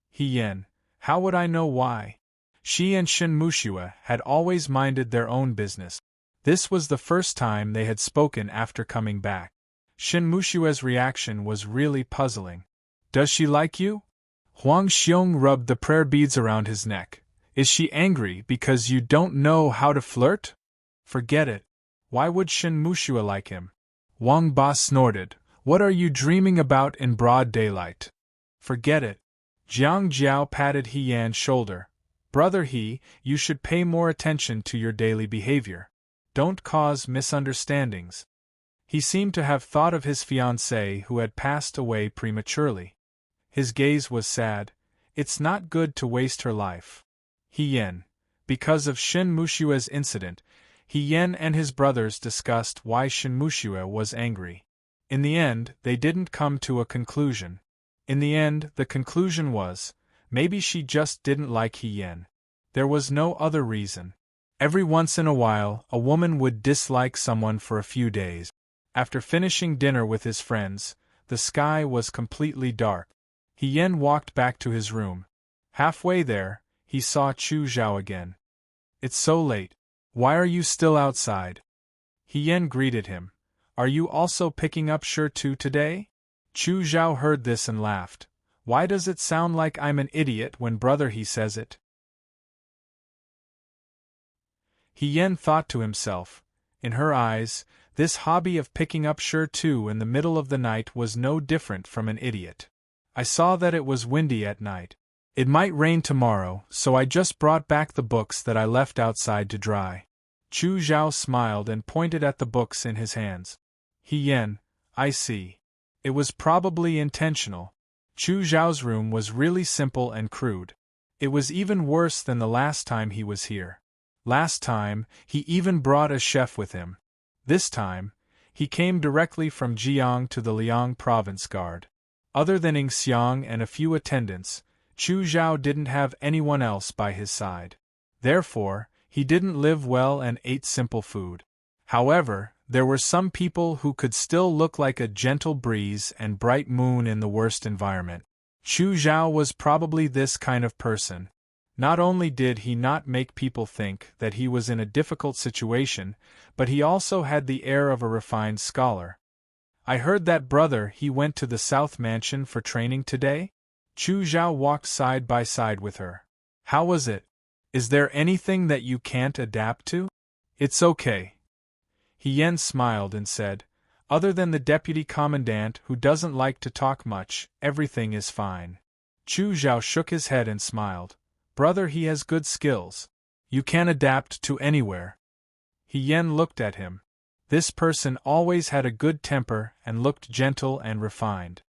"He Yan, how would I know why?" She and Shin Mushua had always minded their own business. This was the first time they had spoken after coming back. Shin Mushua's reaction was really puzzling. "Does she like you?" Huang Xiong rubbed the prayer beads around his neck. "Is she angry because you don't know how to flirt?" "Forget it. Why would Shin Mushua like him?" Wang Ba snorted. "What are you dreaming about in broad daylight?" "Forget it." Jiang Jiao patted He Yan's shoulder. "Brother He, you should pay more attention to your daily behavior. Don't cause misunderstandings." He seemed to have thought of his fiancée who had passed away prematurely. His gaze was sad. "It's not good to waste her life." He Yen. Because of Shin Mushua's incident, He Yen and his brothers discussed why Shinmushue was angry. In the end, they didn't come to a conclusion. In the end, the conclusion was, maybe she just didn't like He Yen. There was no other reason. Every once in a while, a woman would dislike someone for a few days. After finishing dinner with his friends, the sky was completely dark. He Yen walked back to his room. Halfway there, he saw Chu Zhao again. "It's so late. Why are you still outside?" He Yen greeted him. "Are you also picking up Shi Tu today?" Chu Zhao heard this and laughed. "Why does it sound like I'm an idiot when brother he says it?" He Yen thought to himself. In her eyes, this hobby of picking up Shi Tu in the middle of the night was no different from an idiot. "I saw that it was windy at night. It might rain tomorrow, so I just brought back the books that I left outside to dry." Chu Zhao smiled and pointed at the books in his hands. "He Yen, I see. It was probably intentional." Chu Zhao's room was really simple and crude. It was even worse than the last time he was here. Last time, he even brought a chef with him. This time, he came directly from Jiang to the Liang province guard. Other than Ing Xiang and a few attendants, Chu Zhao didn't have anyone else by his side. Therefore, he didn't live well and ate simple food. However, there were some people who could still look like a gentle breeze and bright moon in the worst environment. Chu Zhao was probably this kind of person. Not only did he not make people think that he was in a difficult situation, but he also had the air of a refined scholar. "I heard that brother he went to the South Mansion for training today?" Chu Zhao walked side by side with her. "How was it? Is there anything that you can't adapt to?" "It's okay." He Yen smiled and said, "Other than the deputy commandant who doesn't like to talk much, everything is fine." Chu Zhao shook his head and smiled. "Brother he has good skills. You can adapt to anywhere." He Yen looked at him. This person always had a good temper and looked gentle and refined.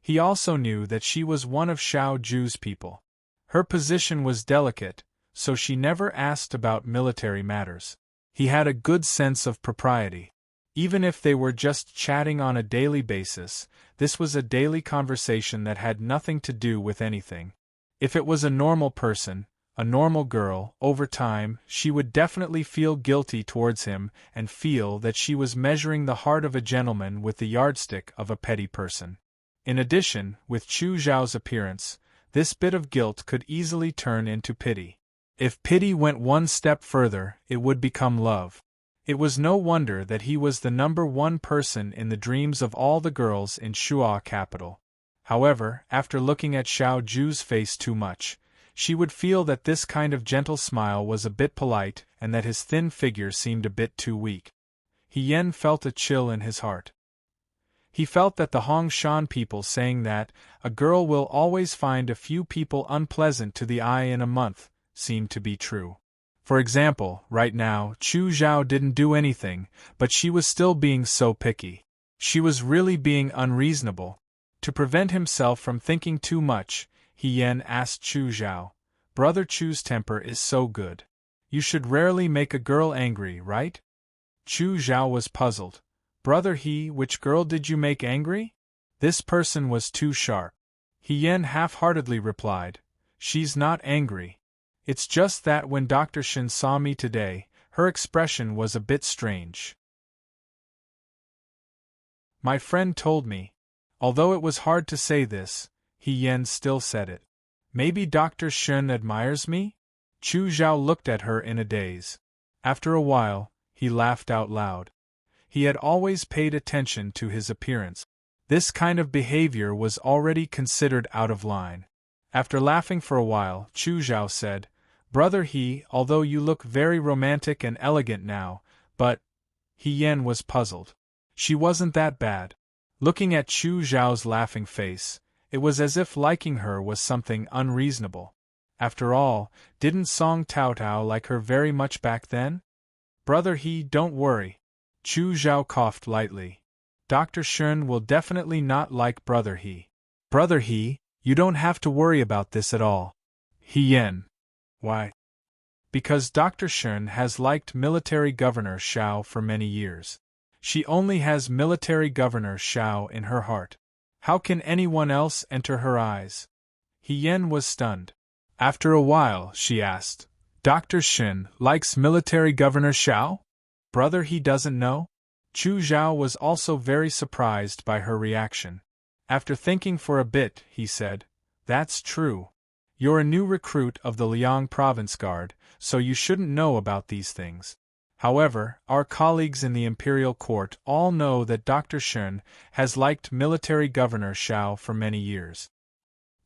He also knew that she was one of Xiao Ju's people. Her position was delicate, so she never asked about military matters. He had a good sense of propriety. Even if they were just chatting on a daily basis, this was a daily conversation that had nothing to do with anything. If it was a normal person, a normal girl, over time, she would definitely feel guilty towards him and feel that she was measuring the heart of a gentleman with the yardstick of a petty person. In addition, with Chu Zhao's appearance, this bit of guilt could easily turn into pity. If pity went one step further, it would become love. It was no wonder that he was the #1 person in the dreams of all the girls in Shuo capital. However, after looking at Xiao Ju's face too much, she would feel that this kind of gentle smile was a bit polite and that his thin figure seemed a bit too weak. He Yen felt a chill in his heart. He felt that the Hongshan people saying that a girl will always find a few people unpleasant to the eye in a month seemed to be true. For example, right now, Chu Zhao didn't do anything, but she was still being so picky. She was really being unreasonable. To prevent himself from thinking too much, He Yen asked Chu Zhao, "Brother Chu's temper is so good. You should rarely make a girl angry, right?" Chu Zhao was puzzled. "Brother He, which girl did you make angry?" This person was too sharp. He Yen half-heartedly replied, "She's not angry. It's just that when Dr. Shin saw me today, her expression was a bit strange. My friend told me." Although it was hard to say this, He Yen still said it. "Maybe Dr. Shin admires me?" Chu Zhao looked at her in a daze. After a while, he laughed out loud. He had always paid attention to his appearance. This kind of behavior was already considered out of line. After laughing for a while, Chu Zhao said, "Brother He, although you look very romantic and elegant now, but—" He Yen was puzzled. She wasn't that bad. Looking at Chu Zhao's laughing face, it was as if liking her was something unreasonable. After all, didn't Song Tao Tao like her very much back then? "Brother He, don't worry." Chu Zhao coughed lightly. "Dr. Shun will definitely not like Brother He." "Brother He, you don't have to worry about this at all." He Yen. "Why?" Because Dr. Shun has liked Military Governor Xiao for many years. She only has Military Governor Xiao in her heart. How can anyone else enter her eyes? He Yen was stunned. After a while, she asked, Dr. Shun likes Military Governor Xiao? Brother, he doesn't know? Chu Zhao was also very surprised by her reaction. After thinking for a bit, he said, That's true. You're a new recruit of the Liang Province Guard, so you shouldn't know about these things. However, our colleagues in the Imperial Court all know that Dr. Shun has liked Military Governor Xiao for many years.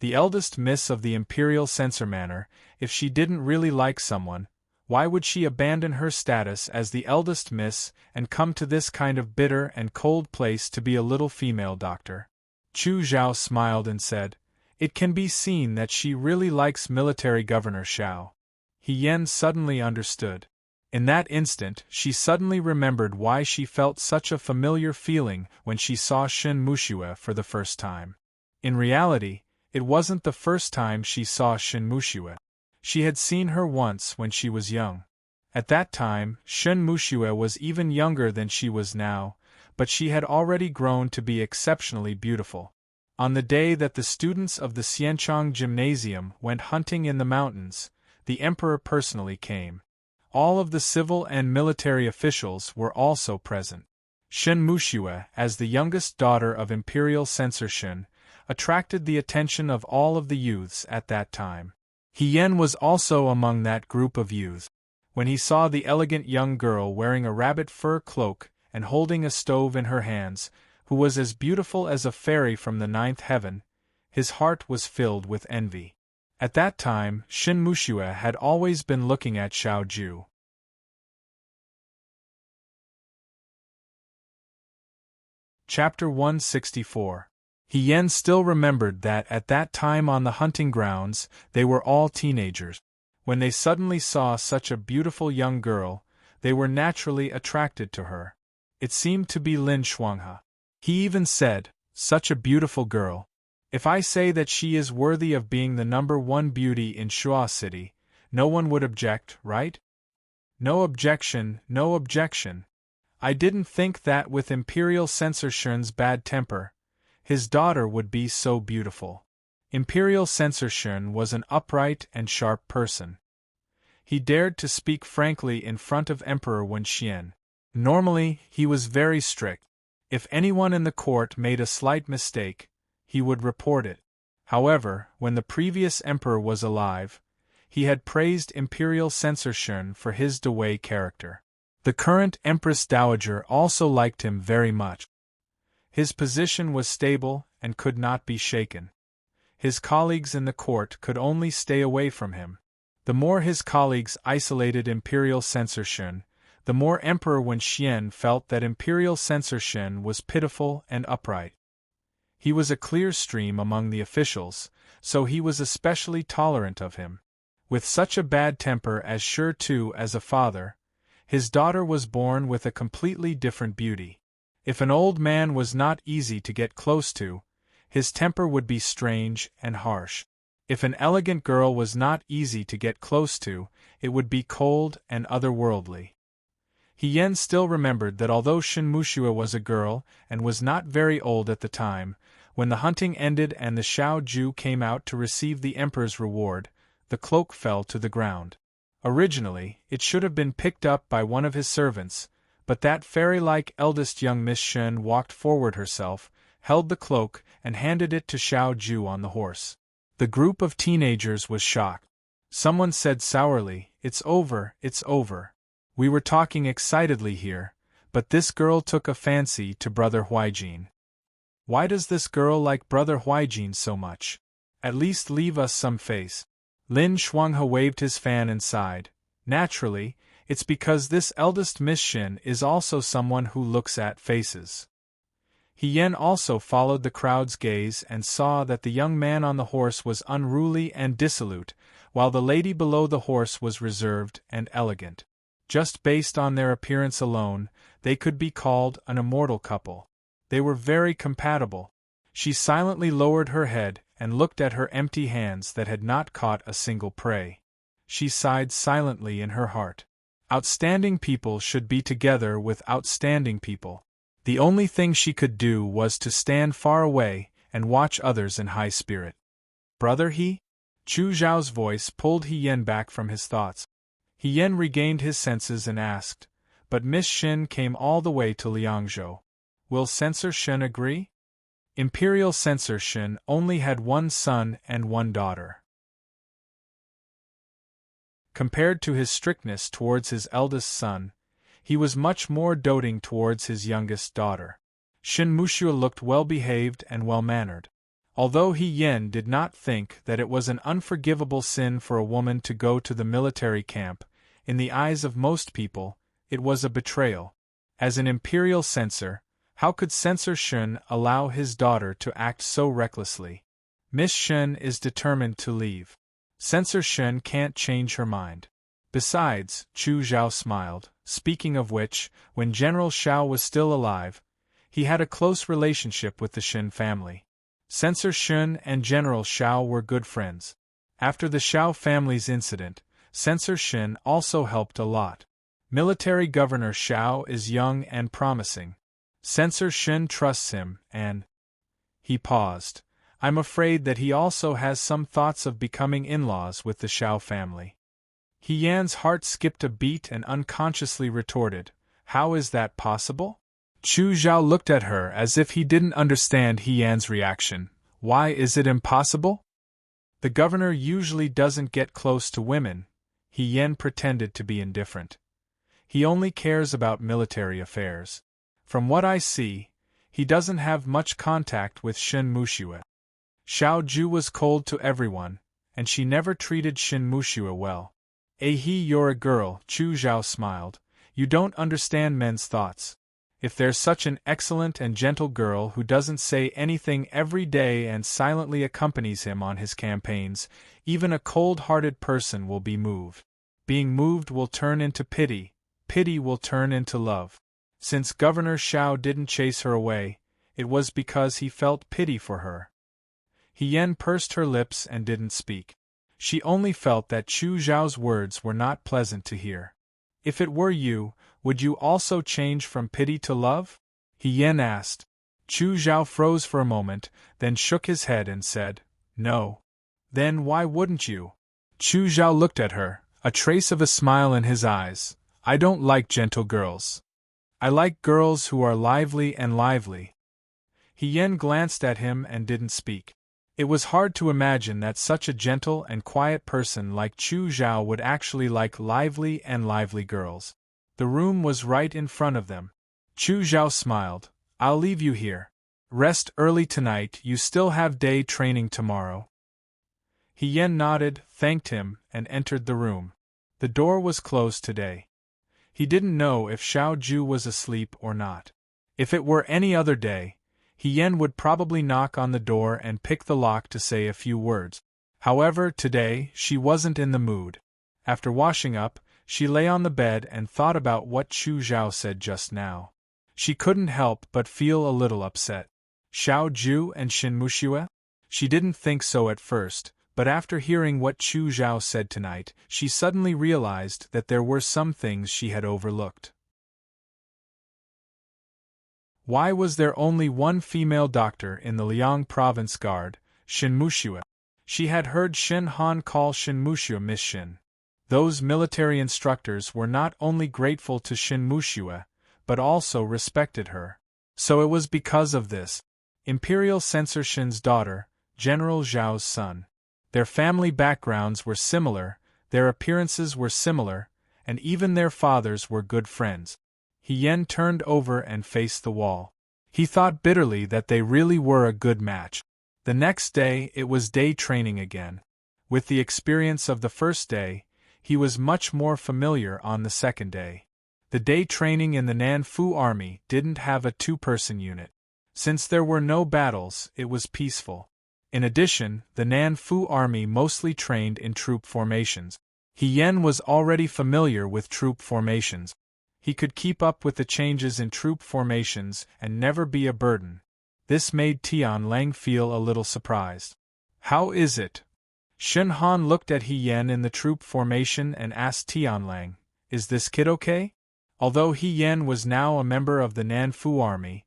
The eldest miss of the Imperial Censor Manor, if she didn't really like someone, why would she abandon her status as the eldest miss and come to this kind of bitter and cold place to be a little female doctor? Chu Zhao smiled and said, It can be seen that she really likes Military Governor Xiao. He Yen suddenly understood. In that instant, she suddenly remembered why she felt such a familiar feeling when she saw Shin Muxue for the first time. In reality, it wasn't the first time she saw Shin Muxue. She had seen her once when she was young. At that time, Shin Muxue was even younger than she was now, but she had already grown to be exceptionally beautiful. On the day that the students of the Xianchang Gymnasium went hunting in the mountains, the emperor personally came. All of the civil and military officials were also present. Shin Muxue, as the youngest daughter of Imperial Censor Shin, attracted the attention of all of the youths at that time. He Yen was also among that group of youths. When he saw the elegant young girl wearing a rabbit fur cloak and holding a stove in her hands, who was as beautiful as a fairy from the ninth heaven, his heart was filled with envy. At that time, Shin Muxue had always been looking at Xiao Ju. Chapter 164. He Yen still remembered that at that time on the hunting grounds, they were all teenagers. When they suddenly saw such a beautiful young girl, they were naturally attracted to her. It seemed to be Lin Shuanghe. He even said, Such a beautiful girl. If I say that she is worthy of being the #1 beauty in Shuo City, no one would object, right? No objection, no objection. I didn't think that with Imperial Censor Shun's bad temper, his daughter would be so beautiful. Imperial Censor Shun was an upright and sharp person. He dared to speak frankly in front of Emperor Wenxian. Normally, he was very strict. If anyone in the court made a slight mistake, he would report it. However, when the previous emperor was alive, he had praised Imperial Censor Shun for his Dewey character. The current Empress Dowager also liked him very much. His position was stable and could not be shaken. His colleagues in the court could only stay away from him. The more his colleagues isolated Imperial Censor Shun, the more Emperor Wenxian felt that Imperial Censor Shun was pitiful and upright. He was a clear stream among the officials, so he was especially tolerant of him. With such a bad temper as sure too as a father, his daughter was born with a completely different beauty. If an old man was not easy to get close to, his temper would be strange and harsh. If an elegant girl was not easy to get close to, it would be cold and otherworldly. He Yen still remembered that although Shin Muxue was a girl and was not very old at the time, when the hunting ended and the Xiao Ju came out to receive the emperor's reward, the cloak fell to the ground. Originally, it should have been picked up by one of his servants, but that fairy-like eldest young Miss Shen walked forward herself, held the cloak, and handed it to Xiao Ju on the horse. The group of teenagers was shocked. Someone said sourly, It's over, it's over. We were talking excitedly here, but this girl took a fancy to Brother Huijin. Why does this girl like Brother Huijin so much? At least leave us some face. Lin Shuanghe waved his fan and sighed. Naturally, it's because this eldest Miss Shin is also someone who looks at faces. He Yen also followed the crowd's gaze and saw that the young man on the horse was unruly and dissolute, while the lady below the horse was reserved and elegant. Just based on their appearance alone, they could be called an immortal couple. They were very compatible. She silently lowered her head and looked at her empty hands that had not caught a single prey. she sighed silently in her heart. Outstanding people should be together with outstanding people. The only thing she could do was to stand far away and watch others in high spirit. Brother He? Chu Zhao's voice pulled He Yan back from his thoughts. He Yan regained his senses and asked, but Miss Shen came all the way to Liangzhou. Will Censor Shen agree? Imperial Censor Shen only had one son and one daughter. Compared to his strictness towards his eldest son, he was much more doting towards his youngest daughter. Shen Muxue looked well-behaved and well-mannered. Although He Yan did not think that it was an unforgivable sin for a woman to go to the military camp, in the eyes of most people, it was a betrayal. As an imperial censor, how could Censor Shen allow his daughter to act so recklessly? Miss Shen is determined to leave. Censor Shen can't change her mind. Besides, Chu Zhao smiled, speaking of which, when General Xiao was still alive, he had a close relationship with the Shen family. Censor Shen and General Xiao were good friends. After the Xiao family's incident, Censor Shen also helped a lot. Military Governor Xiao is young and promising. Censor Shen trusts him, and... He paused. I'm afraid that he also has some thoughts of becoming in-laws with the Xiao family. He Yan's heart skipped a beat and unconsciously retorted, how is that possible? Chu Zhao looked at her as if he didn't understand He Yan's reaction. Why is it impossible? The governor usually doesn't get close to women. He Yan pretended to be indifferent. He only cares about military affairs. From what I see, he doesn't have much contact with Shen Muxue. Xiao Ju was cold to everyone, and she never treated Shen Muxue well. You're a girl, Chu Zhao smiled. You don't understand men's thoughts. If there's such an excellent and gentle girl who doesn't say anything every day and silently accompanies him on his campaigns, even a cold-hearted person will be moved. Being moved will turn into pity, pity will turn into love. Since Governor Xiao didn't chase her away, it was because he felt pity for her. He Yan pursed her lips and didn't speak. She only felt that Chu Zhao's words were not pleasant to hear. If it were you, would you also change from pity to love? He Yan asked. Chu Zhao froze for a moment, then shook his head and said, no. Then why wouldn't you? Chu Zhao looked at her, a trace of a smile in his eyes. I don't like gentle girls. I like girls who are lively and lively. He Yan glanced at him and didn't speak. It was hard to imagine that such a gentle and quiet person like Chu Zhao would actually like lively and lively girls. The room was right in front of them. Chu Zhao smiled. I'll leave you here. Rest early tonight, you still have day training tomorrow. He Yan nodded, thanked him, and entered the room. The door was closed today. He didn't know if Xiao Ju was asleep or not. If it were any other day, He Yan would probably knock on the door and pick the lock to say a few words. However, today, she wasn't in the mood. After washing up, she lay on the bed and thought about what Chu Zhao said just now. She couldn't help but feel a little upset. Xiao Ju and Shen Muxue? She didn't think so at first, but after hearing what Chu Zhao said tonight, she suddenly realized that there were some things she had overlooked. Why was there only one female doctor in the Liang Province Guard, Shen Muxue? She had heard Shen Han call Shen Muxue Miss Shen. Those military instructors were not only grateful to Shen Muxue, but also respected her. So it was because of this. Imperial Censor Shen's daughter, General Zhao's son. Their family backgrounds were similar, their appearances were similar, and even their fathers were good friends. He Yan turned over and faced the wall. He thought bitterly that they really were a good match. The next day it was day training again. With the experience of the first day, he was much more familiar on the second day. The day training in the Nanfu army didn't have a two-person unit. Since there were no battles, it was peaceful. In addition, the Nanfu army mostly trained in troop formations. He Yan was already familiar with troop formations. He could keep up with the changes in troop formations and never be a burden. This made Tian Lang feel a little surprised. How is it? Shen Han looked at He Yan in the troop formation and asked Tianlang, "Is this kid okay?" Although He Yan was now a member of the Nanfu army,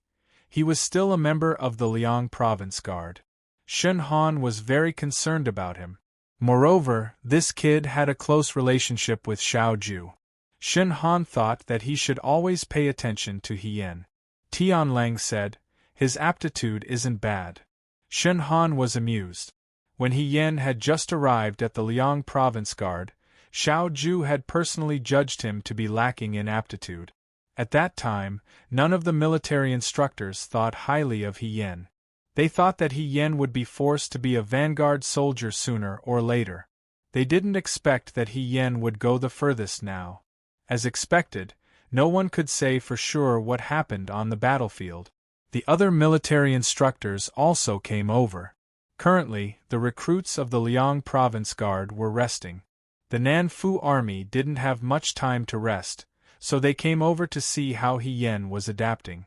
he was still a member of the Liang province guard. Shen Han was very concerned about him. Moreover, this kid had a close relationship with Xiao Ju. Shen Han thought that he should always pay attention to He Yan. Tianlang said, "His aptitude isn't bad." Shen Han was amused. When He Yan had just arrived at the Liang province guard, Xiao Ju had personally judged him to be lacking in aptitude. At that time, none of the military instructors thought highly of He Yan. They thought that He Yan would be forced to be a vanguard soldier sooner or later. They didn't expect that He Yan would go the furthest now. As expected, no one could say for sure what happened on the battlefield. The other military instructors also came over. Currently, the recruits of the Liang Province Guard were resting. The Nanfu army didn't have much time to rest, so they came over to see how He Yan was adapting.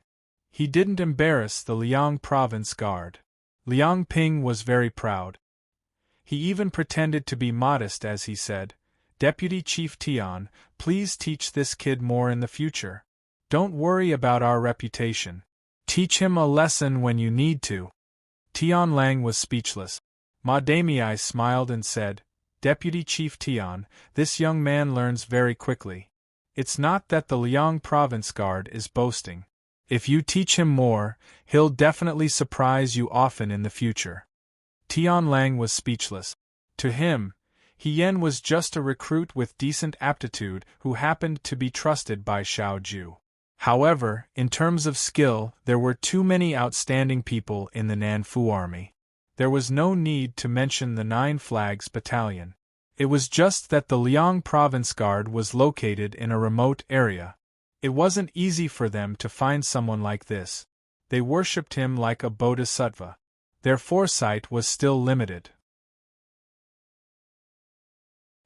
He didn't embarrass the Liang Province Guard. Liang Ping was very proud. He even pretended to be modest as he said, "Deputy Chief Tian, please teach this kid more in the future. Don't worry about our reputation. Teach him a lesson when you need to." Tianlang was speechless. Ma Damei smiled and said, "Deputy Chief Tian, this young man learns very quickly. It's not that the Liang Province Guard is boasting. If you teach him more, he'll definitely surprise you often in the future." Tianlang was speechless. To him, He Yan was just a recruit with decent aptitude who happened to be trusted by Xiao Ju. However, in terms of skill, there were too many outstanding people in the Nanfu army. There was no need to mention the Nine Flags Battalion. It was just that the Liang Province Guard was located in a remote area. It wasn't easy for them to find someone like this. They worshipped him like a bodhisattva. Their foresight was still limited.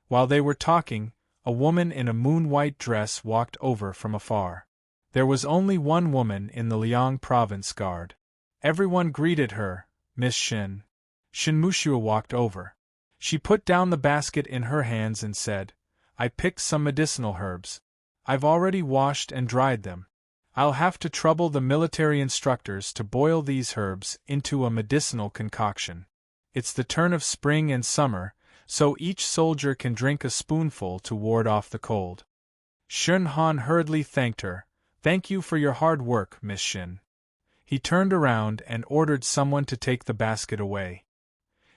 While they were talking, a woman in a moon-white dress walked over from afar. There was only one woman in the Liang Province Guard. Everyone greeted her, "Miss Shin." Shin Mushua walked over. She put down the basket in her hands and said, "I picked some medicinal herbs. I've already washed and dried them. I'll have to trouble the military instructors to boil these herbs into a medicinal concoction. It's the turn of spring and summer, so each soldier can drink a spoonful to ward off the cold." Shen Han hurriedly thanked her. "Thank you for your hard work, Miss Shin." He turned around and ordered someone to take the basket away.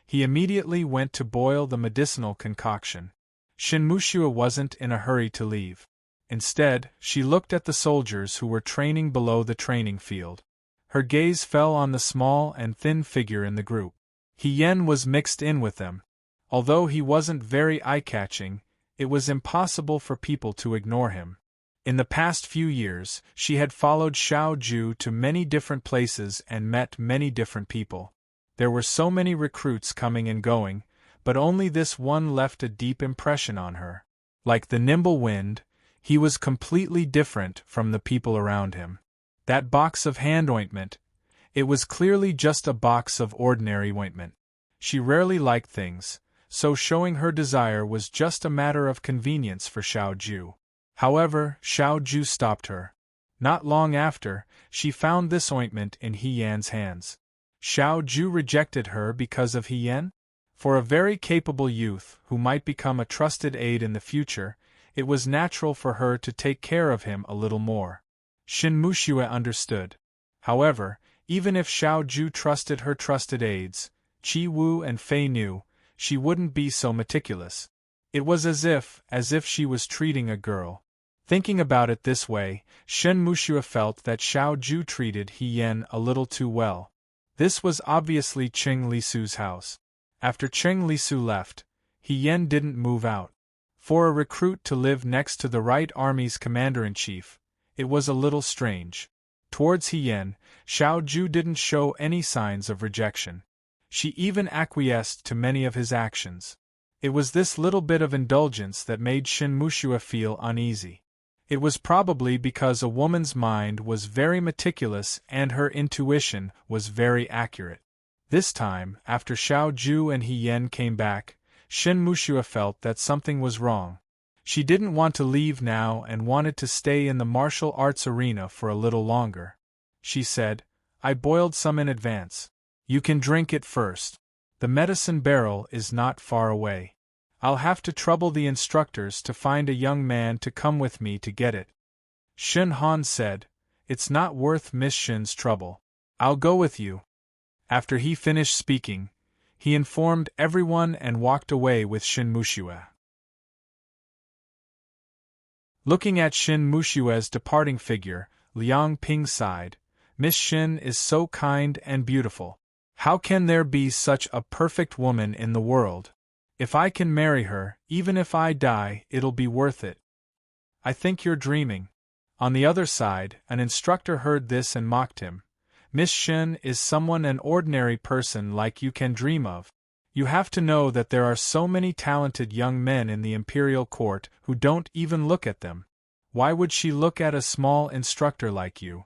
He immediately went to boil the medicinal concoction. Shin Mushua wasn't in a hurry to leave. Instead, she looked at the soldiers who were training below the training field. Her gaze fell on the small and thin figure in the group. He Yan was mixed in with them. Although he wasn't very eye-catching, it was impossible for people to ignore him. In the past few years, she had followed Xiao Ju to many different places and met many different people. There were so many recruits coming and going, but only this one left a deep impression on her. Like the nimble wind, he was completely different from the people around him. That box of hand ointment, it was clearly just a box of ordinary ointment. She rarely liked things, so showing her desire was just a matter of convenience for Xiao Ju. However, Xiao Ju stopped her. Not long after, she found this ointment in He Yan's hands. Xiao Ju rejected her because of He Yan? For a very capable youth who might become a trusted aide in the future, it was natural for her to take care of him a little more. Shin Mushua understood. However, even if Xiao Ju trusted her trusted aides, Qi Wu and Fei Nu, she wouldn't be so meticulous. It was as if she was treating a girl. Thinking about it this way, Shin Mushua felt that Xiao Ju treated He Yan a little too well. This was obviously Cheng Lisu's house. After Cheng Lisu left, He Yan didn't move out. For a recruit to live next to the right army's commander-in-chief, it was a little strange. Towards He Yan, Xiao Ju didn't show any signs of rejection. She even acquiesced to many of his actions. It was this little bit of indulgence that made Shin Mushua feel uneasy. It was probably because a woman's mind was very meticulous and her intuition was very accurate. This time, after Xiao Ju and He Yan came back, Shin Mushua felt that something was wrong. She didn't want to leave now and wanted to stay in the martial arts arena for a little longer. She said, I boiled some in advance. You can drink it first. The medicine barrel is not far away. I'll have to trouble the instructors to find a young man to come with me to get it. Shin Han said, It's not worth Miss Shin's trouble. I'll go with you. After he finished speaking, he informed everyone and walked away with Shin Mushua. Looking at Shin Mushua's departing figure, Liang Ping sighed, Miss Shin is so kind and beautiful. How can there be such a perfect woman in the world? If I can marry her, even if I die, it'll be worth it. I think you're dreaming. On the other side, an instructor heard this and mocked him. Miss Shin is someone an ordinary person like you can dream of. You have to know that there are so many talented young men in the imperial court who don't even look at them. Why would she look at a small instructor like you?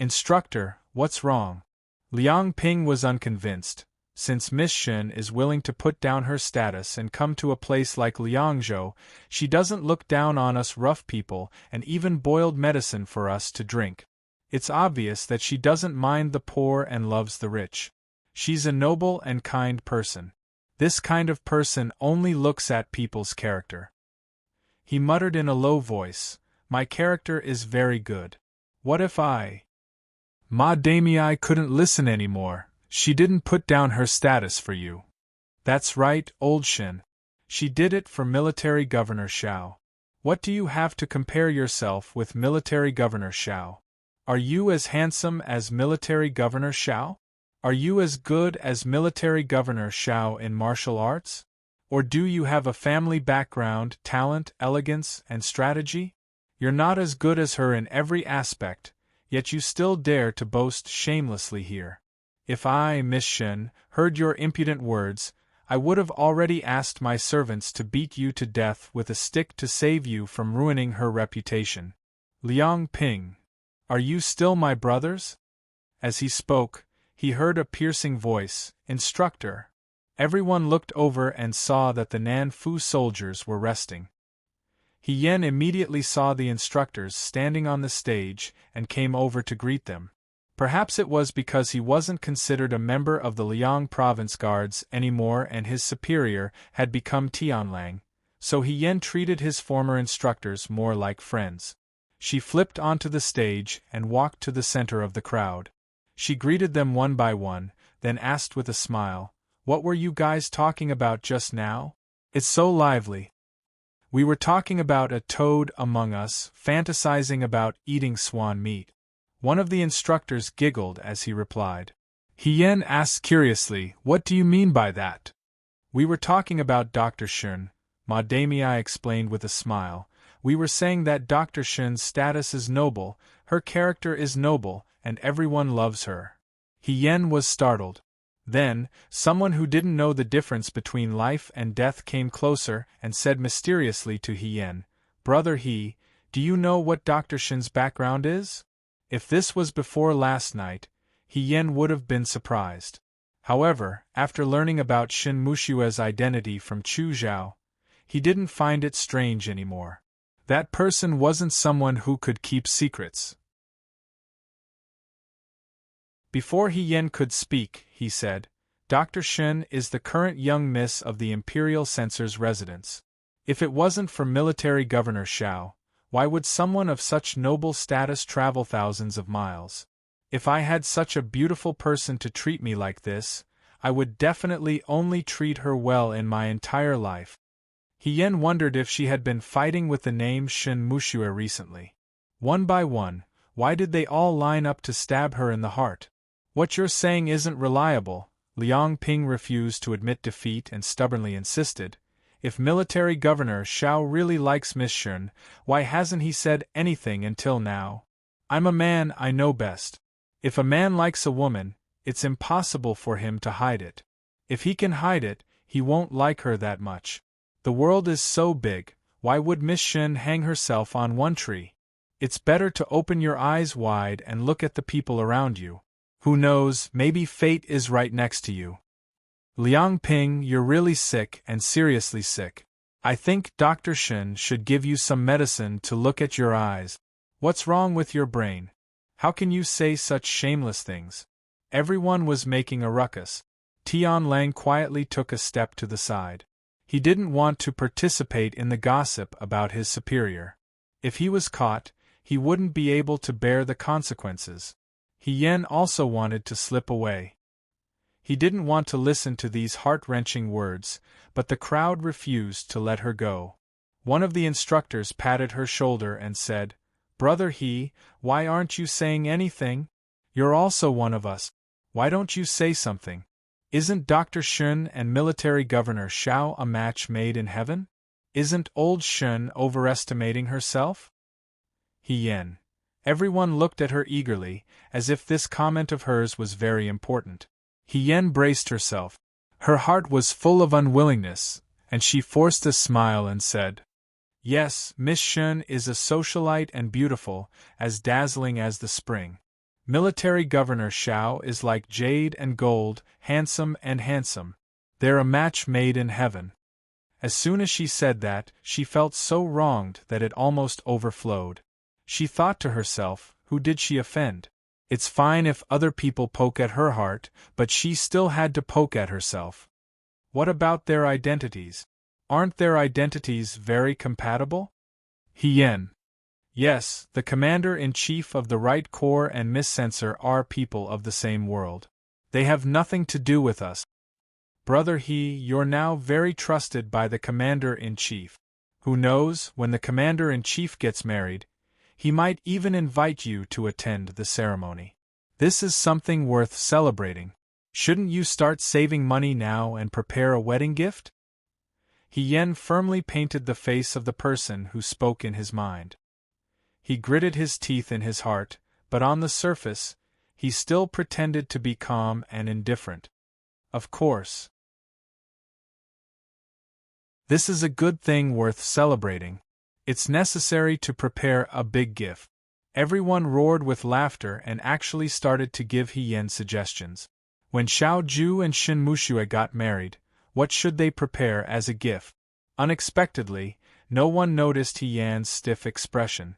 Instructor, what's wrong? Liang Ping was unconvinced. Since Miss Shin is willing to put down her status and come to a place like Liangzhou, she doesn't look down on us rough people and even boiled medicine for us to drink. It's obvious that she doesn't mind the poor and loves the rich. She's a noble and kind person. This kind of person only looks at people's character. He muttered in a low voice, My character is very good. What if Ma Damii couldn't listen anymore. She didn't put down her status for you. That's right, old Shin. She did it for Military Governor Xiao. What do you have to compare yourself with Military Governor Xiao? Are you as handsome as Military Governor Xiao? Are you as good as Military Governor Xiao in martial arts? Or do you have a family background, talent, elegance, and strategy? You're not as good as her in every aspect, yet you still dare to boast shamelessly here. If I, Miss Shin, heard your impudent words, I would have already asked my servants to beat you to death with a stick to save you from ruining her reputation. Liang Ping, are you still my brothers? As he spoke, he heard a piercing voice, Instructor. Everyone looked over and saw that the Nanfu soldiers were resting. He Yen immediately saw the instructors standing on the stage and came over to greet them. Perhaps it was because he wasn't considered a member of the Liang Province Guards anymore and his superior had become Tianlang, so he Yen treated his former instructors more like friends. She flipped onto the stage and walked to the center of the crowd. She greeted them one by one, then asked with a smile, What were you guys talking about just now? It's so lively. We were talking about a toad among us, fantasizing about eating swan meat. One of the instructors giggled as he replied. Hien asked curiously, What do you mean by that? We were talking about Dr. Shun, Ma Damii explained with a smile. We were saying that Dr. Shun's status is noble, her character is noble, and everyone loves her. Hien was startled. Then, someone who didn't know the difference between life and death came closer and said mysteriously to Hien, Brother He, do you know what Dr. Shun's background is? If this was before last night, Hien would have been surprised. However, after learning about Shin Mushua's identity from Chu Zhao, he didn't find it strange anymore. That person wasn't someone who could keep secrets. Before Hien could speak, he said, Dr. Shin is the current young miss of the Imperial Censor's residence. If it wasn't for Military Governor Xiao, why would someone of such noble status travel thousands of miles? If I had such a beautiful person to treat me like this, I would definitely only treat her well in my entire life. Hien wondered if she had been fighting with the name Shin Mushua recently. One by one, why did they all line up to stab her in the heart? What you're saying isn't reliable, Liang Ping refused to admit defeat and stubbornly insisted. If Military Governor Xiao really likes Miss Shun, why hasn't he said anything until now? I'm a man, I know best. If a man likes a woman, it's impossible for him to hide it. If he can hide it, he won't like her that much. The world is so big, why would Miss Shun hang herself on one tree? It's better to open your eyes wide and look at the people around you. Who knows, maybe fate is right next to you. Liang Ping, you're really sick and seriously sick. I think Dr. Shen should give you some medicine to look at your eyes. What's wrong with your brain? How can you say such shameless things? Everyone was making a ruckus. Tian Lang quietly took a step to the side. He didn't want to participate in the gossip about his superior. If he was caught, he wouldn't be able to bear the consequences. He Yen also wanted to slip away. He didn't want to listen to these heart-wrenching words, but the crowd refused to let her go. One of the instructors patted her shoulder and said, "Brother He, why aren't you saying anything? You're also one of us. Why don't you say something? Isn't Dr. Shun and Military Governor Xiao a match made in heaven? Isn't old Shun overestimating herself?" He Yen. Everyone looked at her eagerly, as if this comment of hers was very important. He Yen braced herself. Her heart was full of unwillingness, and she forced a smile and said, "Yes, Miss Shun is a socialite and beautiful, as dazzling as the spring. Military Governor Xiao is like jade and gold, handsome and handsome. They're a match made in heaven." As soon as she said that, she felt so wronged that it almost overflowed. She thought to herself, who did she offend? It's fine if other people poke at her heart, but she still had to poke at herself. What about their identities? Aren't their identities very compatible? He Yen. Yes, the Commander-in-Chief of the Right Corps and Miss Censor are people of the same world. They have nothing to do with us. Brother He, you're now very trusted by the Commander-in-Chief. Who knows, when the Commander-in-Chief gets married, he might even invite you to attend the ceremony. This is something worth celebrating. Shouldn't you start saving money now and prepare a wedding gift? He Yen firmly painted the face of the person who spoke in his mind. He gritted his teeth in his heart, but on the surface, he still pretended to be calm and indifferent. Of course. This is a good thing worth celebrating. It's necessary to prepare a big gift. Everyone roared with laughter and actually started to give He Yen suggestions. When Xiao Ju and Shin Muxue got married, what should they prepare as a gift? Unexpectedly, no one noticed He Yan's stiff expression.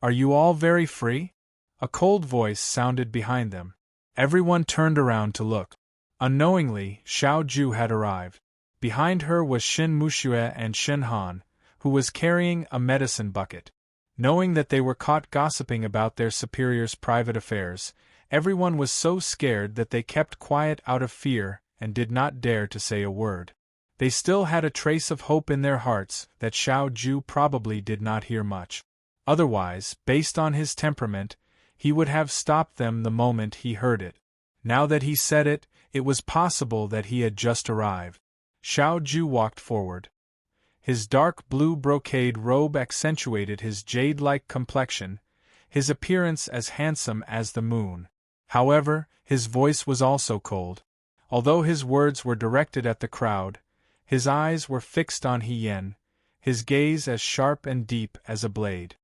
"Are you all very free?" A cold voice sounded behind them. Everyone turned around to look. Unknowingly, Xiao Ju had arrived. Behind her was Shin Muxue and Shen Han, who was carrying a medicine bucket. Knowing that they were caught gossiping about their superior's private affairs, everyone was so scared that they kept quiet out of fear and did not dare to say a word. They still had a trace of hope in their hearts that Xiao Ju probably did not hear much. Otherwise, based on his temperament, he would have stopped them the moment he heard it. Now that he said it, it was possible that he had just arrived. Xiao Ju walked forward. His dark blue brocade robe accentuated his jade-like complexion, his appearance as handsome as the moon. However, his voice was also cold. Although his words were directed at the crowd, his eyes were fixed on He Yen, his gaze as sharp and deep as a blade.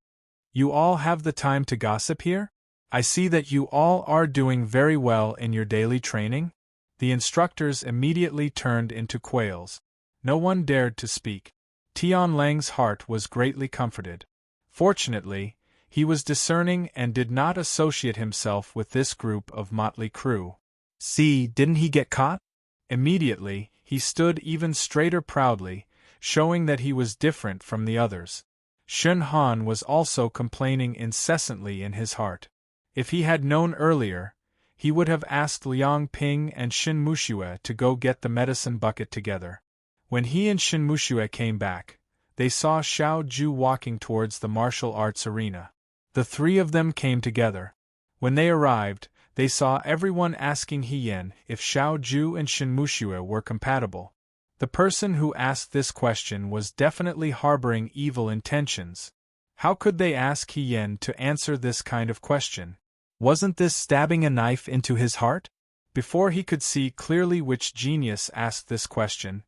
"You all have the time to gossip here? I see that you all are doing very well in your daily training." The instructors immediately turned into quails. No one dared to speak. Tian Lang's heart was greatly comforted. Fortunately, he was discerning and did not associate himself with this group of motley crew. See, didn't he get caught? Immediately, he stood even straighter proudly, showing that he was different from the others. Shen Han was also complaining incessantly in his heart. If he had known earlier, he would have asked Liang Ping and Shin Muxue to go get the medicine bucket together. When he and Shin Muxue came back, they saw Xiao Ju walking towards the martial arts arena. The three of them came together. When they arrived, they saw everyone asking He Yen if Xiao Ju and Shin Muxue were compatible. The person who asked this question was definitely harboring evil intentions. How could they ask He Yen to answer this kind of question? Wasn't this stabbing a knife into his heart? Before he could see clearly which genius asked this question,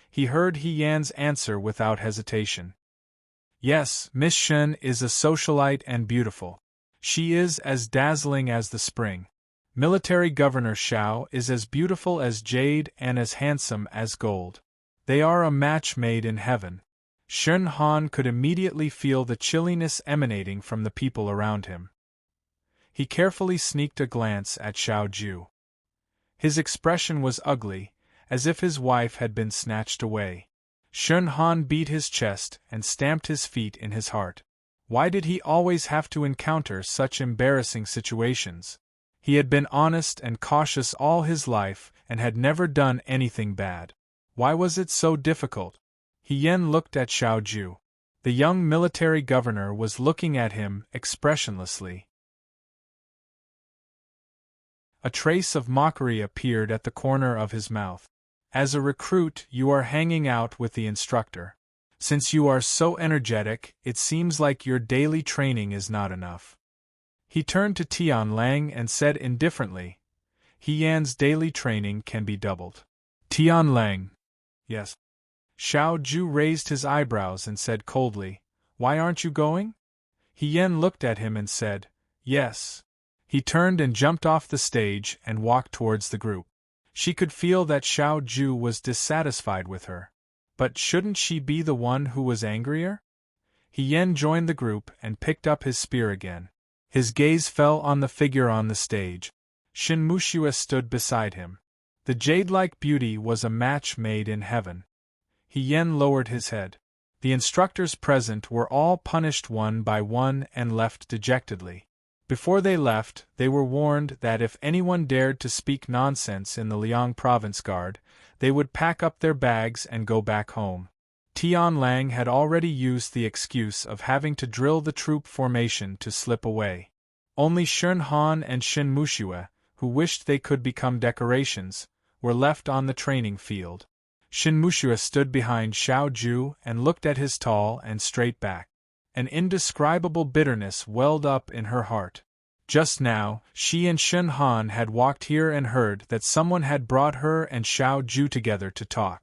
he heard He Yan's answer without hesitation. "Yes, Miss Shen is a socialite and beautiful. She is as dazzling as the spring. Military Governor Xiao is as beautiful as jade and as handsome as gold. They are a match made in heaven. Shen Han could immediately feel the chilliness emanating from the people around him. He carefully sneaked a glance at Xiao Ju. His expression was ugly, as if his wife had been snatched away. Shen Han beat his chest and stamped his feet in his heart. Why did he always have to encounter such embarrassing situations? He had been honest and cautious all his life and had never done anything bad. Why was it so difficult? He Yen looked at Xiao Ju. The young military governor was looking at him expressionlessly. A trace of mockery appeared at the corner of his mouth. As a recruit, you are hanging out with the instructor. Since you are so energetic, it seems like your daily training is not enough. He turned to Tian Lang and said indifferently, He Yan's daily training can be doubled. Tian Lang. Yes. Xiao Ju raised his eyebrows and said coldly, Why aren't you going? He Yan looked at him and said, Yes. He turned and jumped off the stage and walked towards the group. She could feel that Xiao Ju was dissatisfied with her. But shouldn't she be the one who was angrier? He Yan joined the group and picked up his spear again. His gaze fell on the figure on the stage. Shin Muxue stood beside him. The jade-like beauty was a match made in heaven. He Yan lowered his head. The instructors present were all punished one by one and left dejectedly. Before they left, they were warned that if anyone dared to speak nonsense in the Liang Province Guard, they would pack up their bags and go back home. Tian Lang had already used the excuse of having to drill the troop formation to slip away. Only Shen Han and Shin Muxue, who wished they could become decorations, were left on the training field. Shin Muxue stood behind Xiao Ju and looked at his tall and straight back. An indescribable bitterness welled up in her heart. Just now, she and Shen Han had walked here and heard that someone had brought her and Xiao Ju together to talk.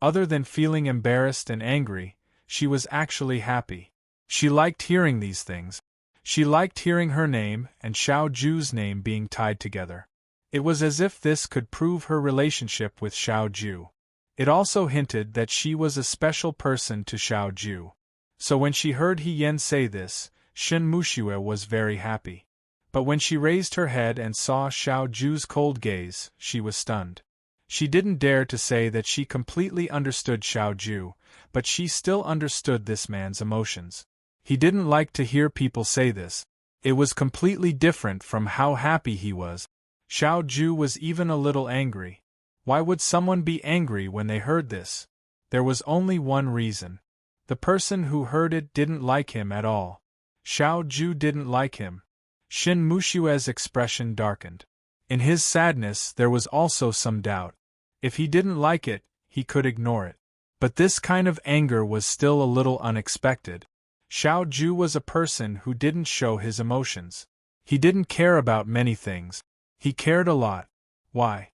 Other than feeling embarrassed and angry, she was actually happy. She liked hearing these things. She liked hearing her name and Xiao Ju's name being tied together. It was as if this could prove her relationship with Xiao Ju. It also hinted that she was a special person to Xiao Ju. So when she heard He Yan say this, Shin Muxue was very happy. But when she raised her head and saw Xiao Ju's cold gaze, she was stunned. She didn't dare to say that she completely understood Xiao Ju, but she still understood this man's emotions. He didn't like to hear people say this. It was completely different from how happy he was. Xiao Ju was even a little angry. Why would someone be angry when they heard this? There was only one reason. The person who heard it didn't like him at all. Xiao Ju didn't like him. Shin Muxue's expression darkened. In his sadness there was also some doubt. If he didn't like it, he could ignore it. But this kind of anger was still a little unexpected. Xiao Ju was a person who didn't show his emotions. He didn't care about many things. He cared a lot. Why?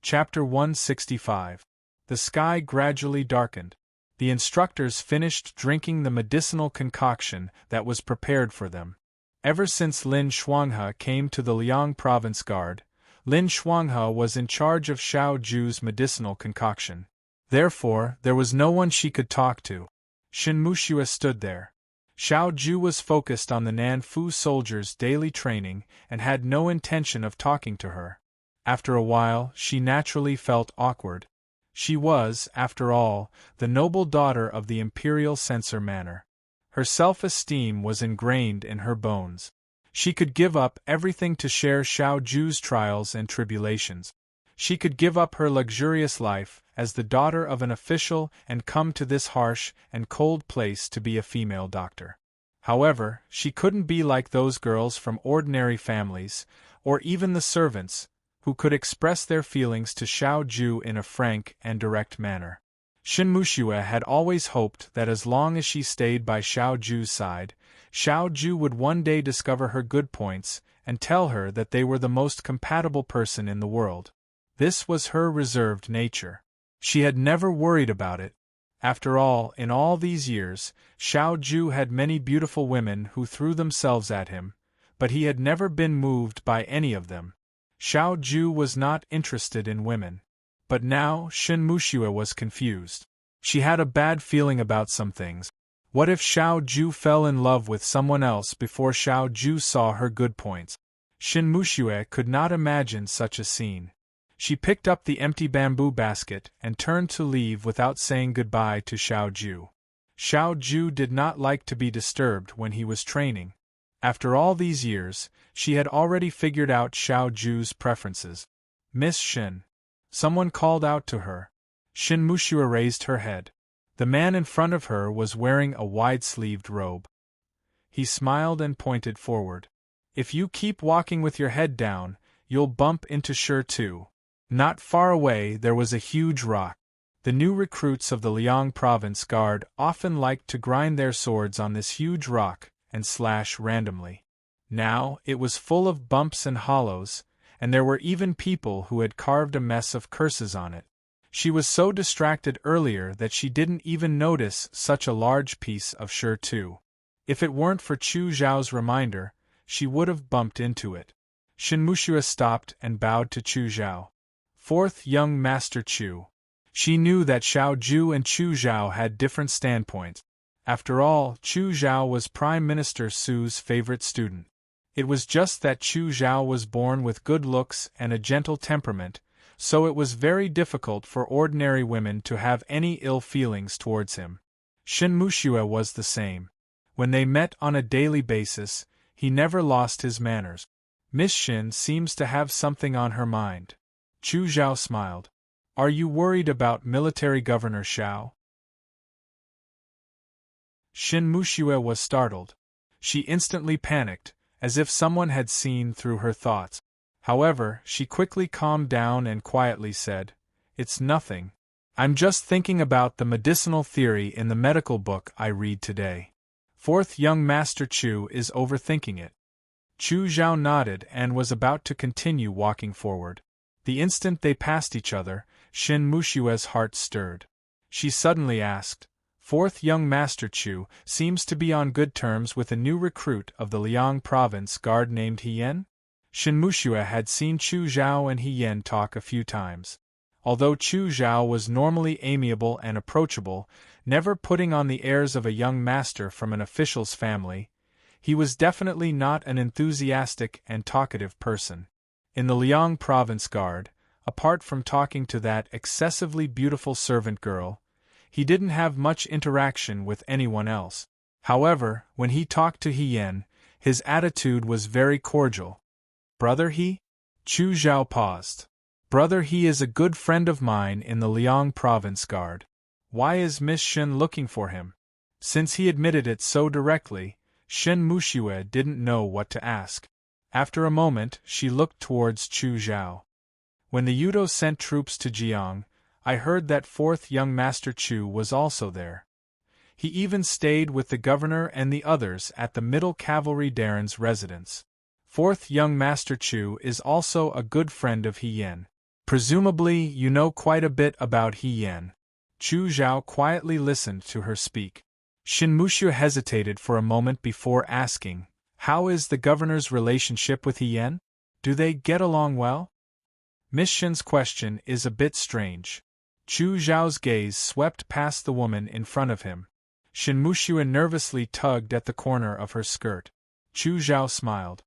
Chapter 165. The sky gradually darkened. The instructors finished drinking the medicinal concoction that was prepared for them. Ever since Lin Shuanghe came to the Liang Province Guard, Lin Shuanghe was in charge of Xiao Ju's medicinal concoction. Therefore, there was no one she could talk to. Shin Muxue stood there. Xiao Ju was focused on the Nanfu soldiers' daily training and had no intention of talking to her. After a while, she naturally felt awkward. She was, after all, the noble daughter of the imperial censor manor. Her self-esteem was ingrained in her bones. She could give up everything to share Xiao Ju's trials and tribulations. She could give up her luxurious life as the daughter of an official and come to this harsh and cold place to be a female doctor. However, she couldn't be like those girls from ordinary families, or even the servants, who could express their feelings to Xiao Ju in a frank and direct manner. Shin Muxue had always hoped that as long as she stayed by Xiao Ju's side, Xiao Ju would one day discover her good points and tell her that they were the most compatible person in the world. This was her reserved nature. She had never worried about it. After all, in all these years, Xiao Ju had many beautiful women who threw themselves at him, but he had never been moved by any of them. Xiao Ju was not interested in women. But now, Shin Muxue was confused. She had a bad feeling about some things. What if Xiao Ju fell in love with someone else before Xiao Ju saw her good points? Shin Muxue could not imagine such a scene. She picked up the empty bamboo basket and turned to leave without saying goodbye to Xiao Ju. Xiao Ju did not like to be disturbed when he was training. After all these years, she had already figured out Xiao Ju's preferences. "Miss Shin." Someone called out to her. Shin Muxue raised her head. The man in front of her was wearing a wide-sleeved robe. He smiled and pointed forward. "If you keep walking with your head down, you'll bump into Shi too." Not far away there was a huge rock. The new recruits of the Liang Province Guard often liked to grind their swords on this huge rock and slash randomly. Now, it was full of bumps and hollows, and there were even people who had carved a mess of curses on it. She was so distracted earlier that she didn't even notice such a large piece of Shi too. If it weren't for Chu Zhao's reminder, she would have bumped into it. Shin Muxue stopped and bowed to Chu Zhao. "Fourth young Master Chu." She knew that Xiao Ju and Chu Zhao had different standpoints. After all, Chu Zhao was Prime Minister Su's favorite student. It was just that Chu Zhao was born with good looks and a gentle temperament, so it was very difficult for ordinary women to have any ill feelings towards him. Shin Muxue was the same. When they met on a daily basis, he never lost his manners. "Miss Shin seems to have something on her mind." Chu Zhao smiled. "Are you worried about Military Governor Xiao?" Shin Muxue was startled. She instantly panicked, as if someone had seen through her thoughts. However, she quickly calmed down and quietly said, "It's nothing. I'm just thinking about the medicinal theory in the medical book I read today. Fourth young Master Chu is overthinking it." Chu Zhao nodded and was about to continue walking forward. The instant they passed each other, Shin Muxue's heart stirred. She suddenly asked, "Fourth young Master Chu seems to be on good terms with a new recruit of the Liang Province Guard named Hien?" Shin Muxue had seen Chu Zhao and Hien talk a few times. Although Chu Zhao was normally amiable and approachable, never putting on the airs of a young master from an official's family, he was definitely not an enthusiastic and talkative person. In the Liang Province Guard, apart from talking to that excessively beautiful servant girl, he didn't have much interaction with anyone else. However, when he talked to Hien, his attitude was very cordial. "Brother He?" Chu Zhao paused. "Brother He is a good friend of mine in the Liang Province Guard. Why is Miss Shin looking for him?" Since he admitted it so directly, Shin Muxue didn't know what to ask. After a moment, she looked towards Chu Zhao. "When the Yudo sent troops to Jiang, I heard that fourth young Master Chu was also there. He even stayed with the governor and the others at the Middle Cavalry Daren's residence. Fourth young Master Chu is also a good friend of Hien. Presumably you know quite a bit about Hien." Chu Zhao quietly listened to her speak. Shin Muxue hesitated for a moment before asking, "How is the governor's relationship with Hien? Do they get along well?" Miss Shin's question is a bit strange. Chu Zhao's gaze swept past the woman in front of him. Shin Muxue nervously tugged at the corner of her skirt. Chu Zhao smiled.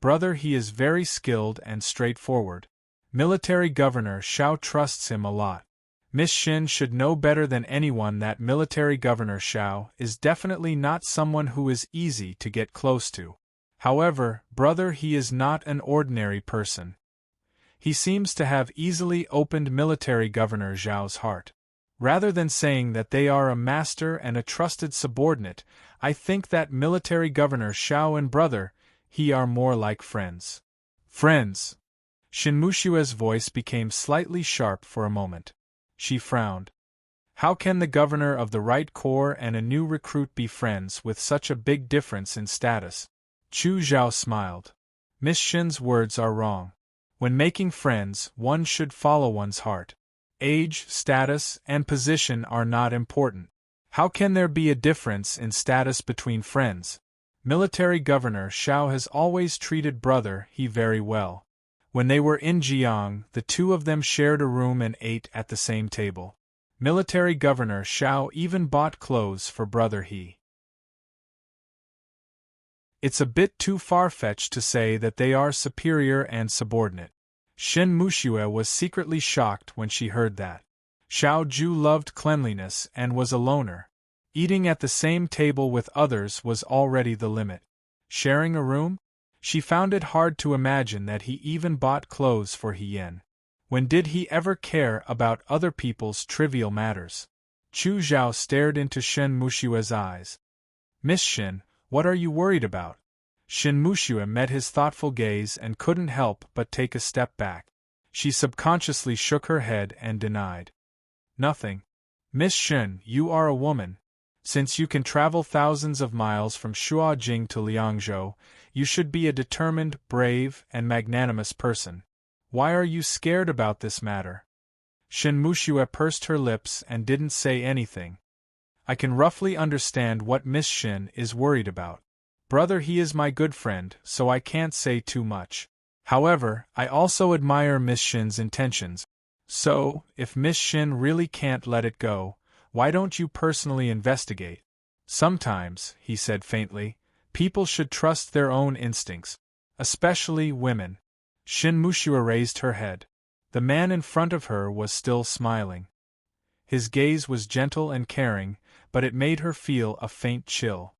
"Brother He is very skilled and straightforward. Military Governor Xiao trusts him a lot. Miss Shin should know better than anyone that Military Governor Xiao is definitely not someone who is easy to get close to. However, Brother He is not an ordinary person. He seems to have easily opened Military Governor Zhao's heart. Rather than saying that they are a master and a trusted subordinate, I think that Military Governor Xiao and Brother He are more like friends." "Friends?" Shin Muxue's voice became slightly sharp for a moment. She frowned. "How can the governor of the Right Corps and a new recruit be friends with such a big difference in status?" Chu Zhao smiled. "Miss Shin's words are wrong. When making friends, one should follow one's heart. Age, status, and position are not important. How can there be a difference in status between friends? Military Governor Xiao has always treated brother He very well. When they were in Jiang, the two of them shared a room and ate at the same table. Military Governor Xiao even bought clothes for brother He. It's a bit too far-fetched to say that they are superior and subordinate. Shen Muxue was secretly shocked when she heard that. Xiao Ju loved cleanliness and was a loner. Eating at the same table with others was already the limit. Sharing a room? She found it hard to imagine that he even bought clothes for He Yen. When did he ever care about other people's trivial matters? Chu Zhao stared into Shen Mushue's eyes. Miss Shen, what are you worried about? Shen Muxue met his thoughtful gaze and couldn't help but take a step back. She subconsciously shook her head and denied. Nothing. Miss Shen, you are a woman. Since you can travel thousands of miles from Shuajing to Liangzhou, you should be a determined, brave, and magnanimous person. Why are you scared about this matter? Shen Muxue pursed her lips and didn't say anything. I can roughly understand what Miss Shen is worried about. Brother He is my good friend, so I can't say too much. However, I also admire Miss Shen's intentions. So, if Miss Shen really can't let it go, why don't you personally investigate? Sometimes, he said faintly, people should trust their own instincts. Especially women. Shen Muxue raised her head. The man in front of her was still smiling. His gaze was gentle and caring, but it made her feel a faint chill.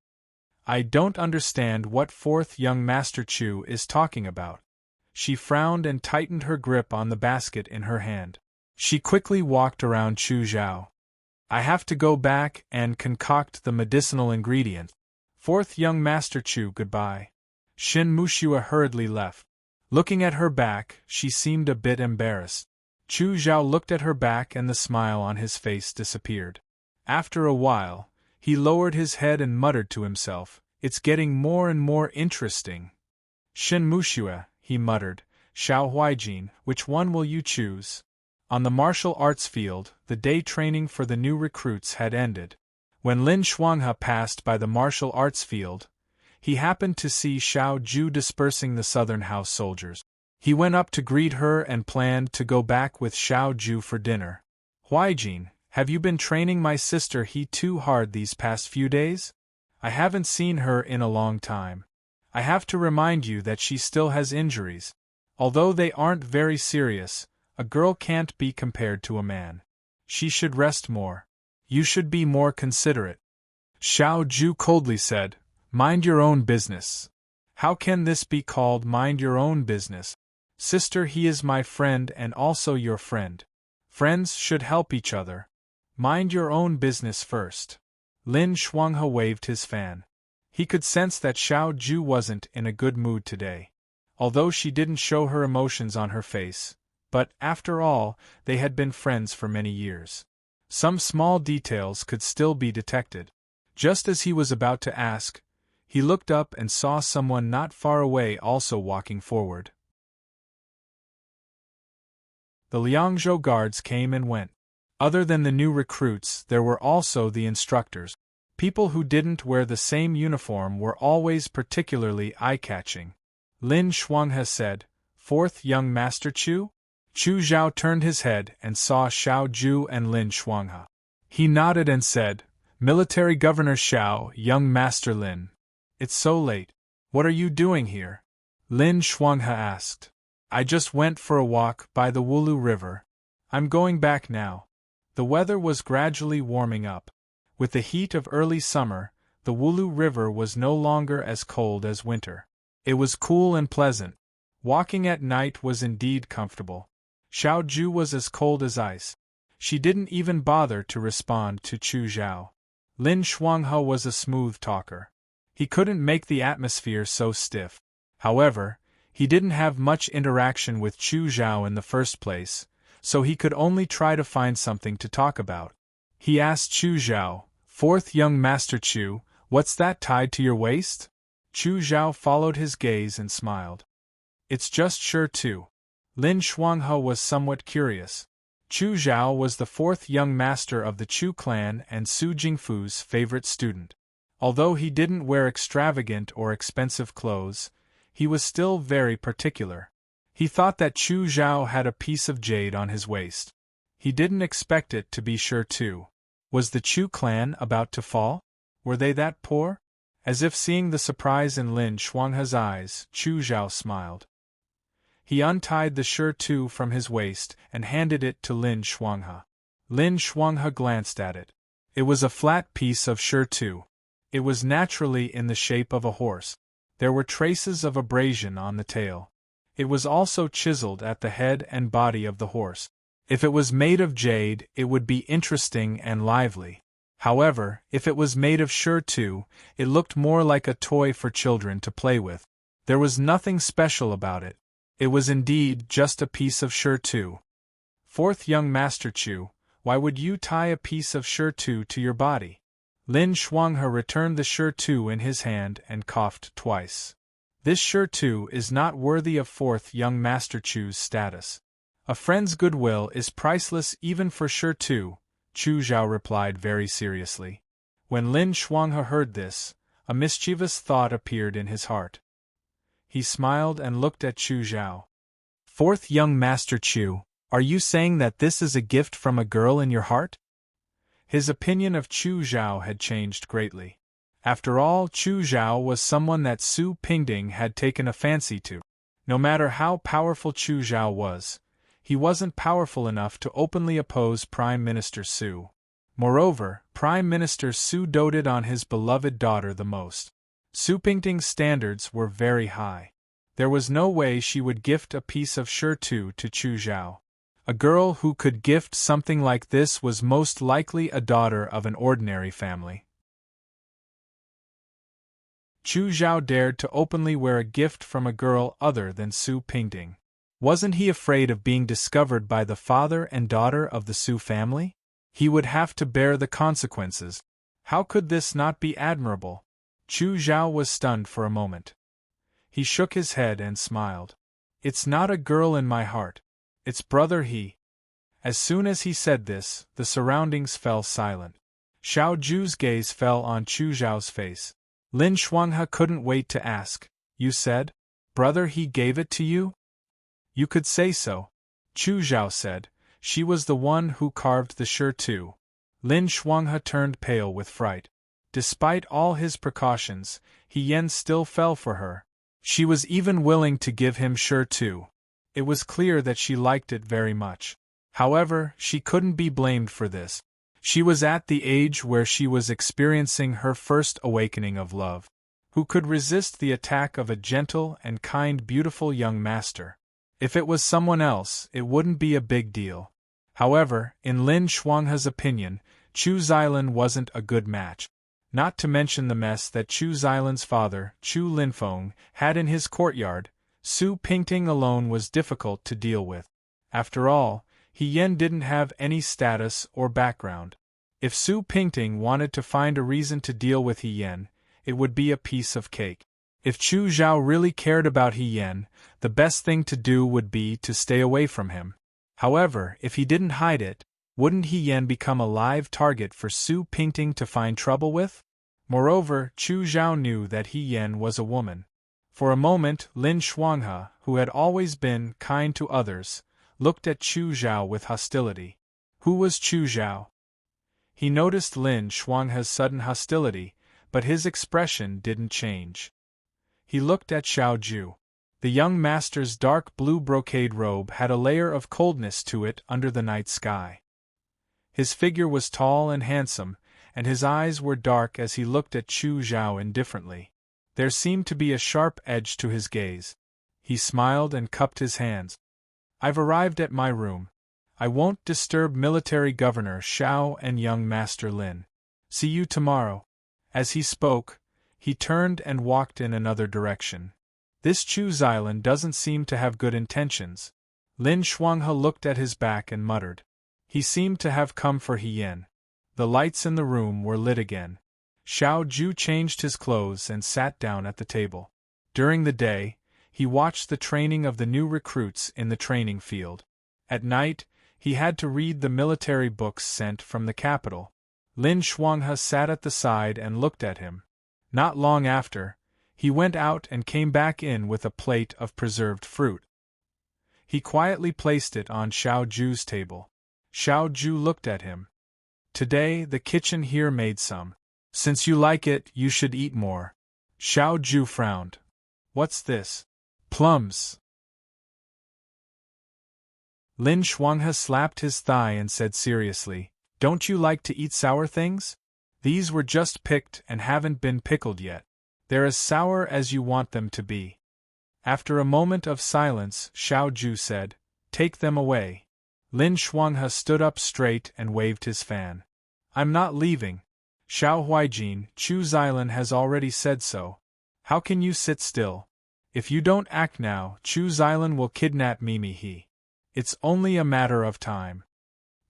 I don't understand what fourth young Master Chu is talking about. She frowned and tightened her grip on the basket in her hand. She quickly walked around Chu Zhao. I have to go back and concoct the medicinal ingredient. Fourth young Master Chu, goodbye. Shen Muxue hurriedly left. Looking at her back, she seemed a bit embarrassed. Chu Zhao looked at her back and the smile on his face disappeared. After a while, he lowered his head and muttered to himself, It's getting more and more interesting. Shen Muxue, he muttered, Xiao Huijin, which one will you choose? On the martial arts field, the day training for the new recruits had ended. When Lin Shuanghe passed by the martial arts field, he happened to see Xiao Ju dispersing the southern house soldiers. He went up to greet her and planned to go back with Xiao Ju for dinner. Huijin, have you been training my sister He too hard these past few days? I haven't seen her in a long time. I have to remind you that she still has injuries. Although they aren't very serious, a girl can't be compared to a man. She should rest more. You should be more considerate. Xiao Ju coldly said, Mind your own business. How can this be called mind your own business? Sister, he is my friend and also your friend. Friends should help each other. Mind your own business first. Lin Shuanghe waved his fan. He could sense that Xiao Ju wasn't in a good mood today. Although she didn't show her emotions on her face, but, after all, they had been friends for many years. Some small details could still be detected. Just as he was about to ask, he looked up and saw someone not far away also walking forward. The Liangzhou guards came and went. Other than the new recruits, there were also the instructors. People who didn't wear the same uniform were always particularly eye-catching. Lin Shuanghe said, Fourth young Master Chu? Chu Zhao turned his head and saw Xiao Ju and Lin Shuanghe. He nodded and said, Military Governor Xiao, young Master Lin. It's so late. What are you doing here? Lin Shuanghe asked. I just went for a walk by the Wulu River. I'm going back now. The weather was gradually warming up. With the heat of early summer, the Wulu River was no longer as cold as winter. It was cool and pleasant. Walking at night was indeed comfortable. Xiao Ju was as cold as ice. She didn't even bother to respond to Chu Zhao. Lin Shuanghe was a smooth talker. He couldn't make the atmosphere so stiff. However, he didn't have much interaction with Chu Zhao in the first place, so he could only try to find something to talk about. He asked Chu Zhao, Fourth young Master Chu, what's that tied to your waist? Chu Zhao followed his gaze and smiled. It's just sure too. Lin Shuanghe was somewhat curious. Chu Zhao was the fourth young master of the Chu clan and Su Jingfu's favorite student. Although he didn't wear extravagant or expensive clothes, he was still very particular. He thought that Chu Zhao had a piece of jade on his waist. He didn't expect it to be sure too. Was the Chu clan about to fall? Were they that poor? As if seeing the surprise in Lin Xuanghe's eyes, Chu Zhao smiled. He untied the shirtu from his waist and handed it to Lin Xuanghe. Lin Xuanghe glanced at it. It was a flat piece of shirtu. It was naturally in the shape of a horse. There were traces of abrasion on the tail. It was also chiseled at the head and body of the horse. If it was made of jade, it would be interesting and lively. However, if it was made of shirtu, it looked more like a toy for children to play with. There was nothing special about it. It was indeed just a piece of shirtu. Fourth young Master Chu, why would you tie a piece of shirtu to your body? Lin Xuanghe returned the shirtu in his hand and coughed twice. This shirtu is not worthy of fourth young Master Chu's status. A friend's goodwill is priceless even for shirtu, Chu Zhao replied very seriously. When Lin Xuanghe heard this, a mischievous thought appeared in his heart. He smiled and looked at Chu Zhao. Fourth young Master Chu, are you saying that this is a gift from a girl in your heart? His opinion of Chu Zhao had changed greatly. After all, Chu Zhao was someone that Su Pingding had taken a fancy to. No matter how powerful Chu Zhao was, he wasn't powerful enough to openly oppose Prime Minister Su. Moreover, Prime Minister Su doted on his beloved daughter the most. Su Pingting's standards were very high. There was no way she would gift a piece of shirtu to Chu Zhao. A girl who could gift something like this was most likely a daughter of an ordinary family. Chu Zhao dared to openly wear a gift from a girl other than Su Pingting. Wasn't he afraid of being discovered by the father and daughter of the Su family? He would have to bear the consequences. How could this not be admirable? Chu Zhao was stunned for a moment. He shook his head and smiled. It's not a girl in my heart. It's brother he. As soon as he said this, the surroundings fell silent. Xiao Ju's gaze fell on Chu Zhao's face. Lin Xuanghe couldn't wait to ask, you said? Brother he gave it to you? You could say so. Chu Zhao said. She was the one who carved the shirtu. Lin Xuanghe turned pale with fright. Despite all his precautions, He Yen still fell for her. She was even willing to give him shirtu. It was clear that she liked it very much. However, she couldn't be blamed for this. She was at the age where she was experiencing her first awakening of love. Who could resist the attack of a gentle and kind beautiful young master? If it was someone else, it wouldn't be a big deal. However, in Lin Xuanghe's opinion, Chu Xilan wasn't a good match. Not to mention the mess that Chu Xilan's father, Chu Linfeng, had in his courtyard, Su Pingting alone was difficult to deal with. After all, He Yen didn't have any status or background. If Su Pingting wanted to find a reason to deal with He Yen, it would be a piece of cake. If Chu Zhao really cared about He Yen, the best thing to do would be to stay away from him. However, if he didn't hide it, wouldn't He Yen become a live target for Su Pingting to find trouble with? Moreover, Chu Zhao knew that He Yen was a woman. For a moment, Lin Xuanghe, who had always been kind to others, looked at Chu Zhao with hostility. Who was Chu Zhao? He noticed Lin Xuanghe's sudden hostility, but his expression didn't change. He looked at Xiao Ju. The young master's dark blue brocade robe had a layer of coldness to it under the night sky. His figure was tall and handsome, and his eyes were dark as he looked at Chu Zhao indifferently. There seemed to be a sharp edge to his gaze. He smiled and cupped his hands. I've arrived at my room. I won't disturb Military Governor Xiao and young Master Lin. See you tomorrow. As he spoke, he turned and walked in another direction. This Chu Xilan doesn't seem to have good intentions. Lin Xuanghe looked at his back and muttered. He seemed to have come for He Yen. The lights in the room were lit again. Xiao Ju changed his clothes and sat down at the table. During the day, he watched the training of the new recruits in the training field. At night, He had to read the military books sent from the capital. Lin Shuanghe sat at the side and looked at him. Not long after, he went out and came back in with a plate of preserved fruit. He quietly placed it on Xiao Ju's table. Xiao Ju looked at him. Today the kitchen here made some. Since you like it, you should eat more. Xiao Ju frowned. What's this? Plums. Lin Shuanghe slapped his thigh and said seriously, Don't you like to eat sour things? These were just picked and haven't been pickled yet. They're as sour as you want them to be. After a moment of silence, Xiao Ju said, Take them away. Lin Shuanghe stood up straight and waved his fan. I'm not leaving. Xiao Huijin, Chu Xilan has already said so. How can you sit still? If you don't act now, Chu Xilan will kidnap Mimi He. It's only a matter of time.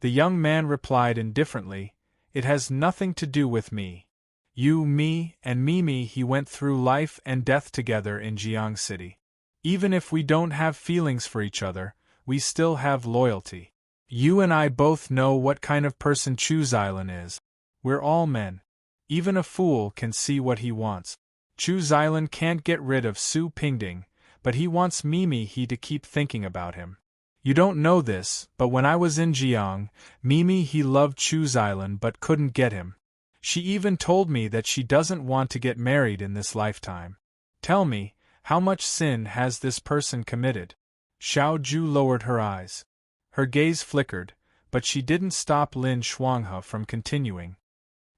The young man replied indifferently, It has nothing to do with me. You, me, and Mimi He went through life and death together in Jiang City. Even if we don't have feelings for each other, we still have loyalty. You and I both know what kind of person Chu Xilan is. We're all men. Even a fool can see what he wants. Chu Xilan can't get rid of Su Pingding, but he wants Mimi He to keep thinking about him. You don't know this, but when I was in Jiang, Mimi He loved Chu Xilan but couldn't get him. She even told me that she doesn't want to get married in this lifetime. Tell me, how much sin has this person committed? Xiao Ju lowered her eyes. Her gaze flickered, but she didn't stop Lin Shuanghe from continuing.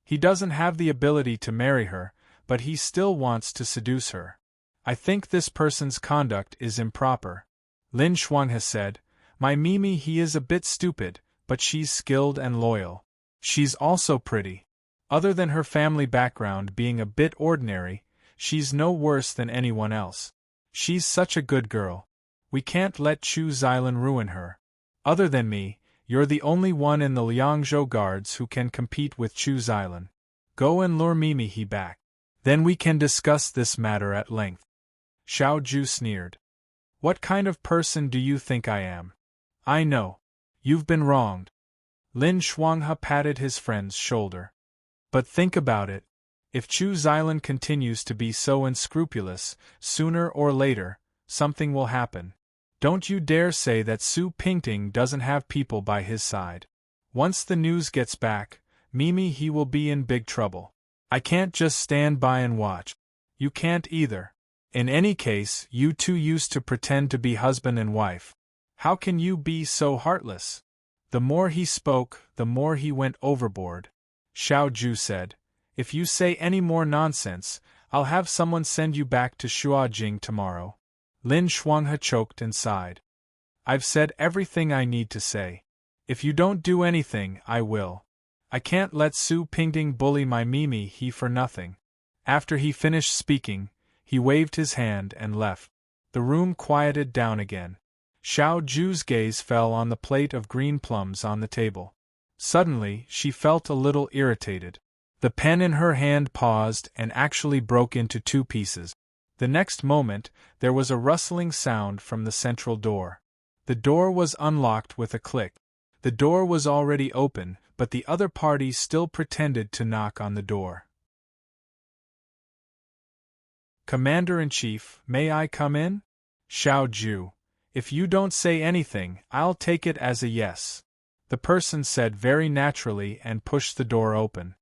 He doesn't have the ability to marry her, but he still wants to seduce her. I think this person's conduct is improper. Lin Shuanghe said, My Mimi He is a bit stupid, but she's skilled and loyal. She's also pretty. Other than her family background being a bit ordinary, she's no worse than anyone else. She's such a good girl. We can't let Chu Xilan ruin her. Other than me, you're the only one in the Liangzhou guards who can compete with Chu Xilan. Go and lure Mimi He back. Then we can discuss this matter at length. Xiao Ju sneered. What kind of person do you think I am? I know. You've been wronged. Lin Shuanghe patted his friend's shoulder. But think about it. If Chu Xilan continues to be so unscrupulous, sooner or later, something will happen. Don't you dare say that Su Pingting doesn't have people by his side. Once the news gets back, Mimi He will be in big trouble. I can't just stand by and watch. You can't either. In any case, you two used to pretend to be husband and wife. How can you be so heartless? The more he spoke, the more he went overboard. Xiao Ju said, If you say any more nonsense, I'll have someone send you back to Shuajing tomorrow. Lin Shuanghe choked and sighed. I've said everything I need to say. If you don't do anything, I will. I can't let Su Pingding bully my Mimi He for nothing. After he finished speaking, he waved his hand and left. The room quieted down again. Xiao Ju's gaze fell on the plate of green plums on the table. Suddenly, she felt a little irritated. The pen in her hand paused and actually broke into two pieces. The next moment, there was a rustling sound from the central door. The door was unlocked with a click. The door was already open, but the other party still pretended to knock on the door. Commander-in-Chief, may I come in? Xiao Ju. If you don't say anything, I'll take it as a yes. The person said very naturally and pushed the door open.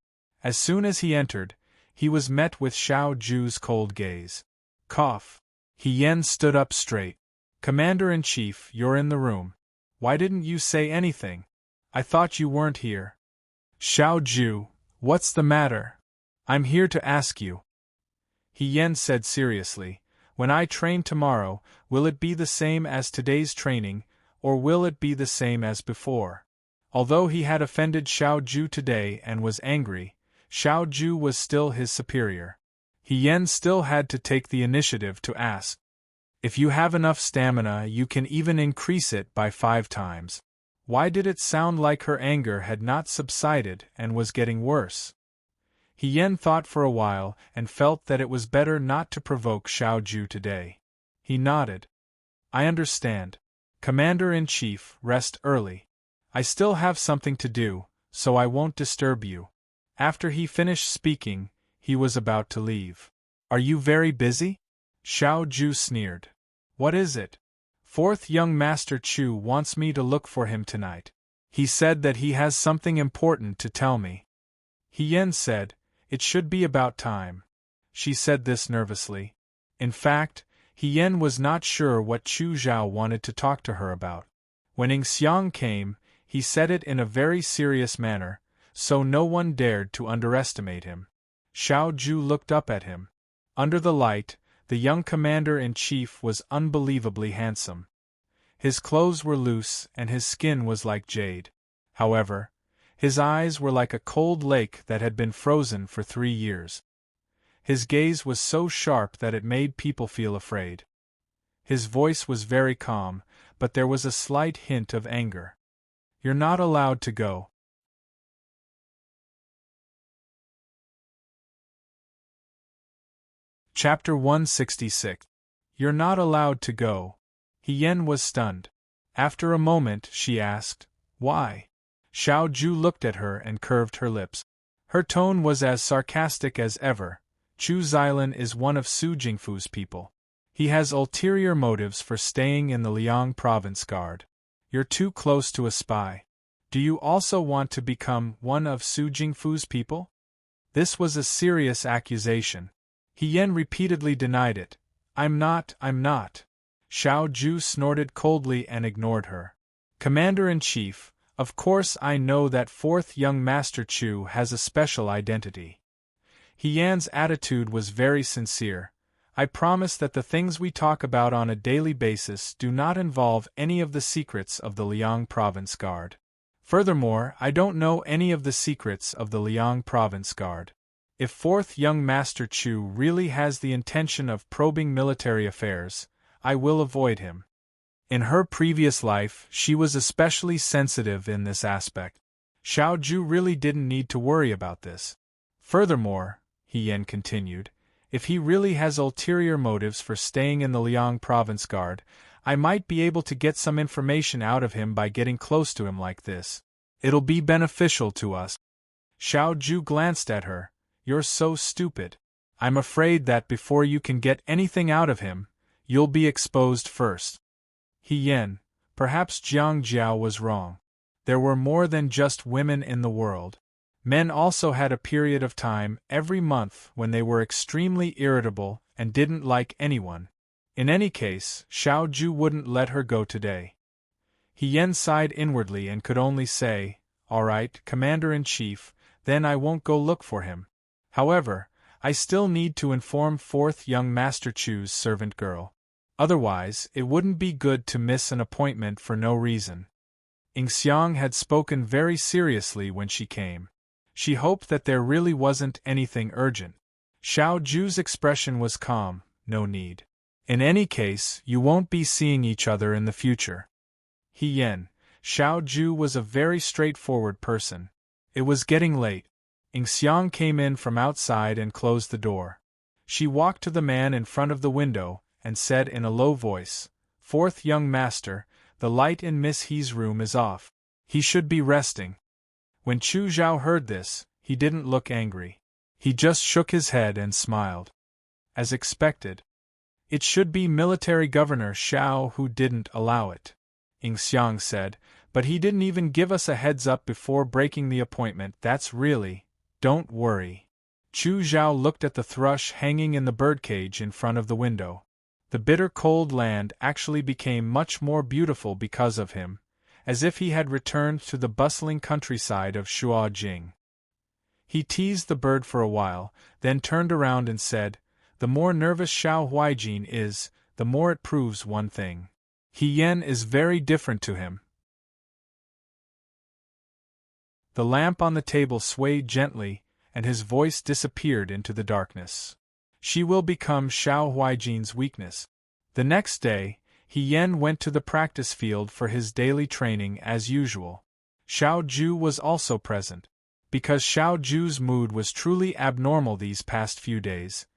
As soon as he entered, he was met with Xiao Ju's cold gaze. Cough. He Yen stood up straight. Commander-in-Chief, you're in the room. Why didn't you say anything? I thought you weren't here. Xiao Ju, what's the matter? I'm here to ask you. He Yen said seriously, when I train tomorrow, will it be the same as today's training, or will it be the same as before? Although he had offended Xiao Ju today and was angry, Xiao Ju was still his superior. He Yen still had to take the initiative to ask. If you have enough stamina, you can even increase it by 5 times. Why did it sound like her anger had not subsided and was getting worse? He Yen thought for a while and felt that it was better not to provoke Xiao Ju today. He nodded. I understand. Commander-in-Chief, rest early. I still have something to do, so I won't disturb you." After he finished speaking, he was about to leave. "Are you very busy?" Xiao Ju sneered. "What is it?" "Fourth young Master Chu wants me to look for him tonight. He said that he has something important to tell me." He Yan said, "It should be about time." She said this nervously. In fact, He Yan was not sure what Chu Zhao wanted to talk to her about. When Xiang came, he said it in a very serious manner, so no one dared to underestimate him. Xiao Ju looked up at him. Under the light, the young commander-in-chief was unbelievably handsome. His clothes were loose and his skin was like jade. However, his eyes were like a cold lake that had been frozen for 3 years. His gaze was so sharp that it made people feel afraid. His voice was very calm, but there was a slight hint of anger. "You're not allowed to go." Chapter 166. You're not allowed to go. He Yan was stunned. After a moment, she asked, "Why?" Xiao Ju looked at her and curved her lips. Her tone was as sarcastic as ever. "Chu Xilan is one of Su Jingfu's people. He has ulterior motives for staying in the Liang province guard. You're too close to a spy. Do you also want to become one of Su Jingfu's people?" This was a serious accusation. He Yan repeatedly denied it. I'm not. Xiao Ju snorted coldly and ignored her. "Commander-in-Chief, of course I know that fourth young Master Chu has a special identity." He Yan's attitude was very sincere. "I promise that the things we talk about on a daily basis do not involve any of the secrets of the Liang Province Guard. Furthermore, I don't know any of the secrets of the Liang Province Guard. If fourth young Master Chu really has the intention of probing military affairs, I will avoid him." In her previous life, she was especially sensitive in this aspect. Xiao Ju really didn't need to worry about this. "Furthermore," He Yan continued, "if he really has ulterior motives for staying in the Liang Province Guard, I might be able to get some information out of him by getting close to him like this. It'll be beneficial to us." Xiao Ju glanced at her. "You're so stupid. I'm afraid that before you can get anything out of him, you'll be exposed first." He Yan, perhaps Jiang Jiao was wrong. There were more than just women in the world. Men also had a period of time every month when they were extremely irritable and didn't like anyone. In any case, Xiao Ju wouldn't let her go today. He Yan sighed inwardly and could only say, "All right, Commander-in-Chief, then I won't go look for him. However, I still need to inform fourth young Master Chu's servant girl. Otherwise, it wouldn't be good to miss an appointment for no reason." Xiang had spoken very seriously when she came. She hoped that there really wasn't anything urgent. Xiao Ju's expression was calm. "No need. In any case, you won't be seeing each other in the future." He Yan, Xiao Ju was a very straightforward person. It was getting late. Xiang came in from outside and closed the door. She walked to the man in front of the window and said in a low voice, "Fourth young master, the light in Miss He's room is off. He should be resting." When Chu Zhao heard this, he didn't look angry. He just shook his head and smiled. As expected. "It should be Military Governor Xiao who didn't allow it," Xiang said, "but he didn't even give us a heads up before breaking the appointment. That's really... Don't worry." Chu Zhao looked at the thrush hanging in the birdcage in front of the window. The bitter cold land actually became much more beautiful because of him, as if he had returned to the bustling countryside of Shuajing. He teased the bird for a while, then turned around and said, "The more nervous Xiao Huijin is, the more it proves one thing. He Yan is very different to him." The lamp on the table swayed gently, and his voice disappeared into the darkness. "She will become Xiao Huijin's weakness." The next day, He Yan went to the practice field for his daily training as usual. Xiao Ju was also present. Because Xiao Ju's mood was truly abnormal these past few days,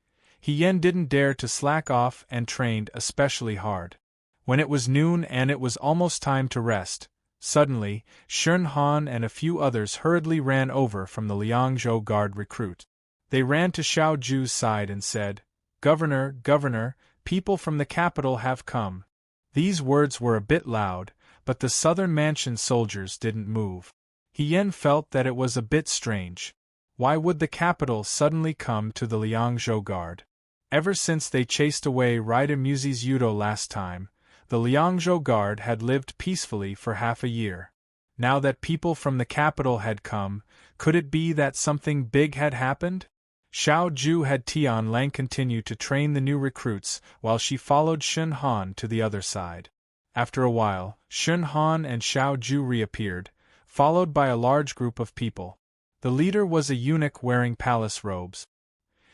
He Yan didn't dare to slack off and trained especially hard. When it was noon and it was almost time to rest, Suddenly, Shun Han and a few others hurriedly ran over from the Liangzhou guard recruit. They ran to Xiao Ju's side and said, "Governor, Governor, people from the capital have come." These words were a bit loud, but the southern mansion soldiers didn't move. He Yen felt that it was a bit strange. Why would the capital suddenly come to the Liangzhou guard? Ever since they chased away Raida Muzi's Yudo last time, the Liangzhou guard had lived peacefully for half a year. Now that people from the capital had come, could it be that something big had happened? Xiao Ju had Tian Lang continue to train the new recruits while she followed Shun Han to the other side. After a while, Shun Han and Xiao Ju reappeared, followed by a large group of people. The leader was a eunuch wearing palace robes.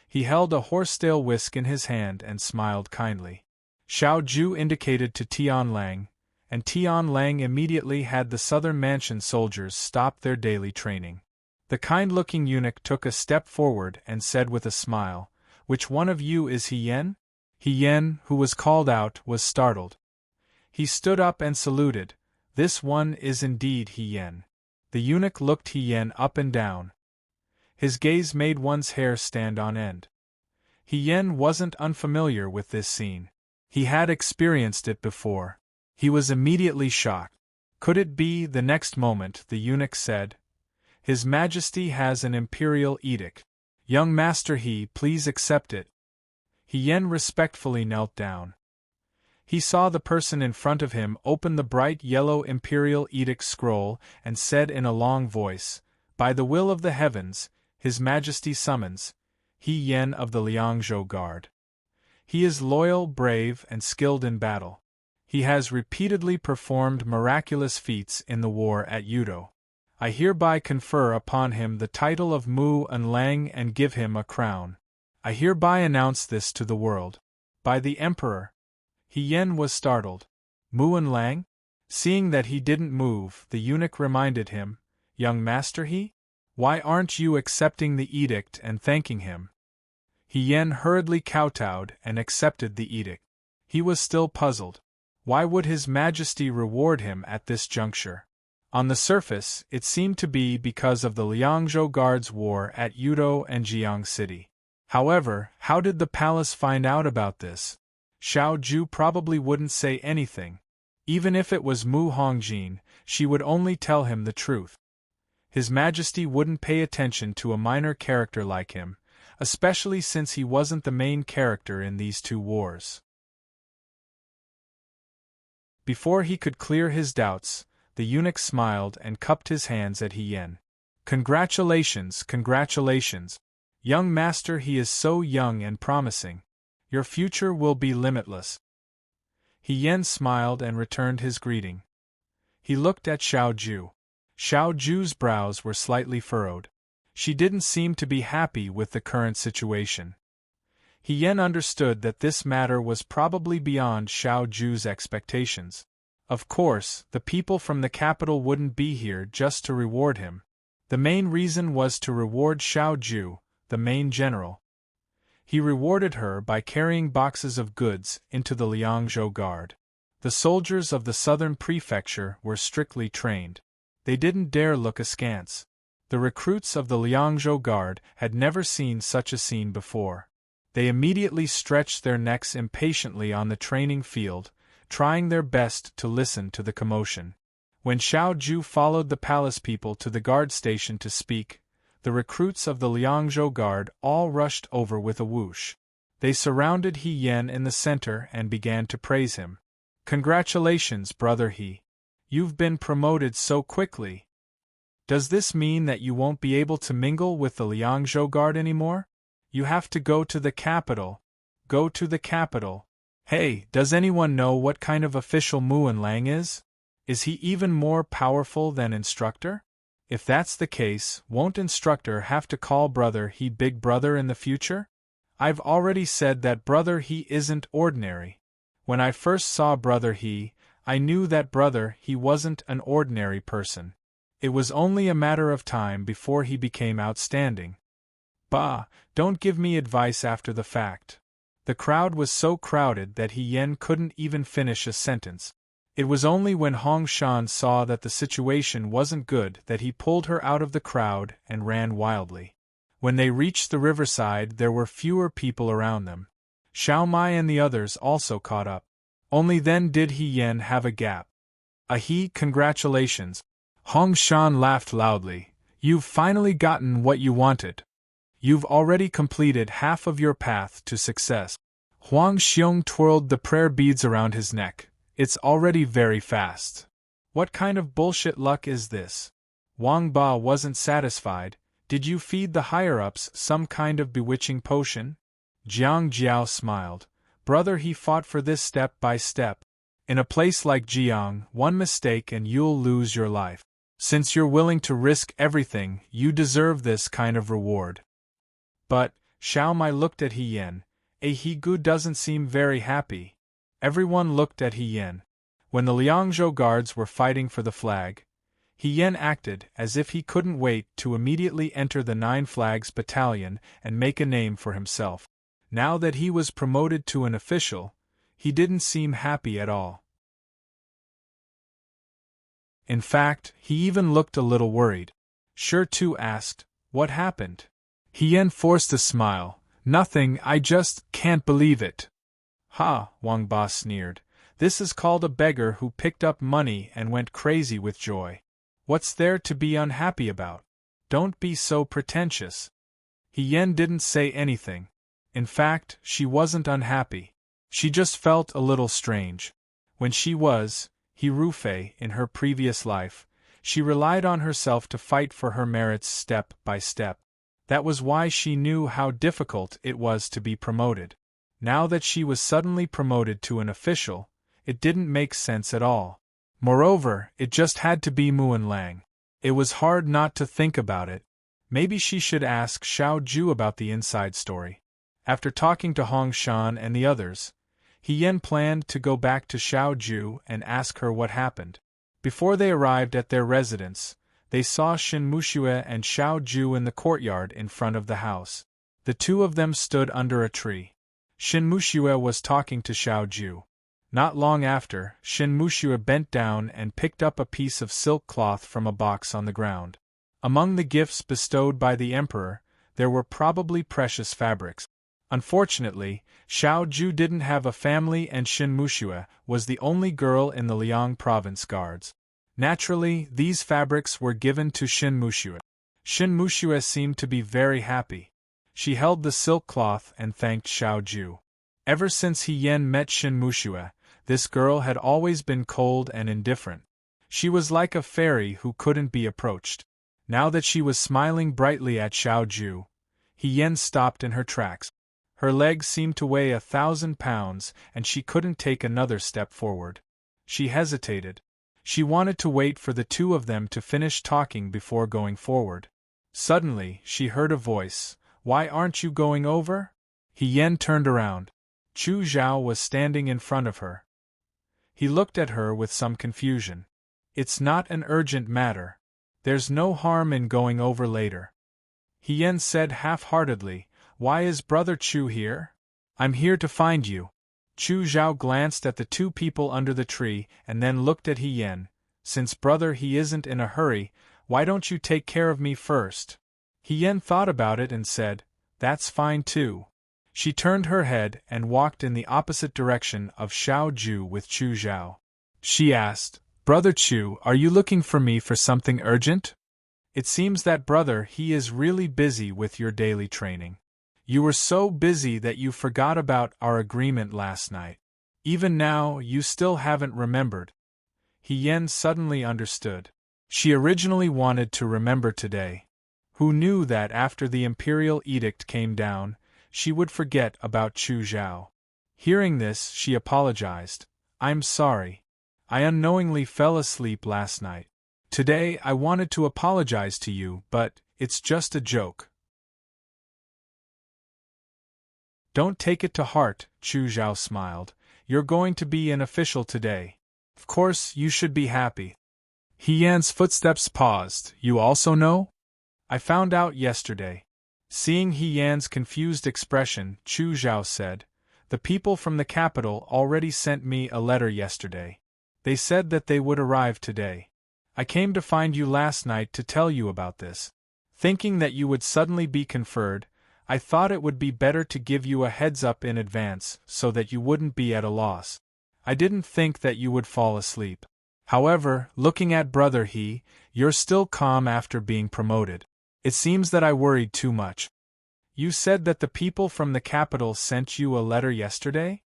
He held a horsetail whisk in his hand and smiled kindly. Xiao Ju indicated to Tian Lang, and Tian Lang immediately had the southern mansion soldiers stop their daily training. The kind-looking eunuch took a step forward and said with a smile, "Which one of you is He Yen?" He Yen, who was called out, was startled. He stood up and saluted. "This one is indeed He Yen." The eunuch looked He Yen up and down. His gaze made one's hair stand on end. He Yen wasn't unfamiliar with this scene. He had experienced it before. He was immediately shocked. Could it be? The next moment, the eunuch said, "His Majesty has an imperial edict. Young Master He, please accept it." He Yen respectfully knelt down. He saw the person in front of him open the bright yellow imperial edict scroll and said in a long voice, "By the will of the heavens, His Majesty summons He Yen of the Liangzhou Guard. He is loyal, brave, and skilled in battle. He has repeatedly performed miraculous feats in the war at Yudo. I hereby confer upon him the title of Mu and Lang and give him a crown. I hereby announce this to the world. By the Emperor." He Yen was startled. Mu and Lang? Seeing that he didn't move, the eunuch reminded him, "Young Master He? Why aren't you accepting the edict and thanking him?" He Yen hurriedly kowtowed and accepted the edict. He was still puzzled. Why would His Majesty reward him at this juncture? On the surface, it seemed to be because of the Liangzhou Guard's war at Yudo and Jiang City. However, how did the palace find out about this? Xiao Ju probably wouldn't say anything. Even if it was Mu Hongjin, she would only tell him the truth. His Majesty wouldn't pay attention to a minor character like him, especially since he wasn't the main character in these two wars. Before he could clear his doubts, the eunuch smiled and cupped his hands at He Yen. "Congratulations, congratulations. Young Master, he is so young and promising. Your future will be limitless." He Yen smiled and returned his greeting. He looked at Xiao Ju. Xiao Ju's brows were slightly furrowed. She didn't seem to be happy with the current situation. He Yen understood that this matter was probably beyond Xiao Ju's expectations. Of course, the people from the capital wouldn't be here just to reward him. The main reason was to reward Xiao Ju, the main general. He rewarded her by carrying boxes of goods into the Liangzhou Guard. The soldiers of the southern prefecture were strictly trained. They didn't dare look askance. The recruits of the Liangzhou Guard had never seen such a scene before. They immediately stretched their necks impatiently on the training field, trying their best to listen to the commotion. When Xiao Ju followed the palace people to the guard station to speak, the recruits of the Liangzhou Guard all rushed over with a whoosh. They surrounded He Yen in the center and began to praise him. "Congratulations, brother He. You've been promoted so quickly. Does this mean that you won't be able to mingle with the Liangzhou Guard anymore? You have to go to the capital. Go to the capital. Hey, does anyone know what kind of official Mu and Lang is? Is he even more powerful than Instructor? If that's the case, won't Instructor have to call Brother He Big Brother in the future? I've already said that Brother He isn't ordinary. When I first saw Brother He, I knew that Brother He wasn't an ordinary person. It was only a matter of time before he became outstanding." "Bah, don't give me advice after the fact." The crowd was so crowded that He Yen couldn't even finish a sentence. It was only when Hong Shan saw that the situation wasn't good that he pulled her out of the crowd and ran wildly. When they reached the riverside, there were fewer people around them. Xiao Mai and the others also caught up. Only then did He Yen have a gap. Congratulations. Hong Shan laughed loudly. You've finally gotten what you wanted. You've already completed half of your path to success. Huang Xiong twirled the prayer beads around his neck. It's already very fast. What kind of bullshit luck is this? Wang Ba wasn't satisfied. Did you feed the higher-ups some kind of bewitching potion? Jiang Jiao smiled. Brother, he fought for this step by step. In a place like Jiang, one mistake and you'll lose your life. Since you're willing to risk everything, you deserve this kind of reward. But, Xiao Mai looked at He Yen. He Gu doesn't seem very happy. Everyone looked at He Yen. When the Liangzhou guards were fighting for the flag, He Yen acted as if he couldn't wait to immediately enter the Nine Flags battalion and make a name for himself. Now that he was promoted to an official, he didn't seem happy at all. In fact, he even looked a little worried. Shi Tu asked, "What happened?" He Yen forced a smile. "Nothing, I just can't believe it." "Ha," Wang Ba sneered. "This is called a beggar who picked up money and went crazy with joy. What's there to be unhappy about? Don't be so pretentious." He Yen didn't say anything. In fact, she wasn't unhappy. She just felt a little strange. When she was Hirufei in her previous life, she relied on herself to fight for her merits step by step. That was why she knew how difficult it was to be promoted. Now that she was suddenly promoted to an official, it didn't make sense at all. Moreover, it just had to be Muan Lang. It was hard not to think about it. Maybe she should ask Xiao Ju about the inside story. After talking to Hong Shan and the others, He Yen planned to go back to Xiao Ju and ask her what happened. Before they arrived at their residence, they saw Shin Muxue and Xiao Ju in the courtyard in front of the house. The two of them stood under a tree. Shin Muxue was talking to Xiao Ju. Not long after, Shin Muxue bent down and picked up a piece of silk cloth from a box on the ground. Among the gifts bestowed by the emperor, there were probably precious fabrics. Unfortunately, Xiao Ju didn't have a family and Shin Muxue was the only girl in the Liang province guards. Naturally, these fabrics were given to Shin Muxue. Shin Muxue seemed to be very happy. She held the silk cloth and thanked Xiao Ju. Ever since He Yen met Shin Muxue, this girl had always been cold and indifferent. She was like a fairy who couldn't be approached. Now that she was smiling brightly at Xiao Ju, He Yen stopped in her tracks. Her legs seemed to weigh 1,000 pounds, and she couldn't take another step forward. She hesitated. She wanted to wait for the two of them to finish talking before going forward. Suddenly, she heard a voice. "Why aren't you going over?" He Yen turned around. Chu Zhao was standing in front of her. He looked at her with some confusion. "It's not an urgent matter. There's no harm in going over later." He Yen said half-heartedly, "Why is Brother Chu here?" "I'm here to find you." Chu Zhao glanced at the two people under the tree and then looked at He Yen. "Since Brother he isn't in a hurry, why don't you take care of me first?" He Yen thought about it and said, "That's fine too." She turned her head and walked in the opposite direction of Xiao Ju with Chu Zhao. She asked, "Brother Chu, are you looking for me for something urgent?" "It seems that Brother he is really busy with your daily training. You were so busy that you forgot about our agreement last night. Even now, you still haven't remembered." He Yen suddenly understood. She originally wanted to remember today. Who knew that after the imperial edict came down, she would forget about Chu Zhao. Hearing this, she apologized. "I'm sorry. I unknowingly fell asleep last night. Today I wanted to apologize to you, but it's just a joke." "Don't take it to heart," Chu Zhao smiled. "You're going to be an official today. Of course, you should be happy." He Yan's footsteps paused. "You also know?" "I found out yesterday." Seeing He Yan's confused expression, Chu Zhao said, "The people from the capital already sent me a letter yesterday. They said that they would arrive today. I came to find you last night to tell you about this. Thinking that you would suddenly be conferred, I thought it would be better to give you a heads up in advance so that you wouldn't be at a loss. I didn't think that you would fall asleep. However, looking at Brother you're still calm after being promoted. It seems that I worried too much. You said that the people from the capital sent you a letter yesterday?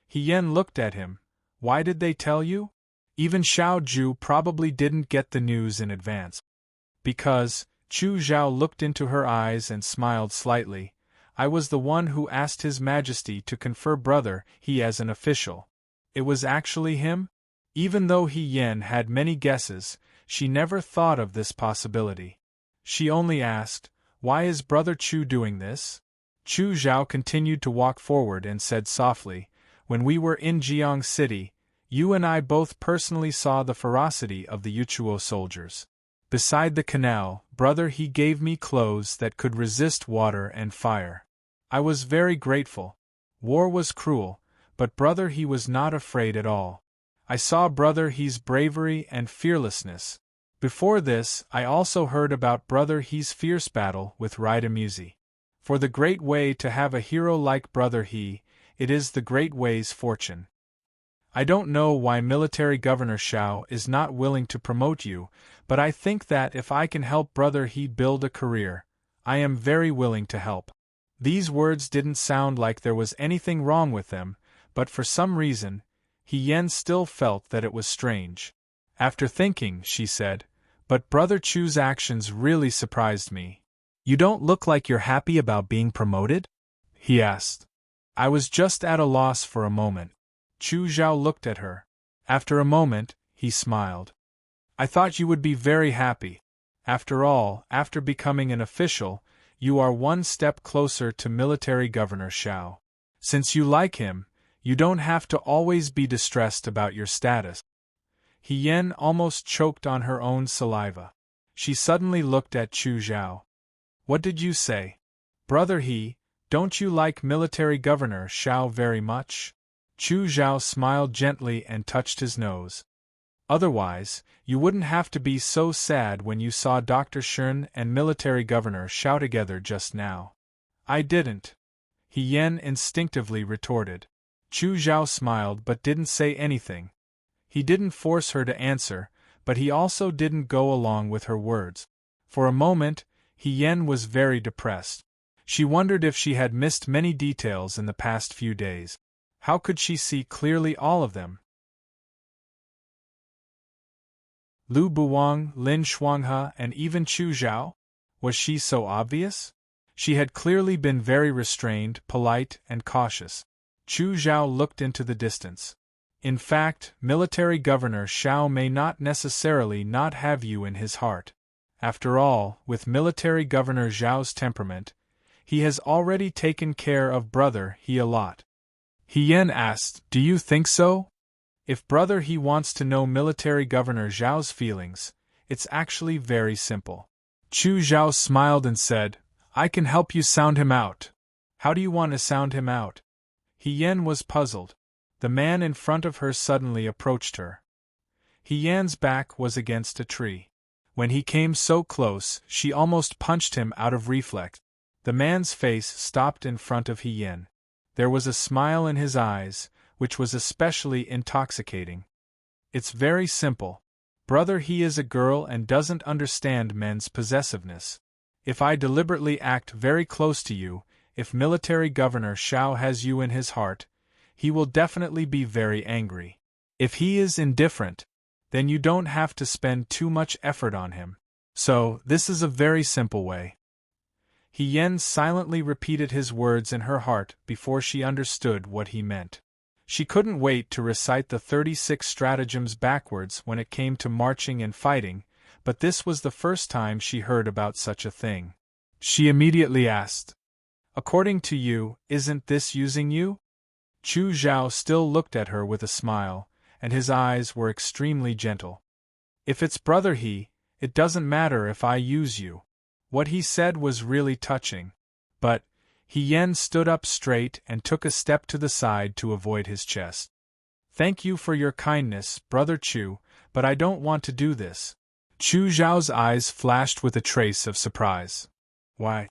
Yen looked at him. Why did they tell you? Even Xiao Ju probably didn't get the news in advance. Because, Chu Zhao looked into her eyes and smiled slightly, I was the one who asked His Majesty to confer Brother He as an official. It was actually him? Even though Yen had many guesses, she never thought of this possibility. She only asked, why is Brother Chu doing this? Chu Zhao continued to walk forward and said softly, when we were in Jiang City, you and I both personally saw the ferocity of the Yuchuo soldiers. Beside the canal, Brother He gave me clothes that could resist water and fire. I was very grateful. War was cruel, but Brother He was not afraid at all. I saw Brother He's bravery and fearlessness. Before this, I also heard about Brother He's fierce battle with Raidamuzi. For the great way to have a hero like Brother He, it is the great way's fortune. I don't know why Military Governor Xiao is not willing to promote you, but I think that if I can help Brother He build a career, I am very willing to help. These words didn't sound like there was anything wrong with them, but for some reason, Yen still felt that it was strange. After thinking, she said, but Brother Chu's actions really surprised me. You don't look like you're happy about being promoted? He asked. I was just at a loss for a moment. Chu Zhao looked at her. After a moment, he smiled. I thought you would be very happy. After all, after becoming an official, you are one step closer to Military Governor Xiao. Since you like him, you don't have to always be distressed about your status. Yen almost choked on her own saliva. She suddenly looked at Chu Zhao. What did you say? Brother He, don't you like Military Governor Xiao very much? Chu Zhao smiled gently and touched his nose. Otherwise, you wouldn't have to be so sad when you saw Dr. Shun and Military Governor Xiao together just now. I didn't. Yen instinctively retorted. Chu Zhao smiled but didn't say anything. He didn't force her to answer, but he also didn't go along with her words. For a moment, Yen was very depressed. She wondered if she had missed many details in the past few days. How could she see clearly all of them? Lu Buwang, Lin Shuanghe, and even Chu Zhao? Was she so obvious? She had clearly been very restrained, polite, and cautious. Chu Zhao looked into the distance. In fact, Military Governor Xiao may not necessarily not have you in his heart. After all, with Military Governor Zhao's temperament, he has already taken care of Brother He a lot. Yen asked, do you think so? If Brother He wants to know Military Governor Zhao's feelings, it's actually very simple. Chu Zhao smiled and said, I can help you sound him out. How do you want to sound him out? Yen was puzzled. The man in front of her suddenly approached her. Yen's back was against a tree. When he came so close, she almost punched him out of reflex. The man's face stopped in front of Yen. There was a smile in his eyes, which was especially intoxicating. It's very simple. Brother He is a girl and doesn't understand men's possessiveness. If I deliberately act very close to you, if Military Governor Xiao has you in his heart, he will definitely be very angry. If he is indifferent, then you don't have to spend too much effort on him. So, this is a very simple way. Yen silently repeated his words in her heart before she understood what he meant. She couldn't wait to recite the 36 stratagems backwards when it came to marching and fighting, but this was the first time she heard about such a thing. She immediately asked, according to you, isn't this using you? Chu Zhao still looked at her with a smile, and his eyes were extremely gentle. If it's Brother He, it doesn't matter if I use you. What he said was really touching. But, Yen stood up straight and took a step to the side to avoid his chest. Thank you for your kindness, Brother Chu, but I don't want to do this. Chu Zhao's eyes flashed with a trace of surprise. Why?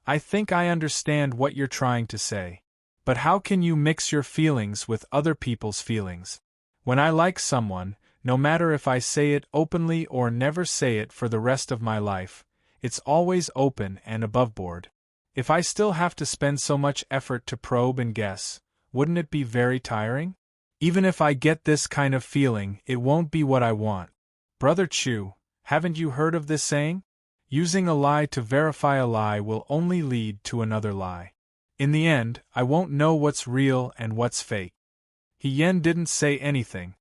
I think I understand what you're trying to say. But how can you mix your feelings with other people's feelings? When I like someone, no matter if I say it openly or never say it for the rest of my life, it's always open and aboveboard. If I still have to spend so much effort to probe and guess, wouldn't it be very tiring? Even if I get this kind of feeling, it won't be what I want. Brother Chu, haven't you heard of this saying? Using a lie to verify a lie will only lead to another lie. In the end, I won't know what's real and what's fake. He Yan didn't say anything.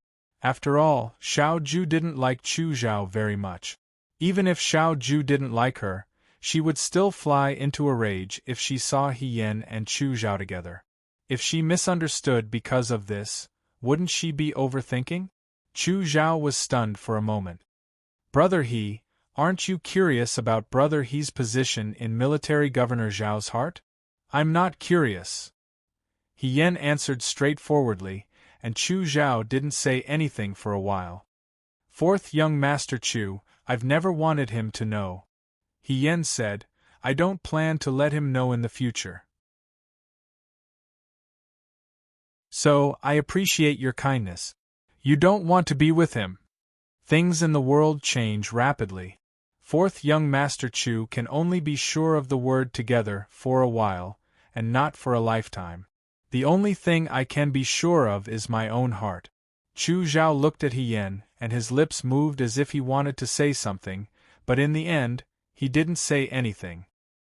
After all, Xiao Ju didn't like Chu Zhao very much. Even if Xiao Ju didn't like her, she would still fly into a rage if she saw He Yan and Chu Zhao together. If she misunderstood because of this, wouldn't she be overthinking? Chu Zhao was stunned for a moment. Brother He, aren't you curious about Brother He's position in military Governor Zhao's heart? I'm not curious. He Yan answered straightforwardly, and Chu Zhao didn't say anything for a while. Fourth young Master Chu, I've never wanted him to know. He Yan said, I don't plan to let him know in the future. So, I appreciate your kindness. You don't want to be with him. Things in the world change rapidly. Fourth young Master Chu can only be sure of the word together for a while, and not for a lifetime. The only thing I can be sure of is my own heart. Chu Zhao looked at He Yan, and his lips moved as if he wanted to say something, but in the end, he didn't say anything.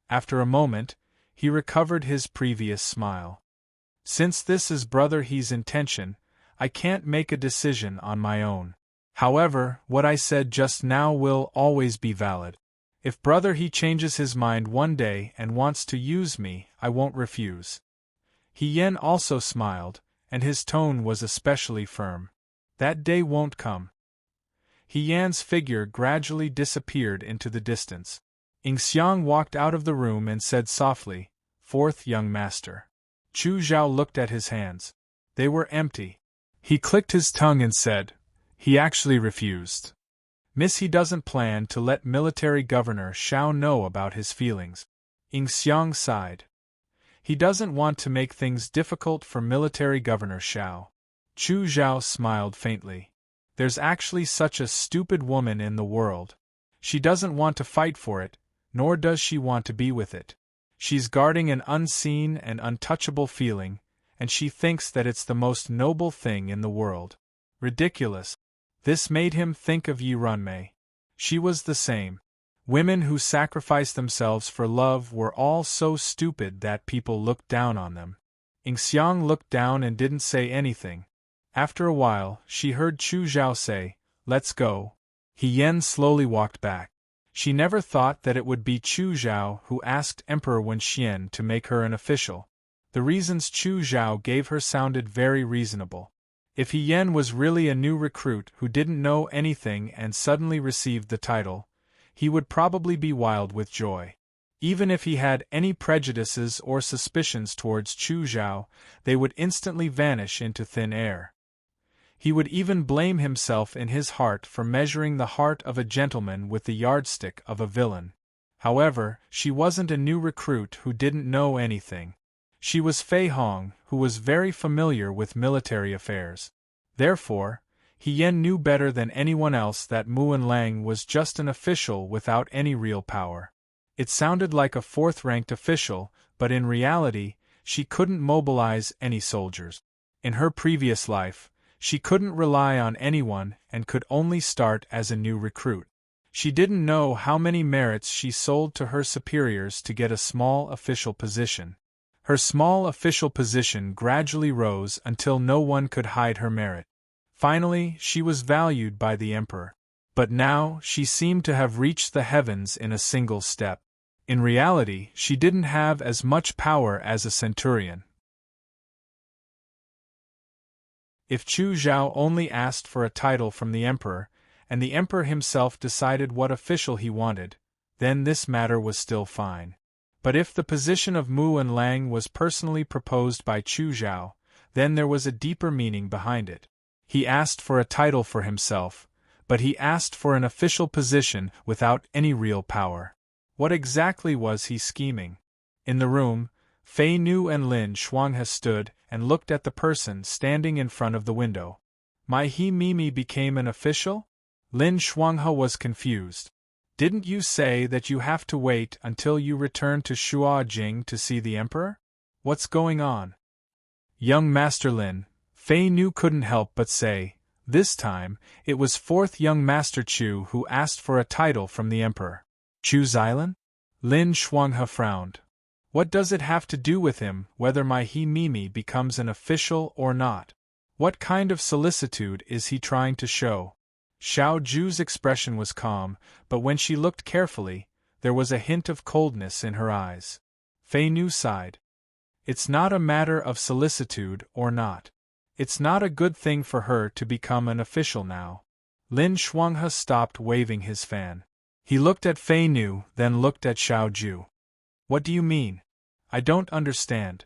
After a moment, he recovered his previous smile. Since this is Brother He's intention, I can't make a decision on my own. However, what I said just now will always be valid. If Brother He changes his mind one day and wants to use me, I won't refuse. He Yan also smiled, and his tone was especially firm. That day won't come. He Yan's figure gradually disappeared into the distance. Ing Xiang walked out of the room and said softly, Fourth young master. Chu Zhao looked at his hands. They were empty. He clicked his tongue and said, he actually refused. Miss, he doesn't plan to let military governor Xiao know about his feelings. Ing Xiang sighed. He doesn't want to make things difficult for military governor Xiao. Chu Zhao smiled faintly. There's actually such a stupid woman in the world. She doesn't want to fight for it, nor does she want to be with it. She's guarding an unseen and untouchable feeling, and she thinks that it's the most noble thing in the world. Ridiculous. This made him think of Yi Runmei. She was the same. Women who sacrificed themselves for love were all so stupid that people looked down on them. Ing Xiang looked down and didn't say anything. After a while, she heard Chu Zhao say, let's go. He Yan slowly walked back. She never thought that it would be Chu Zhao who asked Emperor Wen Xian to make her an official. The reasons Chu Zhao gave her sounded very reasonable. If He Yan was really a new recruit who didn't know anything and suddenly received the title, he would probably be wild with joy. Even if he had any prejudices or suspicions towards Chu Zhao, they would instantly vanish into thin air. He would even blame himself in his heart for measuring the heart of a gentleman with the yardstick of a villain. However, she wasn't a new recruit who didn't know anything. She was Fei Hong, who was very familiar with military affairs. Therefore, He Yan knew better than anyone else that Muan Lang was just an official without any real power. It sounded like a fourth-ranked official, but in reality, she couldn't mobilize any soldiers. In her previous life, she couldn't rely on anyone and could only start as a new recruit. She didn't know how many merits she sold to her superiors to get a small official position. Her small official position gradually rose until no one could hide her merit. Finally, she was valued by the emperor. But now, she seemed to have reached the heavens in a single step. In reality, she didn't have as much power as a centurion. If Chu Zhao only asked for a title from the emperor, and the emperor himself decided what official he wanted, then this matter was still fine. But if the position of Muan Lang was personally proposed by Chu Zhao, then there was a deeper meaning behind it. He asked for a title for himself, but he asked for an official position without any real power. What exactly was he scheming? In the room, Fei Nu and Lin Shuanghe stood and looked at the person standing in front of the window. My he Mimi became an official? Lin Shuanghe was confused. Didn't you say that you have to wait until you return to Shuajing to see the emperor? What's going on? Young Master Lin, Fei Nu couldn't help but say. This time, it was fourth young Master Chu who asked for a title from the emperor. Chu Xilan? Lin Shuanghe frowned. What does it have to do with him whether my he Mimi becomes an official or not? What kind of solicitude is he trying to show? Xiao Ju's expression was calm, but when she looked carefully, there was a hint of coldness in her eyes. Fei Nu sighed. It's not a matter of solicitude or not. It's not a good thing for her to become an official now. Lin Shuanghe stopped waving his fan. He looked at Fei Nu, then looked at Xiao Ju. What do you mean? I don't understand.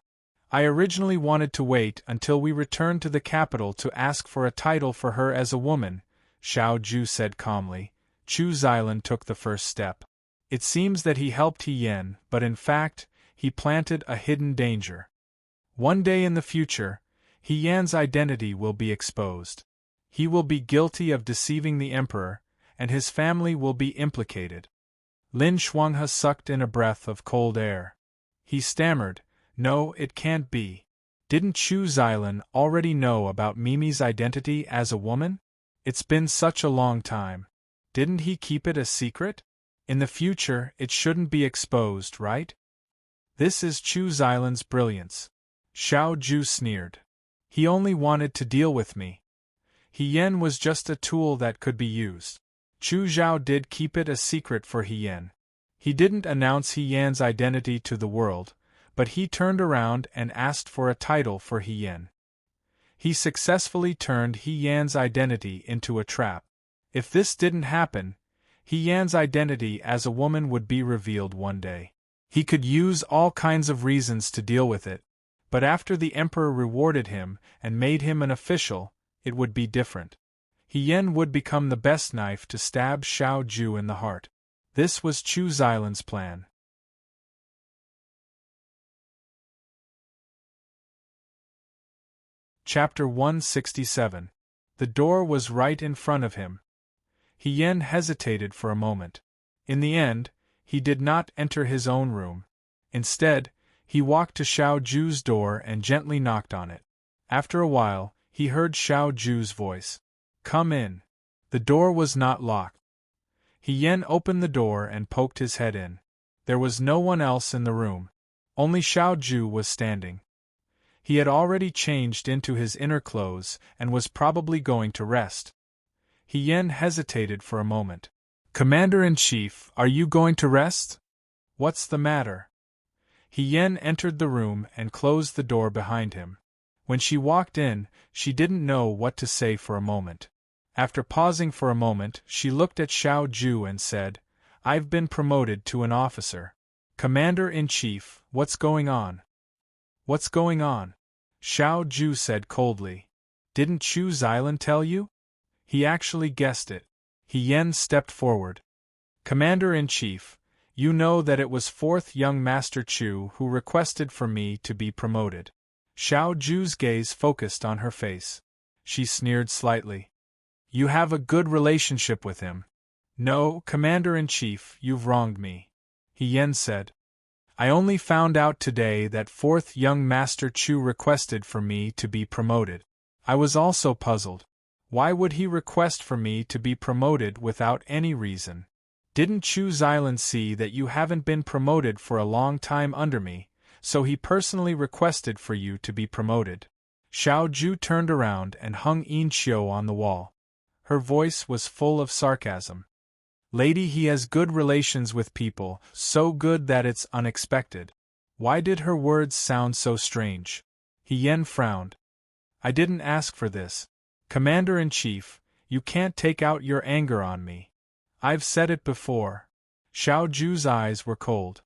I originally wanted to wait until we returned to the capital to ask for a title for her as a woman, Xiao Ju said calmly. Chu Xilan took the first step. It seems that he helped He Yan, but in fact, he planted a hidden danger. One day in the future, He Yan's identity will be exposed. He will be guilty of deceiving the emperor, and his family will be implicated. Lin Shuanghe sucked in a breath of cold air. He stammered, No, it can't be. Didn't Chu Xilan already know about Mimi's identity as a woman? It's been such a long time. Didn't he keep it a secret? In the future, it shouldn't be exposed, right? This is Chu Xilan's brilliance. Xiao Ju sneered. He only wanted to deal with me. He Yan was just a tool that could be used. Chu Zhao did keep it a secret for He Yan. He didn't announce He Yan's identity to the world, but he turned around and asked for a title for He Yan. He successfully turned He Yan's identity into a trap. If this didn't happen, He Yan's identity as a woman would be revealed one day. He could use all kinds of reasons to deal with it, but after the emperor rewarded him and made him an official, it would be different. He Yan would become the best knife to stab Xiao Ju in the heart. This was Chu Xilan's plan. Chapter 167. The door was right in front of him. He Yan hesitated for a moment. In the end, he did not enter his own room. Instead, he walked to Xiao Ju's door and gently knocked on it. After a while, he heard Xiao Ju's voice. Come in. The door was not locked. He Yan opened the door and poked his head in. There was no one else in the room. Only Xiao Ju was standing. He had already changed into his inner clothes and was probably going to rest. He Yan hesitated for a moment. Commander-in-Chief, are you going to rest? What's the matter? He Yan entered the room and closed the door behind him. When she walked in, she didn't know what to say for a moment. After pausing for a moment, she looked at Xiao Ju and said, I've been promoted to an officer. Commander-in-Chief, what's going on? What's going on? Xiao Ju said coldly. Didn't Chu Xilan tell you? He actually guessed it. He Yan stepped forward. Commander-in-Chief, you know that it was fourth young Master Chu who requested for me to be promoted. Xiao Ju's gaze focused on her face. She sneered slightly. You have a good relationship with him. No, Commander-in-Chief, you've wronged me. He Yan said. I only found out today that fourth young Master Chu requested for me to be promoted. I was also puzzled. Why would he request for me to be promoted without any reason? Didn't Chu Xilan see that you haven't been promoted for a long time under me, so he personally requested for you to be promoted? Xiao Ju turned around and hung Yin Xiu on the wall. Her voice was full of sarcasm. Lady, he has good relations with people, so good that it's unexpected. Why did her words sound so strange? He Yan frowned. I didn't ask for this. Commander-in-Chief, you can't take out your anger on me. I've said it before. Xiao Ju's eyes were cold.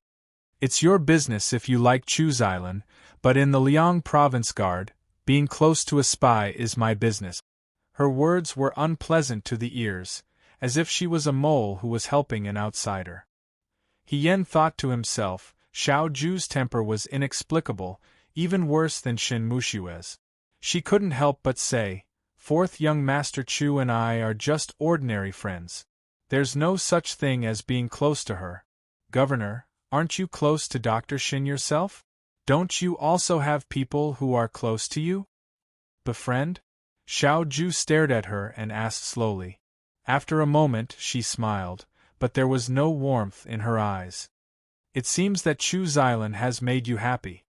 It's your business if you like Chu Xilan, but in the Liang Province Guard, being close to a spy is my business. Her words were unpleasant to the ears, as if she was a mole who was helping an outsider. He Yen thought to himself, Xiao Ju's temper was inexplicable, even worse than Shin Mushue's. She couldn't help but say, "Fourth young Master Chu and I are just ordinary friends. There's no such thing as being close to her. Governor, aren't you close to Dr. Shin yourself? Don't you also have people who are close to you? Befriend?" Xiao Ju stared at her and asked slowly. After a moment she smiled, but there was no warmth in her eyes. "It seems that Chu Xilan has made you happy,"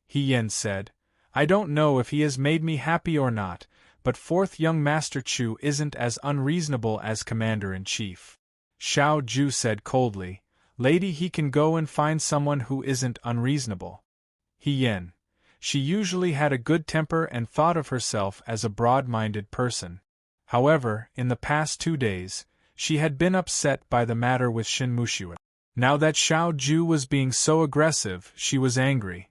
He Yen said. "I don't know if he has made me happy or not, but fourth young Master Chu isn't as unreasonable as Commander-in-Chief." Xiao Ju said coldly, "Lady, he can go and find someone who isn't unreasonable." He Yen. She usually had a good temper and thought of herself as a broad-minded person. However, in the past 2 days, she had been upset by the matter with Shin Mushue. Now that Xiao Ju was being so aggressive, she was angry.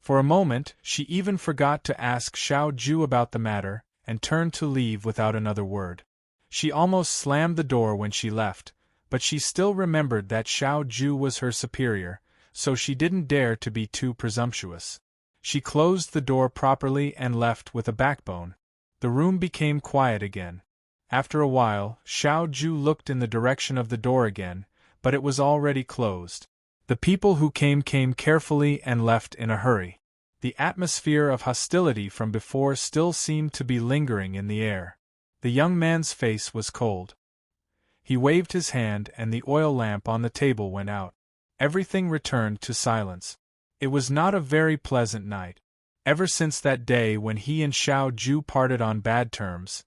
For a moment, she even forgot to ask Xiao Ju about the matter, and turned to leave without another word. She almost slammed the door when she left, but she still remembered that Xiao Ju was her superior, so she didn't dare to be too presumptuous. She closed the door properly and left with a backbone. The room became quiet again. After a while, Xiao Ju looked in the direction of the door again, but it was already closed. The people who came carefully and left in a hurry. The atmosphere of hostility from before still seemed to be lingering in the air. The young man's face was cold. He waved his hand and the oil lamp on the table went out. Everything returned to silence. It was not a very pleasant night. Ever since that day when he and Xiao Ju parted on bad terms,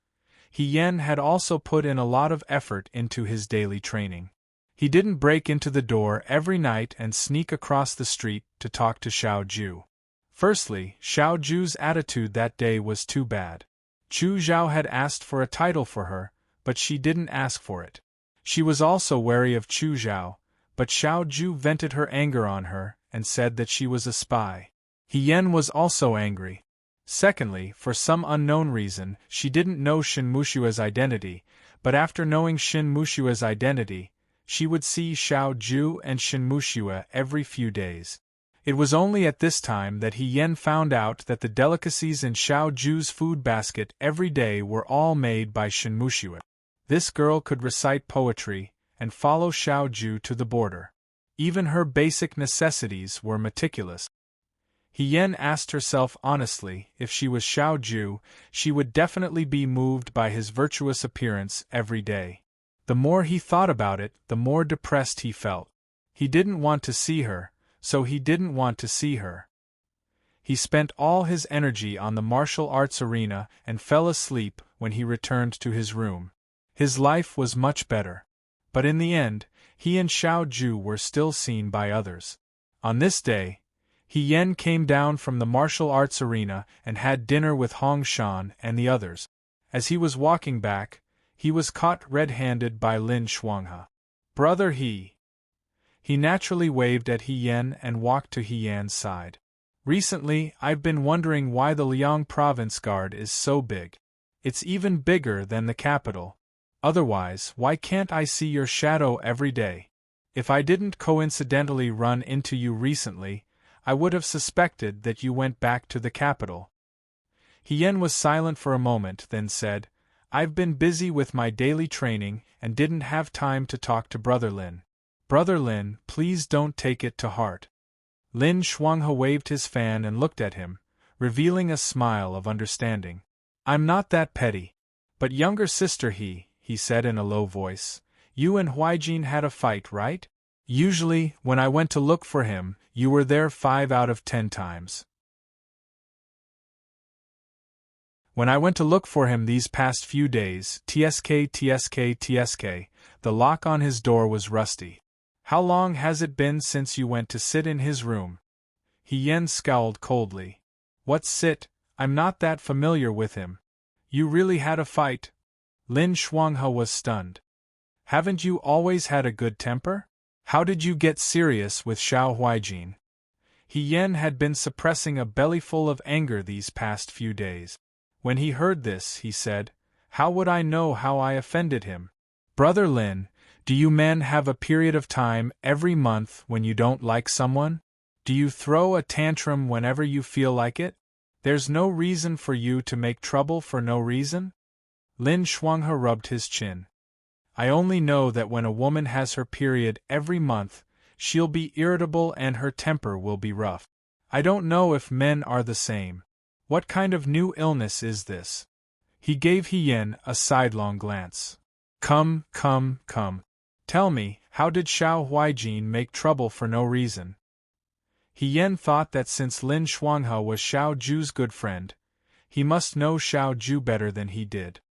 He Yen had also put in a lot of effort into his daily training. He didn't break into the door every night and sneak across the street to talk to Xiao Ju. Firstly, Xiao Ju's attitude that day was too bad. Chu Zhao had asked for a title for her, but she didn't ask for it. She was also wary of Chu Zhao, but Xiao Ju vented her anger on her and said that she was a spy. He Yen was also angry. Secondly, for some unknown reason, she didn't know Shin Mushue's identity, but after knowing Shin Mushue's identity, she would see Xiao Ju and Shin Mushue every few days. It was only at this time that He Yen found out that the delicacies in Xiao Ju's food basket every day were all made by Shin Mushue. This girl could recite poetry and follow Xiao Ju to the border. Even her basic necessities were meticulous. He Yen asked herself honestly, if she was Xiao Ju, she would definitely be moved by his virtuous appearance every day. The more he thought about it, the more depressed he felt. He didn't want to see her, so he didn't want to see her. He spent all his energy on the martial arts arena and fell asleep when he returned to his room. His life was much better. But in the end, he and Xiao Ju were still seen by others. On this day, He Yen came down from the martial arts arena and had dinner with Hong Shan and the others. As he was walking back, he was caught red-handed by Lin Shuanghe. "Brother He." He naturally waved at He Yen and walked to He Yan's side. "Recently, I've been wondering why the Liang Province Guard is so big. It's even bigger than the capital. Otherwise, why can't I see your shadow every day? If I didn't coincidentally run into you recently, I would have suspected that you went back to the capital." He Yen was silent for a moment, then said, "I've been busy with my daily training and didn't have time to talk to Brother Lin. Brother Lin, please don't take it to heart." Lin Shuanghe waved his fan and looked at him, revealing a smile of understanding. "I'm not that petty. But younger sister he said in a low voice, "you and Huijin had a fight, right? Usually, when I went to look for him, you were there 5 out of 10 times. When I went to look for him these past few days, tsk, the lock on his door was rusty. How long has it been since you went to sit in his room?" He Yen scowled coldly. "What sit? I'm not that familiar with him." "You really had a fight?" Lin Shuanghe was stunned. "Haven't you always had a good temper? How did you get serious with Xiao Huijin?" Yen had been suppressing a bellyful of anger these past few days. When he heard this, he said, "How would I know how I offended him? Brother Lin, do you men have a period of time every month when you don't like someone? Do you throw a tantrum whenever you feel like it? There's no reason for you to make trouble for no reason?" Lin Shuanghe rubbed his chin. "I only know that when a woman has her period every month, she'll be irritable and her temper will be rough. I don't know if men are the same. What kind of new illness is this?" He gave Yen a sidelong glance. Come. Tell me, how did Xiao Huijin make trouble for no reason?" Yen thought that since Lin Shuanghe was Xiao Ju's good friend, he must know Xiao Ju better than he did.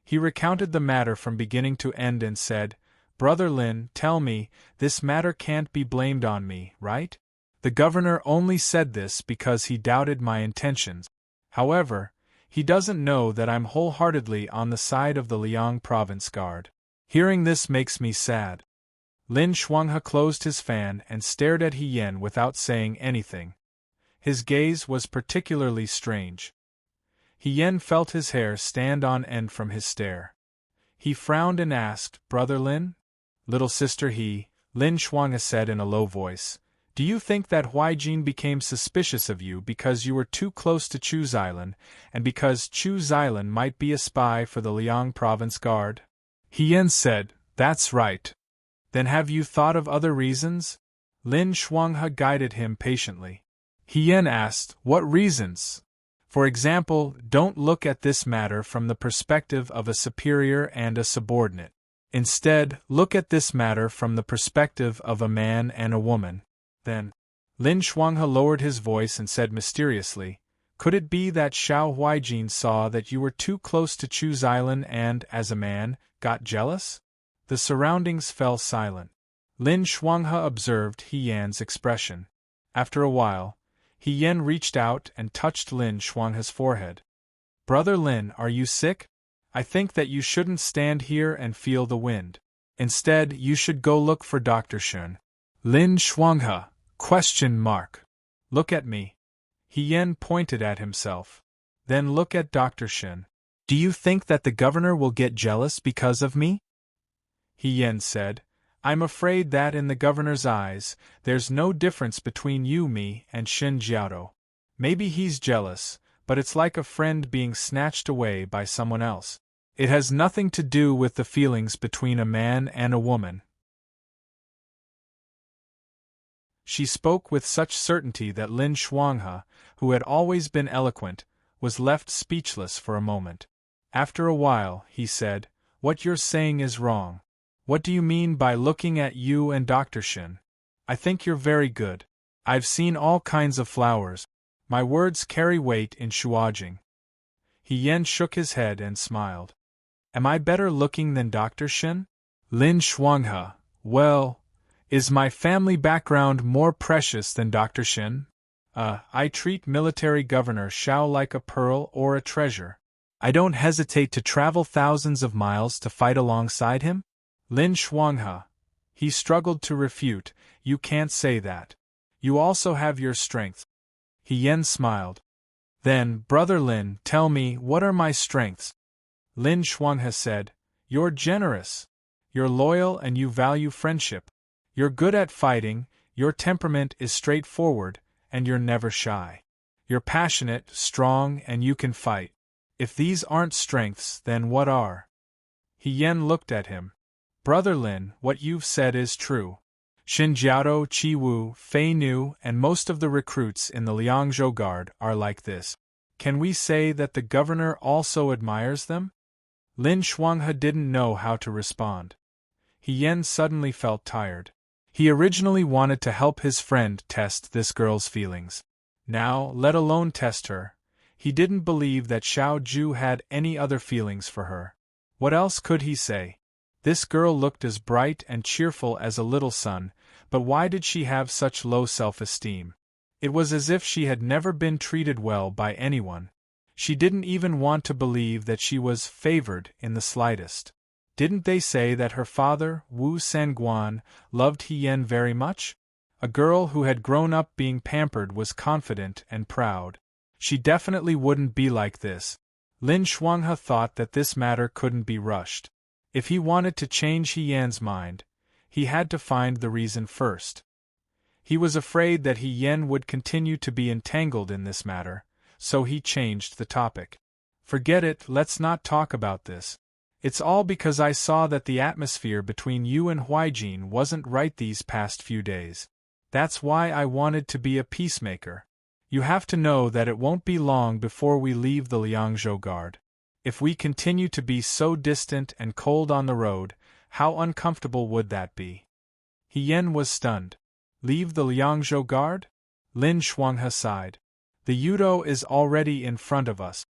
He recounted the matter from beginning to end and said, "Brother Lin, tell me, this matter can't be blamed on me, right? The governor only said this because he doubted my intentions. However, he doesn't know that I'm wholeheartedly on the side of the Liang Province Guard. Hearing this makes me sad." Lin Shuanghe closed his fan and stared at Yen without saying anything. His gaze was particularly strange. Yen felt his hair stand on end from his stare. He frowned and asked, "Brother Lin?" "Little sister Lin Shuanghe said in a low voice, "do you think that Huijin became suspicious of you because you were too close to Chu Xilan, and because Chu Xilan might be a spy for the Liang Province Guard?" Yen said, "That's right." "Then have you thought of other reasons?" Lin Shuanghe guided him patiently. Yen asked, "What reasons? For example, don't look at this matter from the perspective of a superior and a subordinate. Instead, look at this matter from the perspective of a man and a woman." Then, Lin Shuanghe lowered his voice and said mysteriously, "Could it be that Xiao Huijin saw that you were too close to Chu Xilan and, as a man, got jealous?" The surroundings fell silent. Lin Shuanghe observed Yan's expression. After a while, Yen reached out and touched Lin Shuanghe's forehead. "Brother Lin, are you sick? I think that you shouldn't stand here and feel the wind. Instead, you should go look for Dr. Shun." "Lin Shuanghe? ? Look at me." Yen pointed at himself. "Then look at Dr. Shun. Do you think that the governor will get jealous because of me?" Yen said, "I'm afraid that in the governor's eyes, there's no difference between you, me, and Shin Jiao. Maybe he's jealous, but it's like a friend being snatched away by someone else. It has nothing to do with the feelings between a man and a woman." She spoke with such certainty that Lin Shuanghe, who had always been eloquent, was left speechless for a moment. After a while, he said, "What you're saying is wrong. What do you mean by looking at you and Dr. Shin? I think you're very good. I've seen all kinds of flowers. My words carry weight in Shuajing." Yen shook his head and smiled. "Am I better looking than Dr. Shin?" Lin Shuanghe, "Well, is my family background more precious than Dr. Shin? I treat military governor Xiao like a pearl or a treasure. I don't hesitate to travel thousands of miles to fight alongside him." Lin Shuanghe. He struggled to refute, "You can't say that. You also have your strengths." Yen smiled. "Then, Brother Lin, tell me, what are my strengths?" Lin Shuanghe said, "You're generous. You're loyal and you value friendship. You're good at fighting, your temperament is straightforward, and you're never shy. You're passionate, strong, and you can fight. If these aren't strengths, then what are?" Yen looked at him. "Brother Lin, what you've said is true. Xin Jiao, Qi Wu, Fei Nu, and most of the recruits in the Liangzhou Guard are like this. Can we say that the governor also admires them?" Lin Shuanghe didn't know how to respond. Yen suddenly felt tired. He originally wanted to help his friend test this girl's feelings. Now, let alone test her, he didn't believe that Xiao Ju had any other feelings for her. What else could he say? This girl looked as bright and cheerful as a little sun, but why did she have such low self-esteem? It was as if she had never been treated well by anyone. She didn't even want to believe that she was favored in the slightest. Didn't they say that her father, Wu Sanguan, loved Yen very much? A girl who had grown up being pampered was confident and proud. She definitely wouldn't be like this. Lin Shuanghe thought that this matter couldn't be rushed. If he wanted to change He Yan's mind, he had to find the reason first. He was afraid that He Yan would continue to be entangled in this matter, so he changed the topic. Forget it, let's not talk about this. It's all because I saw that the atmosphere between you and Huaijin wasn't right these past few days. That's why I wanted to be a peacemaker. You have to know that it won't be long before we leave the Liangzhou Guard. If we continue to be so distant and cold on the road, how uncomfortable would that be? He Yan was stunned. Leave the Liangzhou Guard? Lin Shuanghe sighed. The Yudo is already in front of us.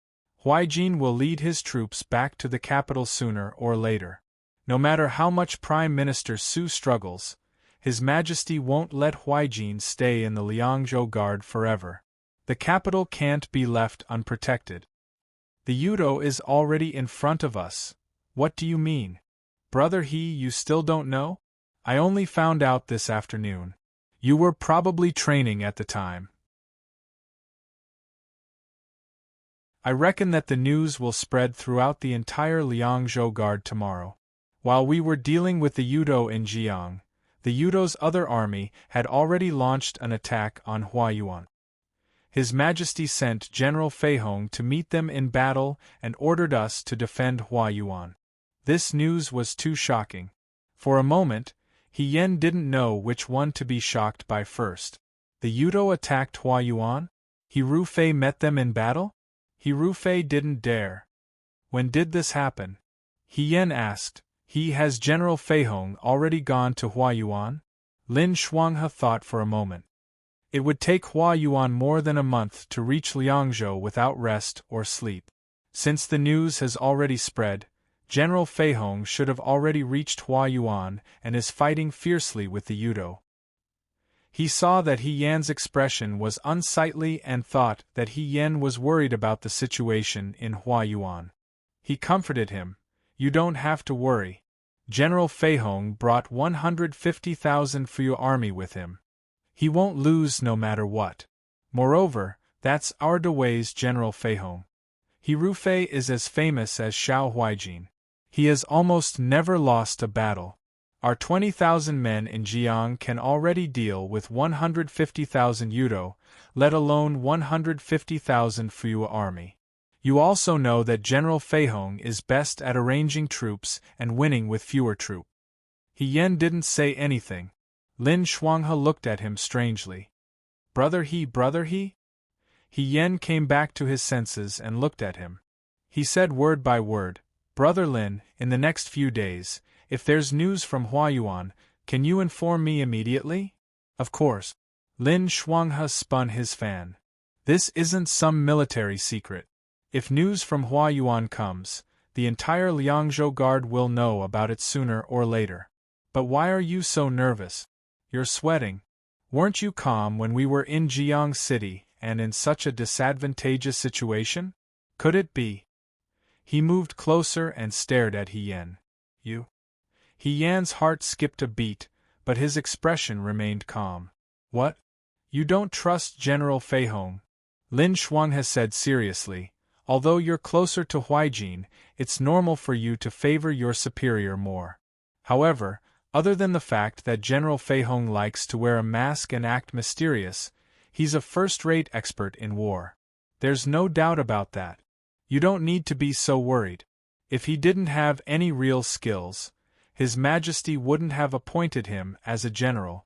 Huaijin will lead his troops back to the capital sooner or later. No matter how much Prime Minister Su struggles, His Majesty won't let Huaijin stay in the Liangzhou Guard forever. The capital can't be left unprotected. The Yudo is already in front of us. What do you mean? Brother He, you still don't know? I only found out this afternoon. You were probably training at the time. I reckon that the news will spread throughout the entire Liangzhou Guard tomorrow. While we were dealing with the Yudo in Jiang, the Yudo's other army had already launched an attack on Huayuan. His Majesty sent General Feihong to meet them in battle and ordered us to defend Huayuan. This news was too shocking. For a moment, He Yan didn't know which one to be shocked by first. The Yudo attacked Huayuan? He Rufei met them in battle? He Rufei didn't dare. When did this happen? He Yan asked. Has General Feihong already gone to Huayuan? Lin Shuanghe thought for a moment. It would take Huayuan more than a month to reach Liangzhou without rest or sleep. Since the news has already spread, General Feihong should have already reached Huayuan and is fighting fiercely with the Yudo. He saw that He Yan's expression was unsightly and thought that He Yan was worried about the situation in Huayuan. He comforted him. You don't have to worry. General Feihong brought 150,000 for your army with him. He won't lose no matter what. Moreover, that's our Dewey's General Feihong. He Rufei is as famous as Xiao Huaijin. He has almost never lost a battle. Our 20,000 men in Jiang can already deal with 150,000 Yudo, let alone 150,000 Fuyue army. You also know that General Feihong is best at arranging troops and winning with fewer troops. He Yan didn't say anything. Lin Shuanghe looked at him strangely. Brother He? He Yan came back to his senses and looked at him. He said word by word, Brother Lin, in the next few days, if there's news from Huayuan, can you inform me immediately? Of course. Lin Shuanghe spun his fan. This isn't some military secret. If news from Huayuan comes, the entire Liangzhou Guard will know about it sooner or later. But why are you so nervous? You're sweating. Weren't you calm when we were in Jiang City and in such a disadvantageous situation? Could it be? He moved closer and stared at He Yan. You? He Yan's heart skipped a beat, but his expression remained calm. What? You don't trust General Feihong? Lin Shuanghe said seriously. Although you're closer to Huaijin, it's normal for you to favor your superior more. However, other than the fact that General Feihong likes to wear a mask and act mysterious, he's a first-rate expert in war. There's no doubt about that. You don't need to be so worried. If he didn't have any real skills, His Majesty wouldn't have appointed him as a general.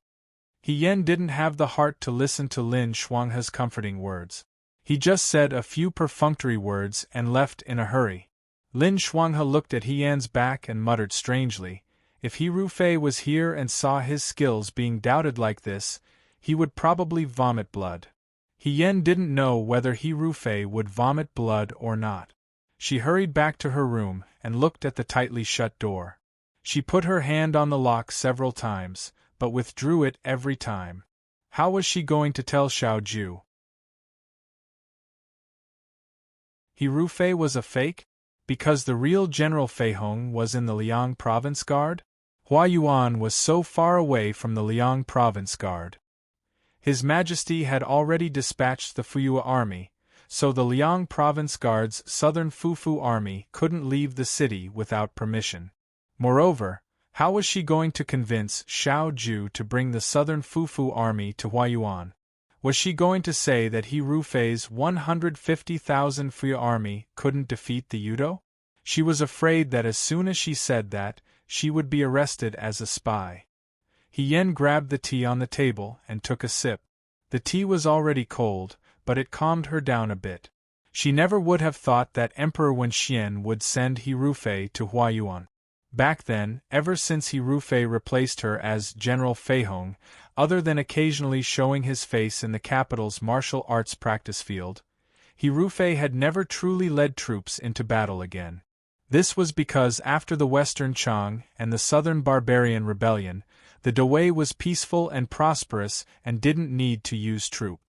He Yan didn't have the heart to listen to Lin Shuanghe's comforting words. He just said a few perfunctory words and left in a hurry. Lin Shuanghe looked at He Yan's back and muttered strangely, if He Rufei was here and saw his skills being doubted like this, he would probably vomit blood. He Yan didn't know whether He Rufei would vomit blood or not. She hurried back to her room and looked at the tightly shut door. She put her hand on the lock several times, but withdrew it every time. How was she going to tell Xiao Ju? He Rufei was a fake? Because the real General Feihong was in the Liang Province Guard? Huayuan was so far away from the Liang Province Guard. His Majesty had already dispatched the Fuyua army, so the Liang Province Guard's Southern Fufu army couldn't leave the city without permission. Moreover, how was she going to convince Xiao Ju to bring the Southern Fufu army to Huayuan? Was she going to say that He Rufei's 150,000 Fuya army couldn't defeat the Yudo? She was afraid that as soon as she said that, she would be arrested as a spy. He Yen grabbed the tea on the table and took a sip. The tea was already cold, but it calmed her down a bit. She never would have thought that Emperor Wenxian would send He Rufei to Huayuan. Back then, ever since He Rufei replaced her as General Feihong, other than occasionally showing his face in the capital's martial arts practice field, He Rufei had never truly led troops into battle again. This was because after the Western Chang and the Southern Barbarian Rebellion, the Dawei was peaceful and prosperous and didn't need to use troops.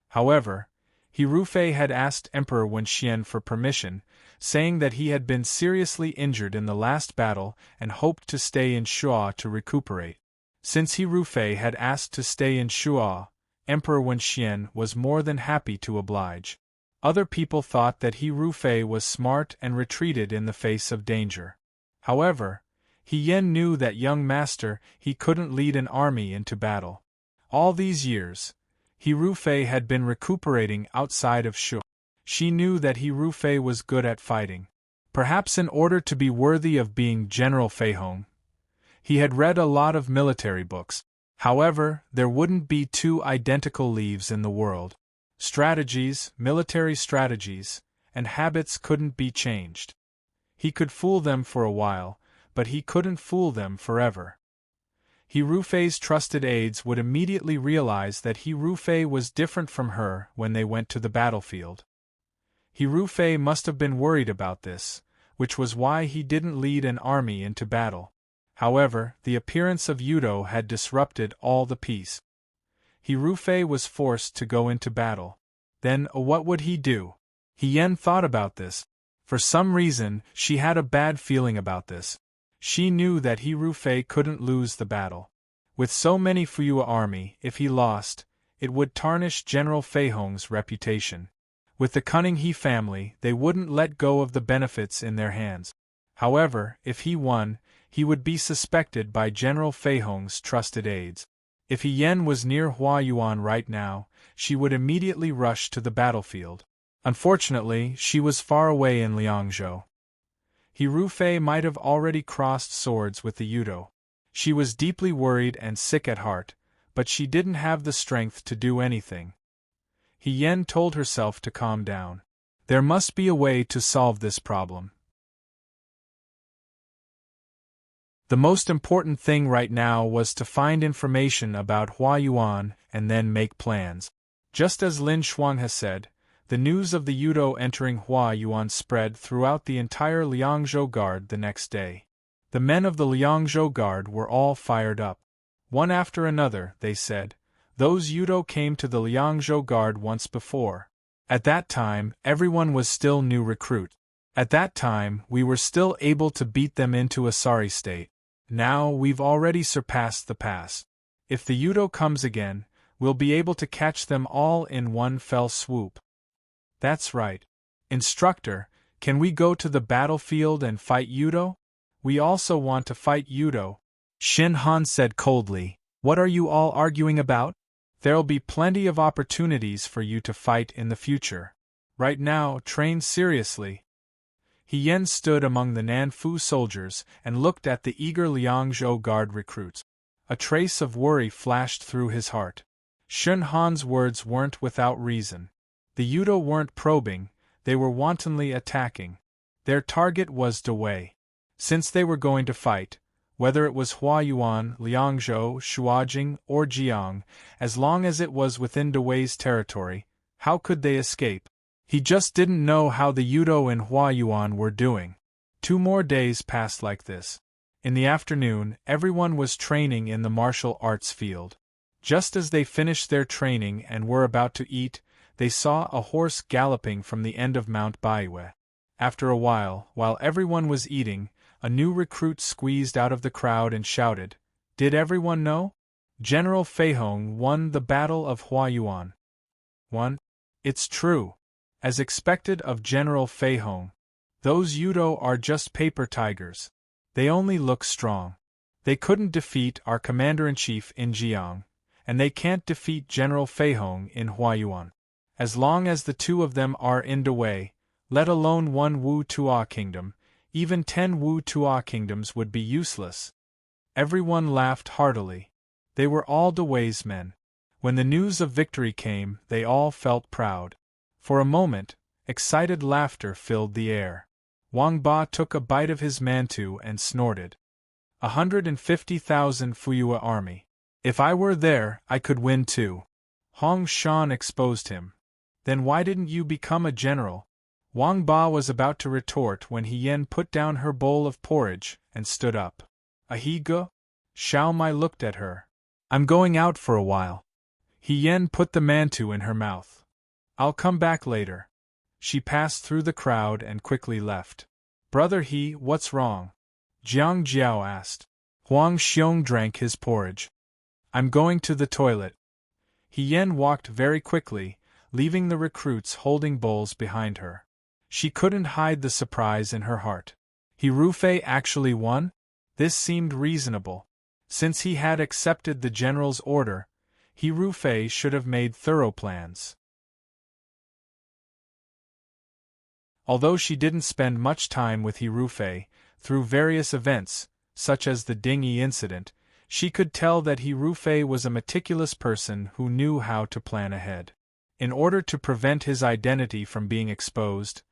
However, He Rufei had asked Emperor Wenxian for permission, saying that he had been seriously injured in the last battle and hoped to stay in Shuo to recuperate. Since He Rufei had asked to stay in Shuo, Emperor Wenxian was more than happy to oblige. Other people thought that He Rufei was smart and retreated in the face of danger. However, He Yen knew that young master he couldn't lead an army into battle. All these years, He Rufei had been recuperating outside of Shuo. She knew that He Rufei was good at fighting. Perhaps in order to be worthy of being General Feihong, he had read a lot of military books. However, there wouldn't be two identical leaves in the world. Strategies, military strategies, and habits couldn't be changed. He could fool them for a while, but he couldn't fool them forever. He Rufei's trusted aides would immediately realize that He Rufei was different from her when they went to the battlefield. He Rufei must have been worried about this, which was why he didn't lead an army into battle. However, the appearance of Yudo had disrupted all the peace. He Rufei was forced to go into battle. Then, what would he do? He Yen thought about this. For some reason, she had a bad feeling about this. She knew that He Rufei couldn't lose the battle. With so many Fuyua army, if he lost, it would tarnish General Feihong's reputation. With the cunning He family, they wouldn't let go of the benefits in their hands. However, if he won, he would be suspected by General Feihong's trusted aides. If He Yen was near Huayuan right now, she would immediately rush to the battlefield. Unfortunately, she was far away in Liangzhou. He Rufei might have already crossed swords with the Yudo. She was deeply worried and sick at heart, but she didn't have the strength to do anything. He Yen told herself to calm down. There must be a way to solve this problem. The most important thing right now was to find information about Huayuan and then make plans. Just as Lin Shuang has said, the news of the Yudo entering Huayuan spread throughout the entire Liangzhou Guard the next day. The men of the Liangzhou Guard were all fired up. One after another, they said, those Yudo came to the Liangzhou Guard once before. At that time, everyone was still new recruit. At that time, we were still able to beat them into a sorry state. Now we've already surpassed the past. If the Yudo comes again, we'll be able to catch them all in one fell swoop. That's right. Instructor, can we go to the battlefield and fight Yudo? We also want to fight Yudo. Shin Han said coldly. What are you all arguing about? There'll be plenty of opportunities for you to fight in the future. Right now, train seriously. He Yen stood among the Nanfu soldiers and looked at the eager Liangzhou Guard recruits. A trace of worry flashed through his heart. Shun Han's words weren't without reason. The Yudo weren't probing, they were wantonly attacking. Their target was Dawei. Since they were going to fight, whether it was Huayuan, Liangzhou, Shuajing, or Jiang, as long as it was within Dawei's territory, how could they escape? He just didn't know how the Yudo in Huayuan were doing. 2 more days passed like this. In the afternoon, everyone was training in the martial arts field. Just as they finished their training and were about to eat, they saw a horse galloping from the end of Mount Baiwe. After a while everyone was eating, a new recruit squeezed out of the crowd and shouted, "Did everyone know? General Fei Hong won the Battle of Huayuan. 1. It's true. As expected of General Fei Hong. Those Yudo are just paper tigers. They only look strong. They couldn't defeat our commander-in-chief in Jiang, and they can't defeat General Fei Hong in Huayuan. As long as the two of them are in Dawei, let alone one Wu Tua kingdom, even 10 Wu Tua kingdoms would be useless. Everyone laughed heartily. They were all Dawei's men. When the news of victory came, they all felt proud. For a moment, excited laughter filled the air. Wang Ba took a bite of his mantou and snorted. 150,000 Fuyue army. If I were there, I could win too. Hong Shan exposed him. Then why didn't you become a general? Wang Ba was about to retort when He Yen put down her bowl of porridge and stood up. Ahiga? Xiao Mai looked at her. I'm going out for a while. He Yen put the mantou in her mouth. I'll come back later. She passed through the crowd and quickly left. Brother He, what's wrong? Jiang Jiao asked. Huang Xiong drank his porridge. I'm going to the toilet. He Yen walked very quickly, leaving the recruits holding bowls behind her. She couldn't hide the surprise in her heart. He Rufei actually won? This seemed reasonable. Since he had accepted the general's order, He Rufei should have made thorough plans. Although she didn't spend much time with He Rufei, through various events, such as the dinghy incident, she could tell that He Rufei was a meticulous person who knew how to plan ahead. In order to prevent his identity from being exposed,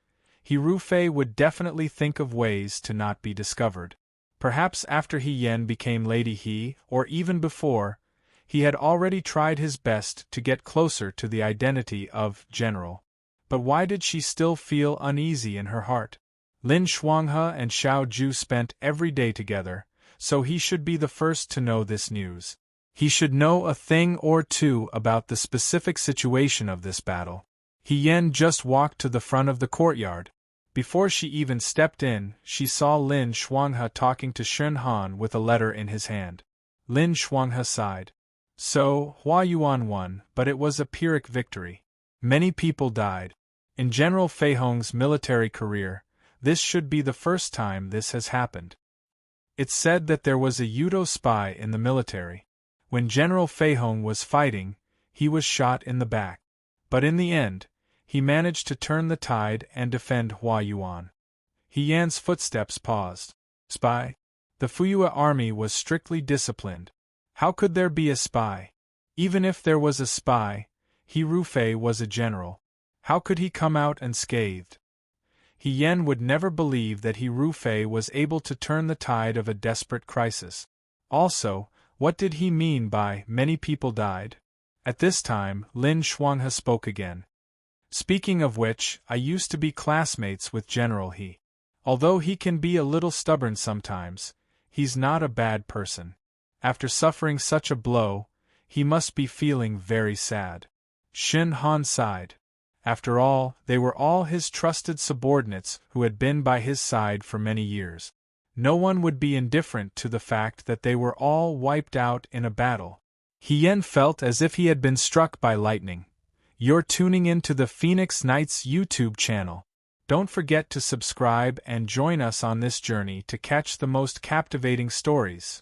He Rufei would definitely think of ways to not be discovered. Perhaps after He Yen became Lady He, or even before, he had already tried his best to get closer to the identity of General. But why did she still feel uneasy in her heart? Lin Shuanghe and Xiao Ju spent every day together, so he should be the first to know this news. He should know a thing or two about the specific situation of this battle. He Yen just walked to the front of the courtyard. Before she even stepped in, she saw Lin Shuanghe talking to Shen Han with a letter in his hand. Lin Shuanghe sighed. So, Huayuan won, but it was a Pyrrhic victory. Many people died. In General Fei Hong's military career, this should be the first time this has happened. It's said that there was a Yudo spy in the military. When General Fei Hong was fighting, he was shot in the back. But in the end, he managed to turn the tide and defend Huayuan. He Yan's footsteps paused. Spy? The Fuyue army was strictly disciplined. How could there be a spy? Even if there was a spy, He Rufei was a general. How could he come out unscathed? He Yen would never believe that He Rufei was able to turn the tide of a desperate crisis. Also, what did he mean by many people died? At this time, Lin Shuanghe spoke again. Speaking of which, I used to be classmates with General He. Although he can be a little stubborn sometimes, he's not a bad person. After suffering such a blow, he must be feeling very sad. Shen Han sighed. After all, they were all his trusted subordinates who had been by his side for many years. No one would be indifferent to the fact that they were all wiped out in a battle. He Yen felt as if he had been struck by lightning. You're tuning in to the Phoenix Knights YouTube channel. Don't forget to subscribe and join us on this journey to catch the most captivating stories.